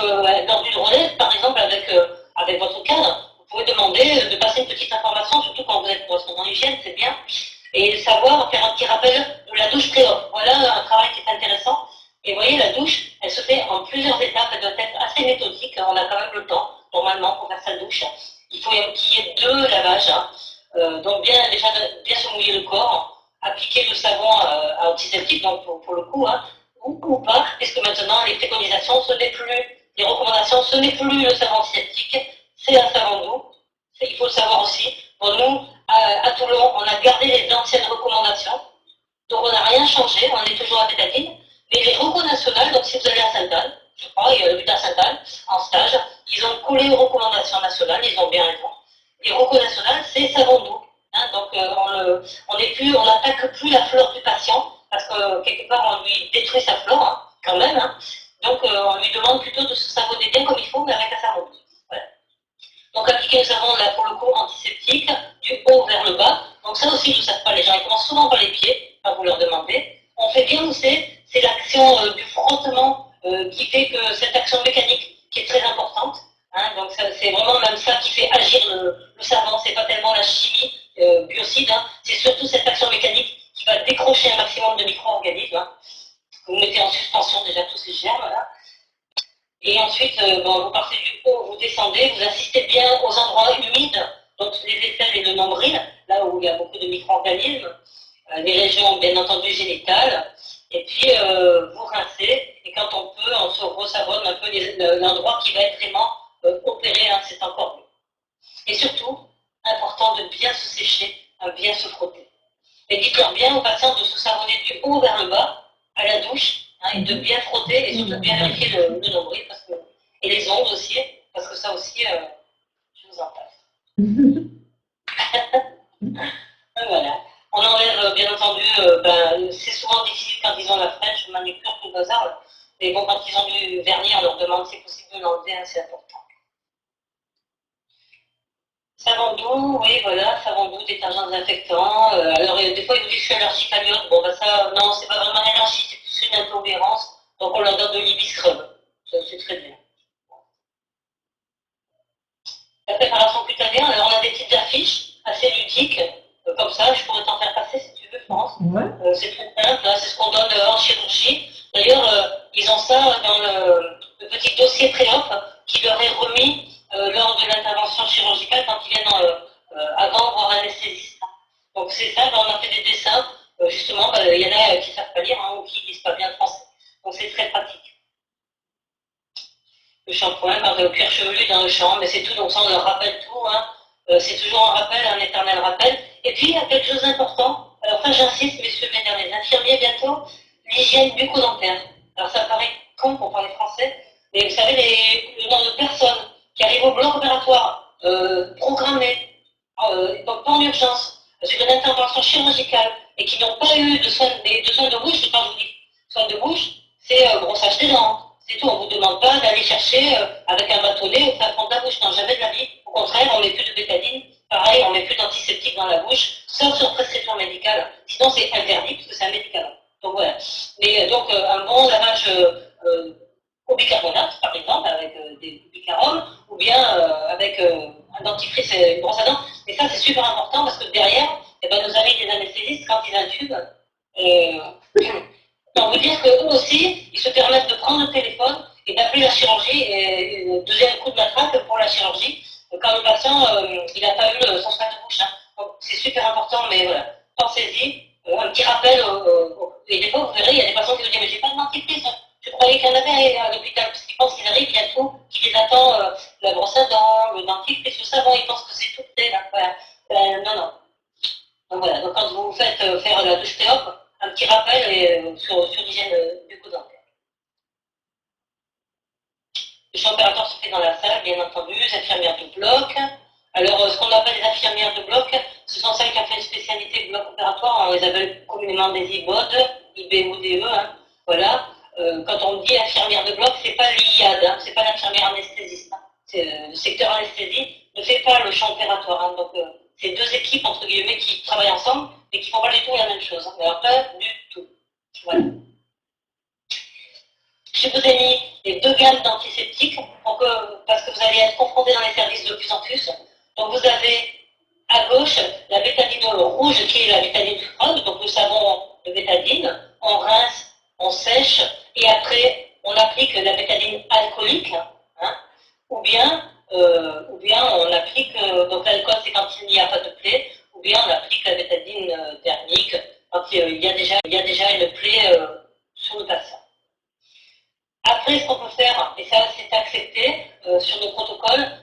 lors d'une relève, par exemple avec votre cadre, vous pouvez demander de passer une petite information, surtout quand vous êtes correspondant d'hygiène, c'est bien. Et savoir faire un petit rappel de la douche pré-op. Voilà un travail qui est intéressant. Et vous voyez, la douche, elle se fait en plusieurs étapes, elle doit être assez méthodique, on a quand même le temps, normalement, pour faire sa douche. Il faut qu'il y ait 2 lavages, hein. Donc déjà bien se mouiller le corps, appliquer le savon antiseptique, donc pour le coup, hein, ou pas, puisque maintenant les préconisations, les recommandations, ce n'est plus le savon antiseptique, c'est un savon doux. Il faut le savoir aussi. Bon, nous, à Toulon, on a gardé les anciennes recommandations, donc on n'a rien changé, on est toujours à Bétadine. Mais les recos nationales, donc si vous allez à Saint-Anne, je crois, il y a le but à Saint-Anne, en stage, ils ont collé aux recommandations nationales, ils ont bien raison. Les recos nationales, c'est savon doux. Hein, donc on n'attaque plus la flore du patient, parce que quelque part on lui détruit sa flore, hein, quand même. Hein. Donc on lui demande plutôt de se savonner bien comme il faut, mais avec un savon doux. Voilà. Donc appliquer le savon là pour le coup antiseptique, du haut vers le bas. Donc ça aussi, je ne sais pas, les gens ils commencent souvent par les pieds, quand vous leur demandez. On fait bien mousser, c'est l'action du frottement qui fait que cette action mécanique qui est très importante. Hein, donc c'est vraiment même ça qui fait agir le savon, c'est pas tellement la chimie biocide, hein, c'est surtout cette action mécanique qui va décrocher un maximum de micro-organismes. Hein. Vous mettez en suspension déjà tous ces germes là. Et ensuite, vous partez du haut, vous descendez, vous assistez bien aux endroits humides, donc les aisselles et le nombril, là où il y a beaucoup de micro-organismes, les régions bien entendu génitales, et puis vous rincez, et quand on peut, on se resavonne un peu l'endroit qui va être vraiment opéré, hein, c'est encore mieux. Et surtout, important de bien se sécher, bien se frotter. Et dites-leur bien aux patients de se savonner du haut vers le bas, à la douche, hein, et de bien frotter, et surtout bien vérifier le nombril, et les ongles aussi, parce que ça aussi, je vous en passe. Voilà. On enlève, bien entendu, c'est souvent difficile quand ils ont la fraîche, manucure, tout le bazar, mais bon, quand ils ont du vernis, on leur demande si c'est possible de l'enlever, hein, c'est important. Savon doux, oui, voilà, savon doux, détergent désinfectant. Alors, des fois, ils vous disent que je suis allergique à l'iode. Bon, bah ça, non, c'est pas vraiment une allergie, c'est plus une intolérance. Donc, on leur donne de l'ibiscrub. Ça, c'est très bien. La préparation cutanée, alors on a des petites affiches assez ludiques, comme ça, je pourrais t'en faire passer si tu veux, France. Ouais. C'est très simple, hein, c'est ce qu'on donne en chirurgie. D'ailleurs, ils ont ça dans le petit dossier pré-op qui leur est remis lors de l'intervention chirurgicale quand ils viennent avant voir un anesthésiste. Donc c'est ça, on a fait des dessins, justement, il y en a qui ne savent pas lire ou qui ne lisent pas bien le français. Donc c'est très pratique. Le shampoing, par le cuir chevelu dans le champ, mais c'est tout, donc ça on leur rappelle tout, hein. C'est toujours un rappel, un éternel rappel. Et puis il y a quelque chose d'important, alors ça j'insiste, messieurs, mesdames, les infirmiers bientôt, l'hygiène bucco-dentaire. Alors ça paraît con pour parler français, mais vous savez, le nombre de personnes qui arrivent au bloc opératoire, programmées, donc pas en urgence, sur une intervention chirurgicale, et qui n'ont pas eu de soins de bouche, quand je vous dis soins de bouche, c'est brossage des dents. C'est tout, on ne vous demande pas d'aller chercher avec un bâtonnet au fin fond de la bouche. Non, jamais de la vie. Au contraire, on ne met plus de bétadine. Pareil, on ne met plus d'antiseptique dans la bouche, sauf sur prescription médicale. Sinon, c'est interdit parce que c'est un médicament. Donc voilà. Mais donc, un bon lavage au bicarbonate, par exemple, avec des bicaromes, ou bien avec un dentifrice et une brosse à dents. Mais ça, c'est super important parce que derrière, eh ben, nos amis des anesthésistes, quand ils intubent, pour vous dire qu'eux aussi, ils se permettent de prendre le téléphone et d'appeler la chirurgie, et deuxième coup de matraque pour la chirurgie, quand le patient, il n'a pas eu son soin de bouche. Hein. Donc c'est super important, mais voilà, pensez-y, un petit rappel, et des fois vous verrez, il y a des patients qui vous disent, mais j'ai pas de dentifrice, je croyais qu'il y en avait à l'hôpital, parce qu'ils pensent qu'ils arrivent, il y a tout, qui les attend, la brosse à dents, le dentifrice, le savon, ils pensent que c'est tout prêt, là, voilà. Non, non. Donc voilà, donc quand vous faites faire la douche préop, un petit rappel sur l'hygiène bucco-dentaire. Le champ opératoire se fait dans la salle, bien entendu, les infirmières de bloc. Alors, ce qu'on appelle les infirmières de bloc, ce sont celles qui ont fait une spécialité de bloc opératoire, on les appelle communément des IBOD, IBODE, hein, voilà. Quand on dit infirmière de bloc, c'est pas l'IAD, hein, c'est pas l'infirmière anesthésiste. Hein. Le secteur anesthésie ne fait pas le champ opératoire. Hein, donc, c'est deux équipes, entre guillemets, qui travaillent ensemble, mais qui ne font pas du tout la même chose. Hein, mais alors, pas du tout. Voilà. Je vous ai mis les deux gammes d'antiseptiques parce que vous allez être confrontés dans les services de plus en plus. Donc vous avez à gauche la bétadine rouge qui est la bétadine sucrose, donc nous savons de bétadine, on rince, on sèche et après on applique la bétadine alcoolique, hein, ou bien on applique, donc l'alcool c'est quand il n'y a pas de plaie, ou bien on applique la bétadine thermique quand il y a déjà une plaie sur le patient. Après, ce qu'on peut faire, et ça c'est accepté sur nos protocoles,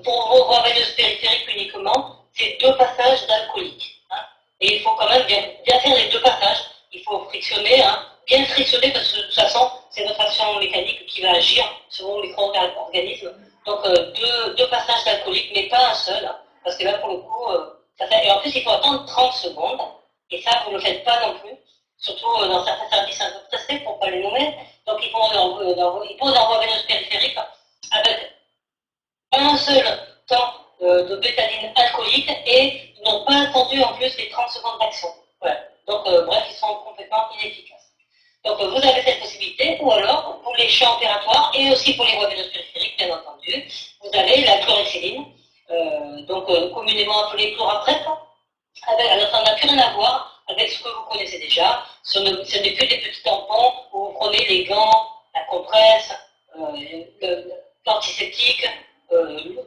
pour vos voies veineuses périphériques uniquement, c'est 2 passages d'alcoolique. Hein. Et il faut quand même bien faire les 2 passages. Il faut frictionner, hein, bien frictionner parce que de toute façon, c'est notre action mécanique qui va agir sur vos micro-organismes. Donc 2 passages d'alcoolique, mais pas un seul, hein, parce que là pour le coup, ça fait... Et en plus il faut attendre 30 secondes, et ça vous ne le faites pas non plus. Surtout dans certains services un peu pressés, pour ne pas les nommer. Donc ils posent leur voie veineuse périphérique avec un seul temps de bétadine alcoolique et ils n'ont pas attendu en plus les 30 secondes d'action. Voilà. Donc bref, ils sont complètement inefficaces. Donc vous avez cette possibilité, ou alors pour les champs opératoires et aussi pour les voies veineuses périphériques, bien entendu, vous avez la chlorhexidine, donc communément appelée chlorapprep. Alors ça n'a plus rien à voir avec ce que vous connaissez déjà. Ce n'est plus des petits tampons où vous prenez les gants, la compresse, l'antiseptique,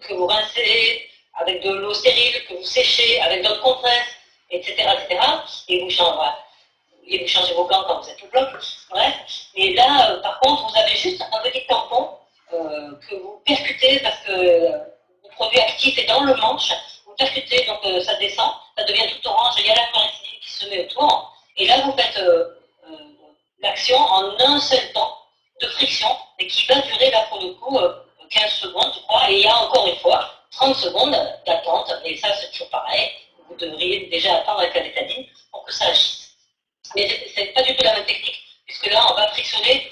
que vous rincez avec de l'eau stérile, que vous séchez avec d'autres compresses, etc., etc. Et vous changez vos gants quand vous êtes au bloc. Bref. Et là, par contre, vous avez juste un petit tampon que vous percutez parce que le produit actif est dans le manche. Vous percutez, donc ça descend, ça devient tout orange, il y a la chlorhexidine qui se met autour. Et là, vous faites l'action en un seul temps de friction, et qui va durer là pour le coup 15 secondes, je crois, et il y a encore une fois 30 secondes d'attente, et ça c'est toujours pareil, vous devriez déjà attendre avec la bétadine pour que ça agisse. Mais c'est pas du tout la même technique, puisque là on va frictionner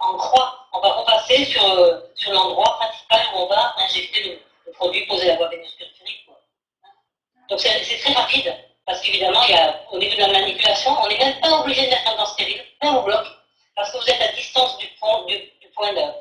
en croix, on va repasser sur l'endroit principal où on va injecter le produit, poser la voie veineuse périphérique. point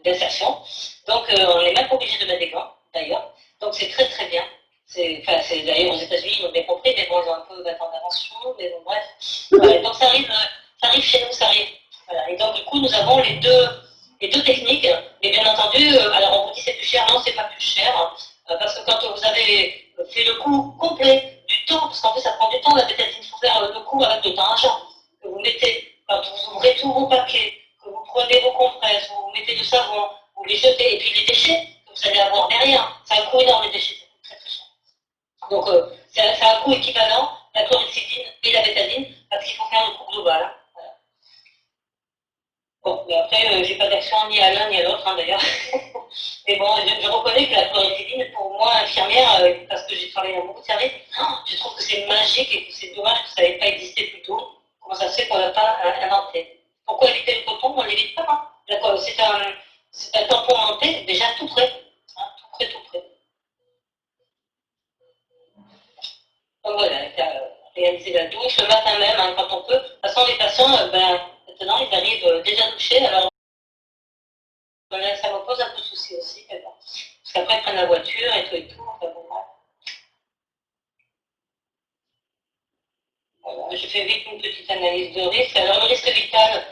d'insertion. Donc, on n'est même pas obligé de mettre des gants, d'ailleurs. Donc, c'est très très bien. C'est d'ailleurs aux États-Unis, ils ont bien compris, mais bon, ils ont un peu d'attente d'avance sur nous, mais bon, bref. Voilà, donc, ça arrive chez nous, ça arrive. Voilà. Et donc, du coup, nous avons les deux techniques, mais bien entendu, alors on vous dit c'est plus cher, non, c'est pas plus cher, parce que quand vous avez fait le coup complet du temps, parce qu'en fait ça prend du temps, la bétadine, il faut faire le coup avec de temps argent, que vous mettez, quand vous ouvrez tous vos paquets, que vous prenez vos compresses, vous mettez du savon, vous les jetez, et puis les déchets que vous allez avoir derrière, c'est un coût énorme les déchets, ça coûte très très cher. Donc c'est un coût équivalent, la chlorhexidine et la bétadine, parce qu'il faut faire le coût global. Hein. Voilà. Bon, mais après, j'ai pas d'action ni à l'un ni à l'autre, hein, d'ailleurs. Mais bon, je reconnais que la chlorhexidine, pour moi, infirmière, parce que j'ai travaillé dans beaucoup de services, je trouve que c'est magique et que c'est dommage que ça n'ait pas existé plus tôt. Comment ça se fait qu'on l'a pas inventé? Pourquoi éviter le coton? On ne l'évite pas. Hein. C'est un tampon monté, déjà tout prêt. Hein, tout prêt, tout prêt. Donc voilà, réaliser la douche le matin même, hein, quand on peut. De toute façon, les patients, maintenant, ils arrivent déjà douchés. Alors, ça me pose un peu de soucis aussi. Mais bon. Parce qu'après, ils prennent la voiture et tout et tout. Enfin, bon, voilà. Je fais vite une petite analyse de risque. Alors, le risque vital,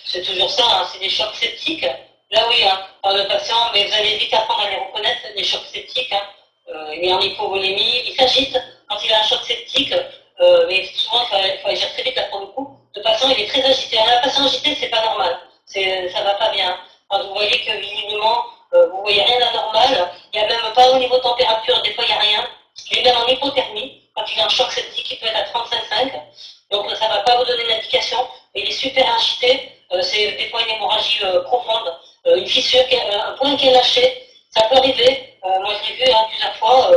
c'est toujours ça, hein, c'est des chocs septiques. Là, oui, hein, par le patient, mais vous allez vite apprendre à les reconnaître, les chocs septiques. Hein. Il est en hypovolémie, il s'agite quand il a un choc septique, mais souvent, il faut agir très vite là pour le coup. Le patient, il est très agité. Un patient agité, c'est pas normal. Ça va pas bien. Quand vous voyez que visiblement, vous voyez rien d'anormal, il n'y a même pas au niveau température, des fois, il n'y a rien. Il est même en hypothermie. Quand il a un choc septique, il peut être à 35,5. Donc, ça ne va pas vous donner d'indication. Il est super agité. C'est des fois une hémorragie profonde, une fissure, un point qui est lâché. Ça peut arriver. Moi, je l'ai vu hein, plusieurs fois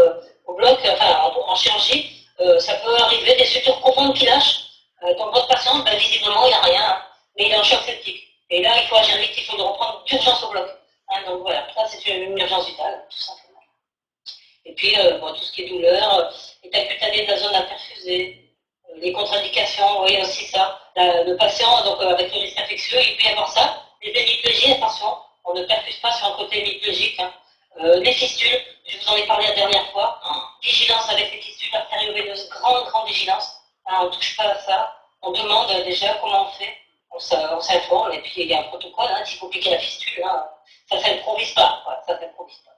au bloc, enfin, en chirurgie. Ça peut arriver, des sutures profondes qui lâchent. Donc, votre patient, visiblement, il n'a rien, hein, mais il est en choc septique. Et là, il faut agir vite, il faut le reprendre d'urgence au bloc. Hein, donc, voilà, ça, c'est une urgence vitale, tout simplement. Et puis, tout ce qui est douleur, état cutané de la zone à perfuser, les contre-indications, oui, aussi ça. Le patient, donc avec le risque infectieux, il peut y avoir ça. Les hémiplégies, attention, on ne perfuse pas sur un côté hémiplégique. Hein. Les fistules, je vous en ai parlé la dernière fois. Vigilance avec les fistules artério-veineuses, grande vigilance. Hein, on ne touche pas à ça. On demande déjà comment on fait. On s'informe, et puis il y a un protocole. Hein, s'il faut piquer la fistule, hein, ça ne s'improvise pas. Voilà, ça s'improvise pas.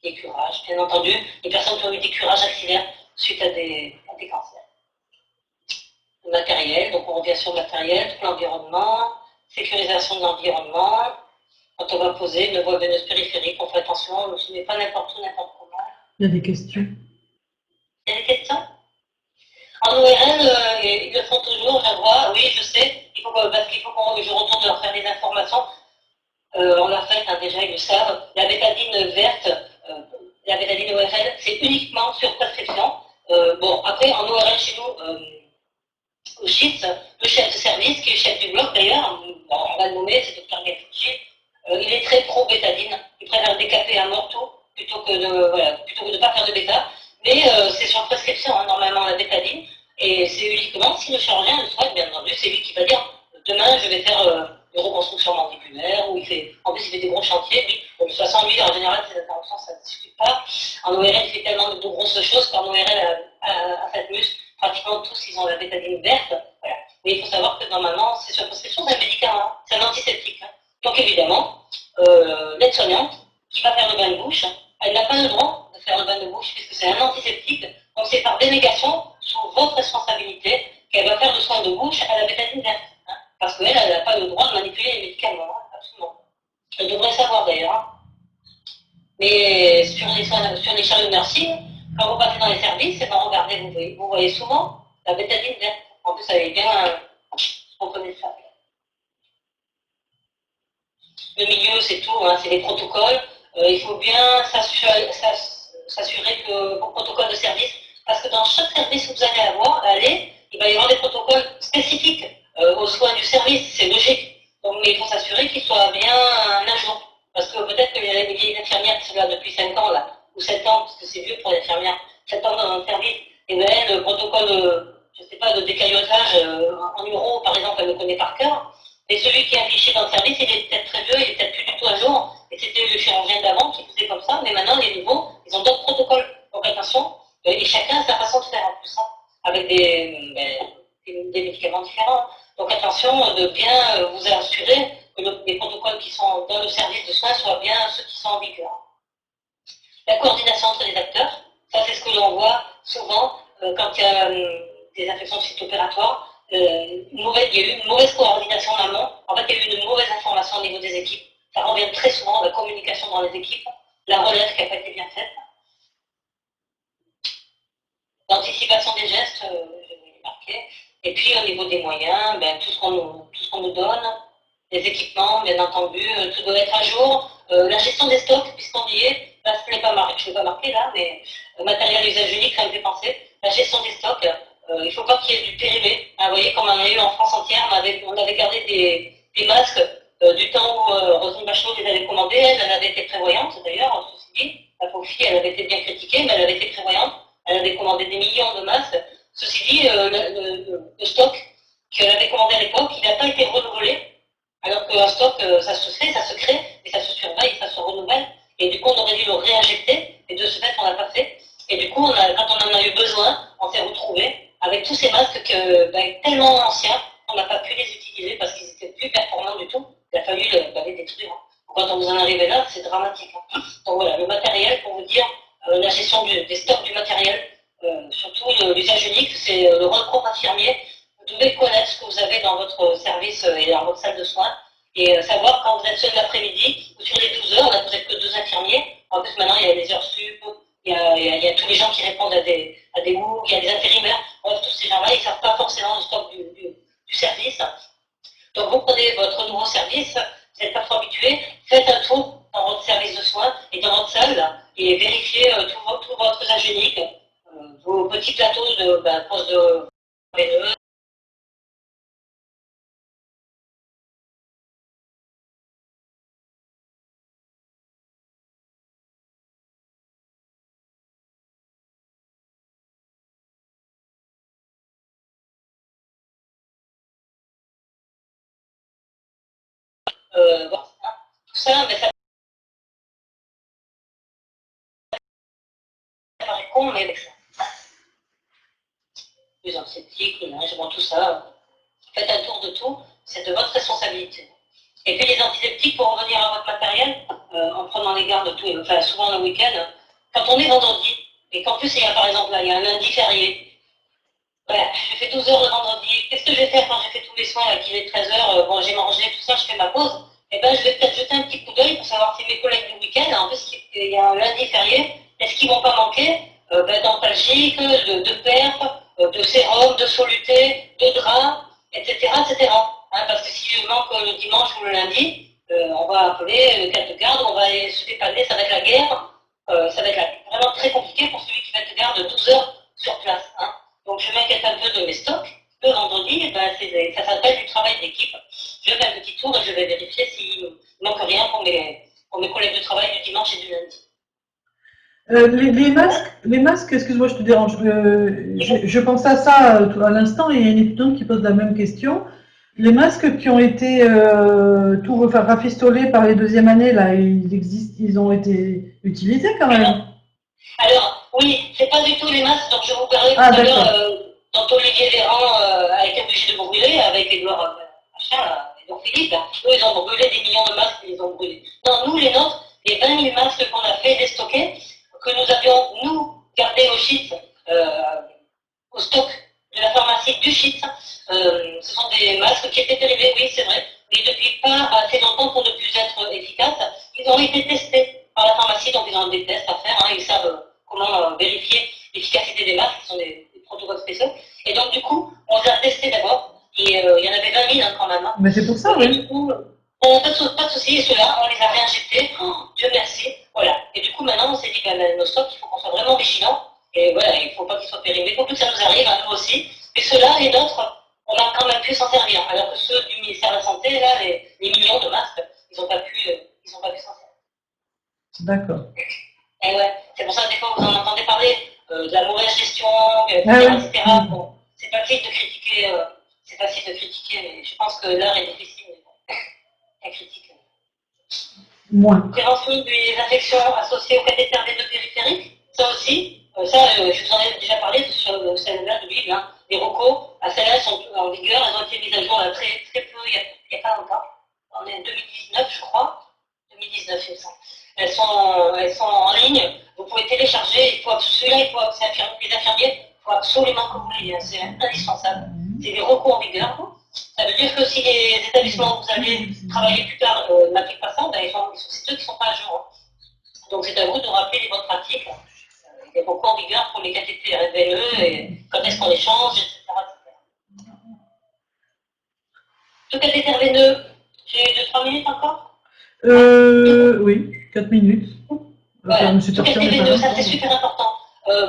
Les curages, bien entendu, les personnes qui ont eu des curages axillaires suite à des cancers. Le matériel, donc on revient sur le matériel, tout l'environnement, sécurisation de l'environnement. Quand on va poser une voie veineuse périphérique, on fait attention, on ne se met pas n'importe où, n'importe comment. Il y a des questions. Il y a des questions? En ORL, ils le font toujours, je vois, oui, je sais, parce qu'il faut que je retourne leur faire des informations. On l'a fait, hein, déjà, ils le savent. La bétadine verte, la bétadine ORL, c'est uniquement sur prescription. Après, en ORL chez nous, au CHITS, le chef de service, qui est le chef du bloc d'ailleurs, on va le nommer, c'est Dr Gafucci, il est très pro-bétadine. Il préfère décaper un morceau plutôt que de ne pas faire de bêta. Mais c'est sur prescription, hein, normalement, la bétadine. Et c'est uniquement si le chirurgien le souhaite, bien entendu, c'est lui qui va dire demain, je vais faire une reconstruction mandibulaire, ou en plus, il fait des gros chantiers. Lui, de toute façon, lui, en général, ses interventions, ça ne discute pas. En ORL, il fait tellement de grosses choses qu'en ORL, à cette muscle, pratiquement tous, ils ont la bétadine verte. Voilà. Mais il faut savoir que normalement, c'est sur prescription, c'est un médicament, c'est un antiseptique. Hein. Donc évidemment, l'aide-soignante qui va faire le bain de bouche, elle n'a pas le droit de faire le bain de bouche puisque c'est un antiseptique. Donc c'est par délégation, sous votre responsabilité, qu'elle va faire le soin de bouche à la bétadine verte. Hein. Parce qu'elle, elle n'a pas le droit de manipuler les médicaments, hein, absolument. Elle devrait savoir d'ailleurs. Hein. Mais sur les chariots de nursing, quand vous passez dans les services, c'est pas regardez, vous voyez souvent la bétadine verte. En plus, elle est bien reconnaissable. Le milieu, c'est tout, hein, c'est les protocoles. Il faut bien s'assurer que vos protocoles de service, parce que dans chaque service que vous allez aller, il va y avoir des protocoles spécifiques aux soins du service, c'est logique. Donc, mais il faut s'assurer qu'ils soient bien à jour. Parce que peut-être que les vieilles infirmières qui sont là depuis 5 ans, là, ou 7 ans, parce que c'est vieux pour les infirmières, 7 ans dans le service, et bien, le protocole, je ne sais pas, de décaillotage en euro, par exemple, elle le connaît par cœur. Et celui qui est affiché dans le service, il est peut-être très vieux, il est peut-être plus du tout à jour, et c'était le chirurgien d'avant qui faisait comme ça, mais maintenant les nouveaux, ils ont d'autres protocoles. Donc attention, et chacun a sa façon de faire en plus, hein, avec des médicaments différents. Donc attention de bien vous assurer que les protocoles qui sont dans le service de soins soient bien ceux qui sont en vigueur. La coordination entre les acteurs, ça c'est ce que l'on voit souvent quand il y a des infections de site opératoire. Il y a eu une mauvaise coordination en amont. En fait, il y a eu une mauvaise information au niveau des équipes. Ça revient très souvent, la communication dans les équipes, la relève qui n'a pas été bien faite. L'anticipation des gestes, je vais les marquer. Et puis au niveau des moyens, tout ce qu'on nous donne, les équipements, bien entendu, tout doit être à jour. La gestion des stocks, puisqu'on y est, là, ce n'est pas marqué, je ne l'ai pas marqué là, mais matériel usage unique, ça me fait penser. La gestion des stocks, il ne faut pas qu'il y ait du périmé. Vous voyez, comme on a eu en France entière, on avait gardé des masques du temps où Roselyne Bachelot les avait commandés. Elle avait été prévoyante, d'ailleurs, ceci dit. La pauvre fille, elle avait été bien critiquée, mais elle avait été prévoyante. Elle avait commandé des millions de masques. Ceci dit, le stock qu'elle avait commandé à l'époque, il n'a pas été renouvelé. Alors qu'un stock, ça se fait, ça se crée, et ça se surveille, ça se renouvelle. Et du coup, on aurait dû le réinjecter, et de ce fait, on n'a pas fait. Et du coup, quand on en a eu besoin, on s'est retrouvé avec tous ces masques tellement anciens, on n'a pas pu les utiliser parce qu'ils étaient plus performants du tout. Il a fallu les détruire. Quand on vous en arrive là, c'est dramatique. Donc voilà, le matériel, pour vous dire, la gestion des stocks du matériel, surtout l'usage unique, c'est le rôle propre infirmier. Vous devez connaître ce que vous avez dans votre service et dans votre salle de soins et savoir quand vous êtes seul l'après-midi ou sur les 12 heures, là vous n'êtes que 2 infirmiers. En plus maintenant il y a les heures sup, il y a tous les gens qui répondent à des MOOC, il y a des intérimaires. Bref, tous ces gens-là, ils ne savent pas forcément le stock du service. Donc vous prenez votre nouveau service, vous n'êtes pas trop habitué, faites un tour dans votre service de soins et dans votre salle et vérifiez tout votre usage unique, vos petits plateaux de pose de veineuse. Bon, tout ça, mais ça paraît con, mais avec ça. Les antiseptiques, le linge, bon, tout ça. Faites un tour de tout, c'est de votre responsabilité. Et puis les antiseptiques, pour revenir à votre matériel, en prenant les gardes souvent le week-end, quand on est vendredi, et qu'en plus il y a par exemple là, il y a un lundi férié, je fais 12 heures le vendredi, qu'est-ce que je vais faire quand j'ai fait tous les soins, là, qu'il est 13 heures, bon j'ai mangé, tout ça, je fais ma pause, et je vais peut-être jeter un petit coup d'œil pour savoir si mes collègues du week-end, en plus il y a un lundi férié, est-ce qu'ils vont pas manquer d'antalgiques, de perf, de sérum, de soluté, de draps, etc. etc. Parce que si je manque le dimanche ou le lundi, on va appeler le cadre de garde, on va se dépanner, ça va être la guerre, ça va être vraiment très compliqué pour celui qui va être garde 12 heures sur place. Donc je m'inquiète un peu de mes stocks. Le vendredi, ça s'appelle du travail d'équipe. Je fais un petit tour et je vais vérifier s'il ne manque rien pour mes collègues de travail du dimanche et du lundi. Les masques, excuse-moi, je te dérange. Je pensais à ça à l'instant et il y a une étudiante qui pose la même question. Les masques qui ont été rafistolés par les deuxièmes années, là, ils ont été utilisés quand même. Alors oui, c'est pas du tout les masques dont je vous parlais tout à l'heure, dont Olivier Véran a été obligé de brûler avec Édouard Édouard Philippe. Eux, ils ont brûlé des millions de masques, ils ont brûlé. Non, nous, les nôtres, les 20 000 masques qu'on a fait déstocker, que nous avions, nous, gardés au shit, au stock de la pharmacie du shit, ce sont des masques qui étaient périmés, oui, c'est vrai, mais depuis pas assez longtemps pour ne plus être efficaces. Ils ont été testés par la pharmacie, donc ils ont des tests à faire, ils savent comment vérifier l'efficacité des masques, qui sont des protocoles spéciaux. Et donc, du coup, on les a testés d'abord, et il y en avait 20 000 quand même. Mais c'est pour ça, oui. Et du coup, on n'a pas de soucis, ceux-là, on les a réinjectés, Dieu merci, voilà. Et du coup, maintenant, on s'est dit, nos stocks, il faut qu'on soit vraiment vigilants, et voilà, il ne faut pas qu'ils soient périmés. Il faut que ça nous arrive, à nous aussi. Mais ceux-là, les nôtres, on a quand même pu s'en servir, alors que ceux du ministère de la Santé, là, les millions de masques, ils n'ont pas pu s'en servir. D'accord. Et ouais, c'est pour ça que des fois, vous en entendez parler de la mauvaise gestion, etc. Bon, c'est facile de critiquer, mais je pense que l'heure est difficile. critique. Moins. Prévention des infections associées au cathéter veineux périphérique, ça aussi, je vous en ai déjà parlé sur le séminaire de Bible, hein. Les recos, celles-là sont en vigueur, elles ont été mises à jour là, très, très peu, il n'y a pas longtemps. On est en 2019, je crois. 2019, il me semble. Elles sont en ligne, vous pouvez télécharger, celui-là, les infirmiers, il faut absolument que vous l'ayez, c'est indispensable. C'est des recours en vigueur. Ça veut dire que si les établissements où vous allez travailler plus tard n'appliquent pas ça, ben, c'est ceux qui ne sont pas à jour. Donc c'est à vous de rappeler les bonnes pratiques. Il y a beaucoup en vigueur pour les cathéters veineux et quand est-ce qu'on les change, etc. Le cathéter veineux, j'ai 2-3 minutes encore? Oui, 4 minutes. Voilà. Le cathéter veineux, ça c'est super important.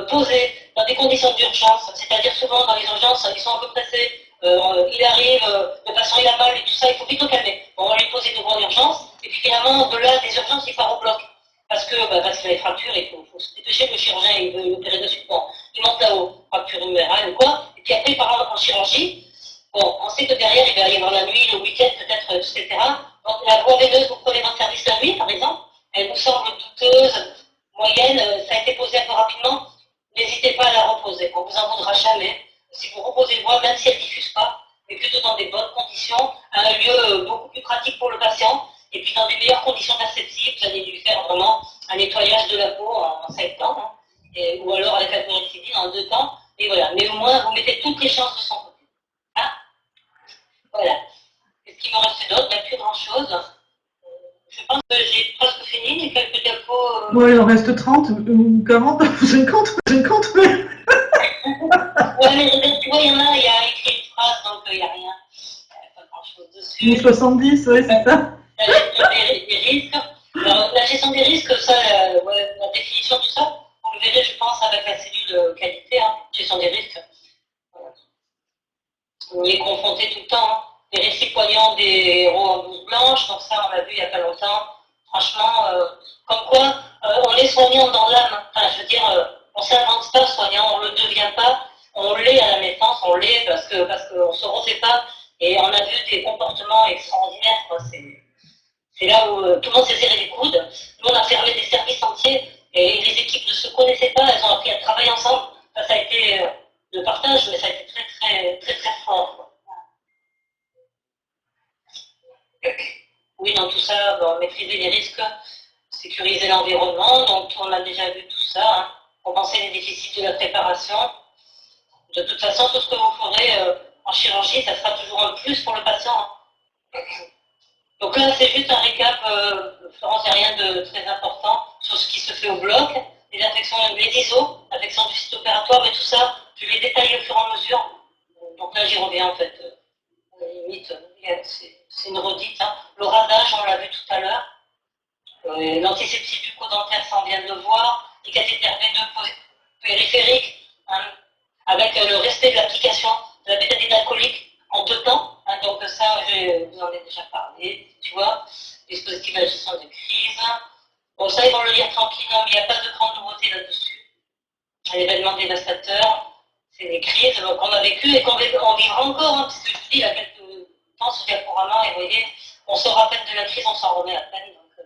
Posé dans des conditions d'urgence, c'est-à-dire souvent dans les urgences, ils sont un peu pressés. Il arrive, le patient il a mal et tout ça, il faut vite le calmer. On va lui poser devant l'urgence, et puis finalement, de là, des urgences, il part au bloc. Parce qu'il y a des fractures, il faut se dépêcher, le chirurgien, il veut opérer dessus. Bon, il monte là-haut, fracture humérale ou quoi, et puis après, il part en chirurgie. Bon, on sait que derrière, il va y avoir la nuit, le week-end, peut-être, etc. Donc, la voie veineuse, vous prenez votre service la nuit, par exemple, elle vous semble douteuse, moyenne, ça a été posé un peu rapidement, n'hésitez pas à la reposer, on vous en voudra jamais. Si vous reposez le voie, même si elle ne diffuse pas, mais plutôt dans des bonnes conditions, à un lieu beaucoup plus pratique pour le patient, et puis dans des meilleures conditions d'asepsie, vous allez lui faire vraiment un nettoyage de la peau en 5 temps, hein, ou alors avec la chlorhexidine en 2 temps, et voilà. Mais au moins, vous mettez toutes les chances de son côté. Hein, voilà. Qu'est-ce qu'il me reste d'autre? Il n'y a plus grand-chose. Je pense que j'ai presque fini, les quelques diapos. Oui, il en reste 30 ou 40 ou 50, 50, mais... Ouais, mais tu vois, il y a écrit une phrase, donc il n'y a rien. Pas grand-chose dessus. Ou 70, oui, c'est ça. La gestion des risques. Alors, la gestion des risques, ça, la définition, tout ça, vous le verrez, je pense, avec la cellule qualité, hein, gestion des risques. Voilà. On y est confronté tout le temps. Hein. Les récits poignants des héros en blouse blanche, donc ça, on l'a vu il n'y a pas longtemps. Franchement, comme quoi, on est soignant dans l'âme. Enfin, je veux dire, on ne s'invente pas soignant, on ne le devient pas. On l'est à la naissance, on l'est parce qu'on ne se refait pas. Et on a vu des comportements extraordinaires. C'est là où tout le monde s'est serré les coudes. Nous, on a fermé des services entiers et les équipes ne se connaissaient pas. Elles ont appris à travailler ensemble. Ça a été le partage, mais ça a été très, très, très, très fort. Quoi. Oui, dans tout ça, maîtriser les risques, sécuriser l'environnement. Donc, on a déjà vu tout ça. Hein. Compenser les déficits de la préparation. De toute façon, tout ce que vous ferez en chirurgie, ça sera toujours un plus pour le patient. Donc là, c'est juste un récap, Florence, il n'y a rien de très important sur ce qui se fait au bloc, les infections, les ISO, l'infection du site opératoire, mais tout ça, je vais détailler au fur et à mesure. Donc là, j'y reviens en fait. Limite, c'est une redite. Hein. Le radage, on l'a vu tout à l'heure. L'antisepsie bucco-dentaire, ça on vient de le voir. Les cathéters veineux périphériques, hein, avec le respect de l'application de la bétadine alcoolique en 2 temps. Hein, donc ça, je vous en ai déjà parlé, tu vois. Dispositif de gestion de crise. Bon, ça, ils vont le lire tranquillement, mais il n'y a pas de grande nouveauté là-dessus. Un événement dévastateur, c'est des crises qu'on a vécues et qu'on vivra encore, hein, parce que je vous dis, il y a quelques temps ce diaporama, et vous voyez, on sort à peine de la crise, on s'en remet à peine. Donc,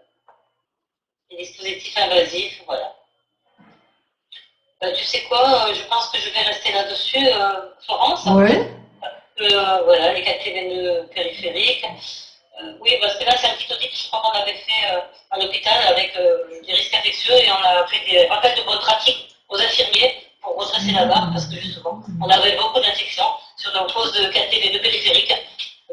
les dispositifs invasifs, voilà. Tu sais quoi, je pense que je vais rester là-dessus, Florence. Oui. Voilà, les cathéters veineux périphériques. Oui, parce que là, c'est un petit audit, je crois qu'on avait fait à l'hôpital avec des risques infectieux et on a fait des rappels de bonnes pratiques aux infirmiers pour redresser la barre parce que justement, on avait beaucoup d'infections sur nos poses de cathéters veineux périphériques.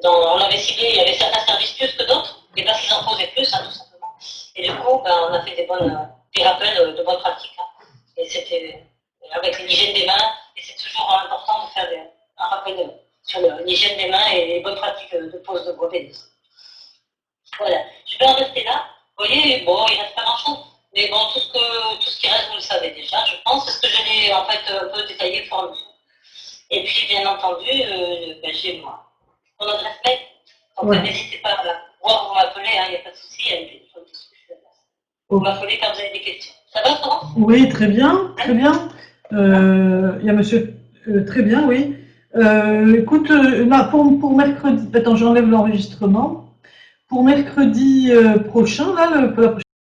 On avait ciblé, il y avait certains services plus que d'autres, et parce qu'ils en posaient plus, hein, tout simplement. Et du coup, on a fait des rappels de bonnes pratiques. Hein. Et c'était avec l'hygiène des mains, et c'est toujours important de faire un rappel sur l'hygiène des mains et les bonnes pratiques de pose de brevet. Voilà, je vais en rester là. Vous voyez, bon, il ne reste pas grand-chose, mais bon, tout ce qui reste, vous le savez déjà, je pense, parce que je l'ai en fait un peu détaillé pour nous. Et puis, bien entendu, j'ai mon adresse mail, donc n'hésitez pas à voir, vous m'appelez, il n'y a pas de souci, il y a une téléphone qui se fait. Vous m'appelez quand vous avez des questions. Ça va, Florence? Oui, très bien, très bien. Il y a monsieur... très bien, oui. Écoute, là, pour mercredi, attends, j'enlève l'enregistrement. pour mercredi prochain, là, la prochaine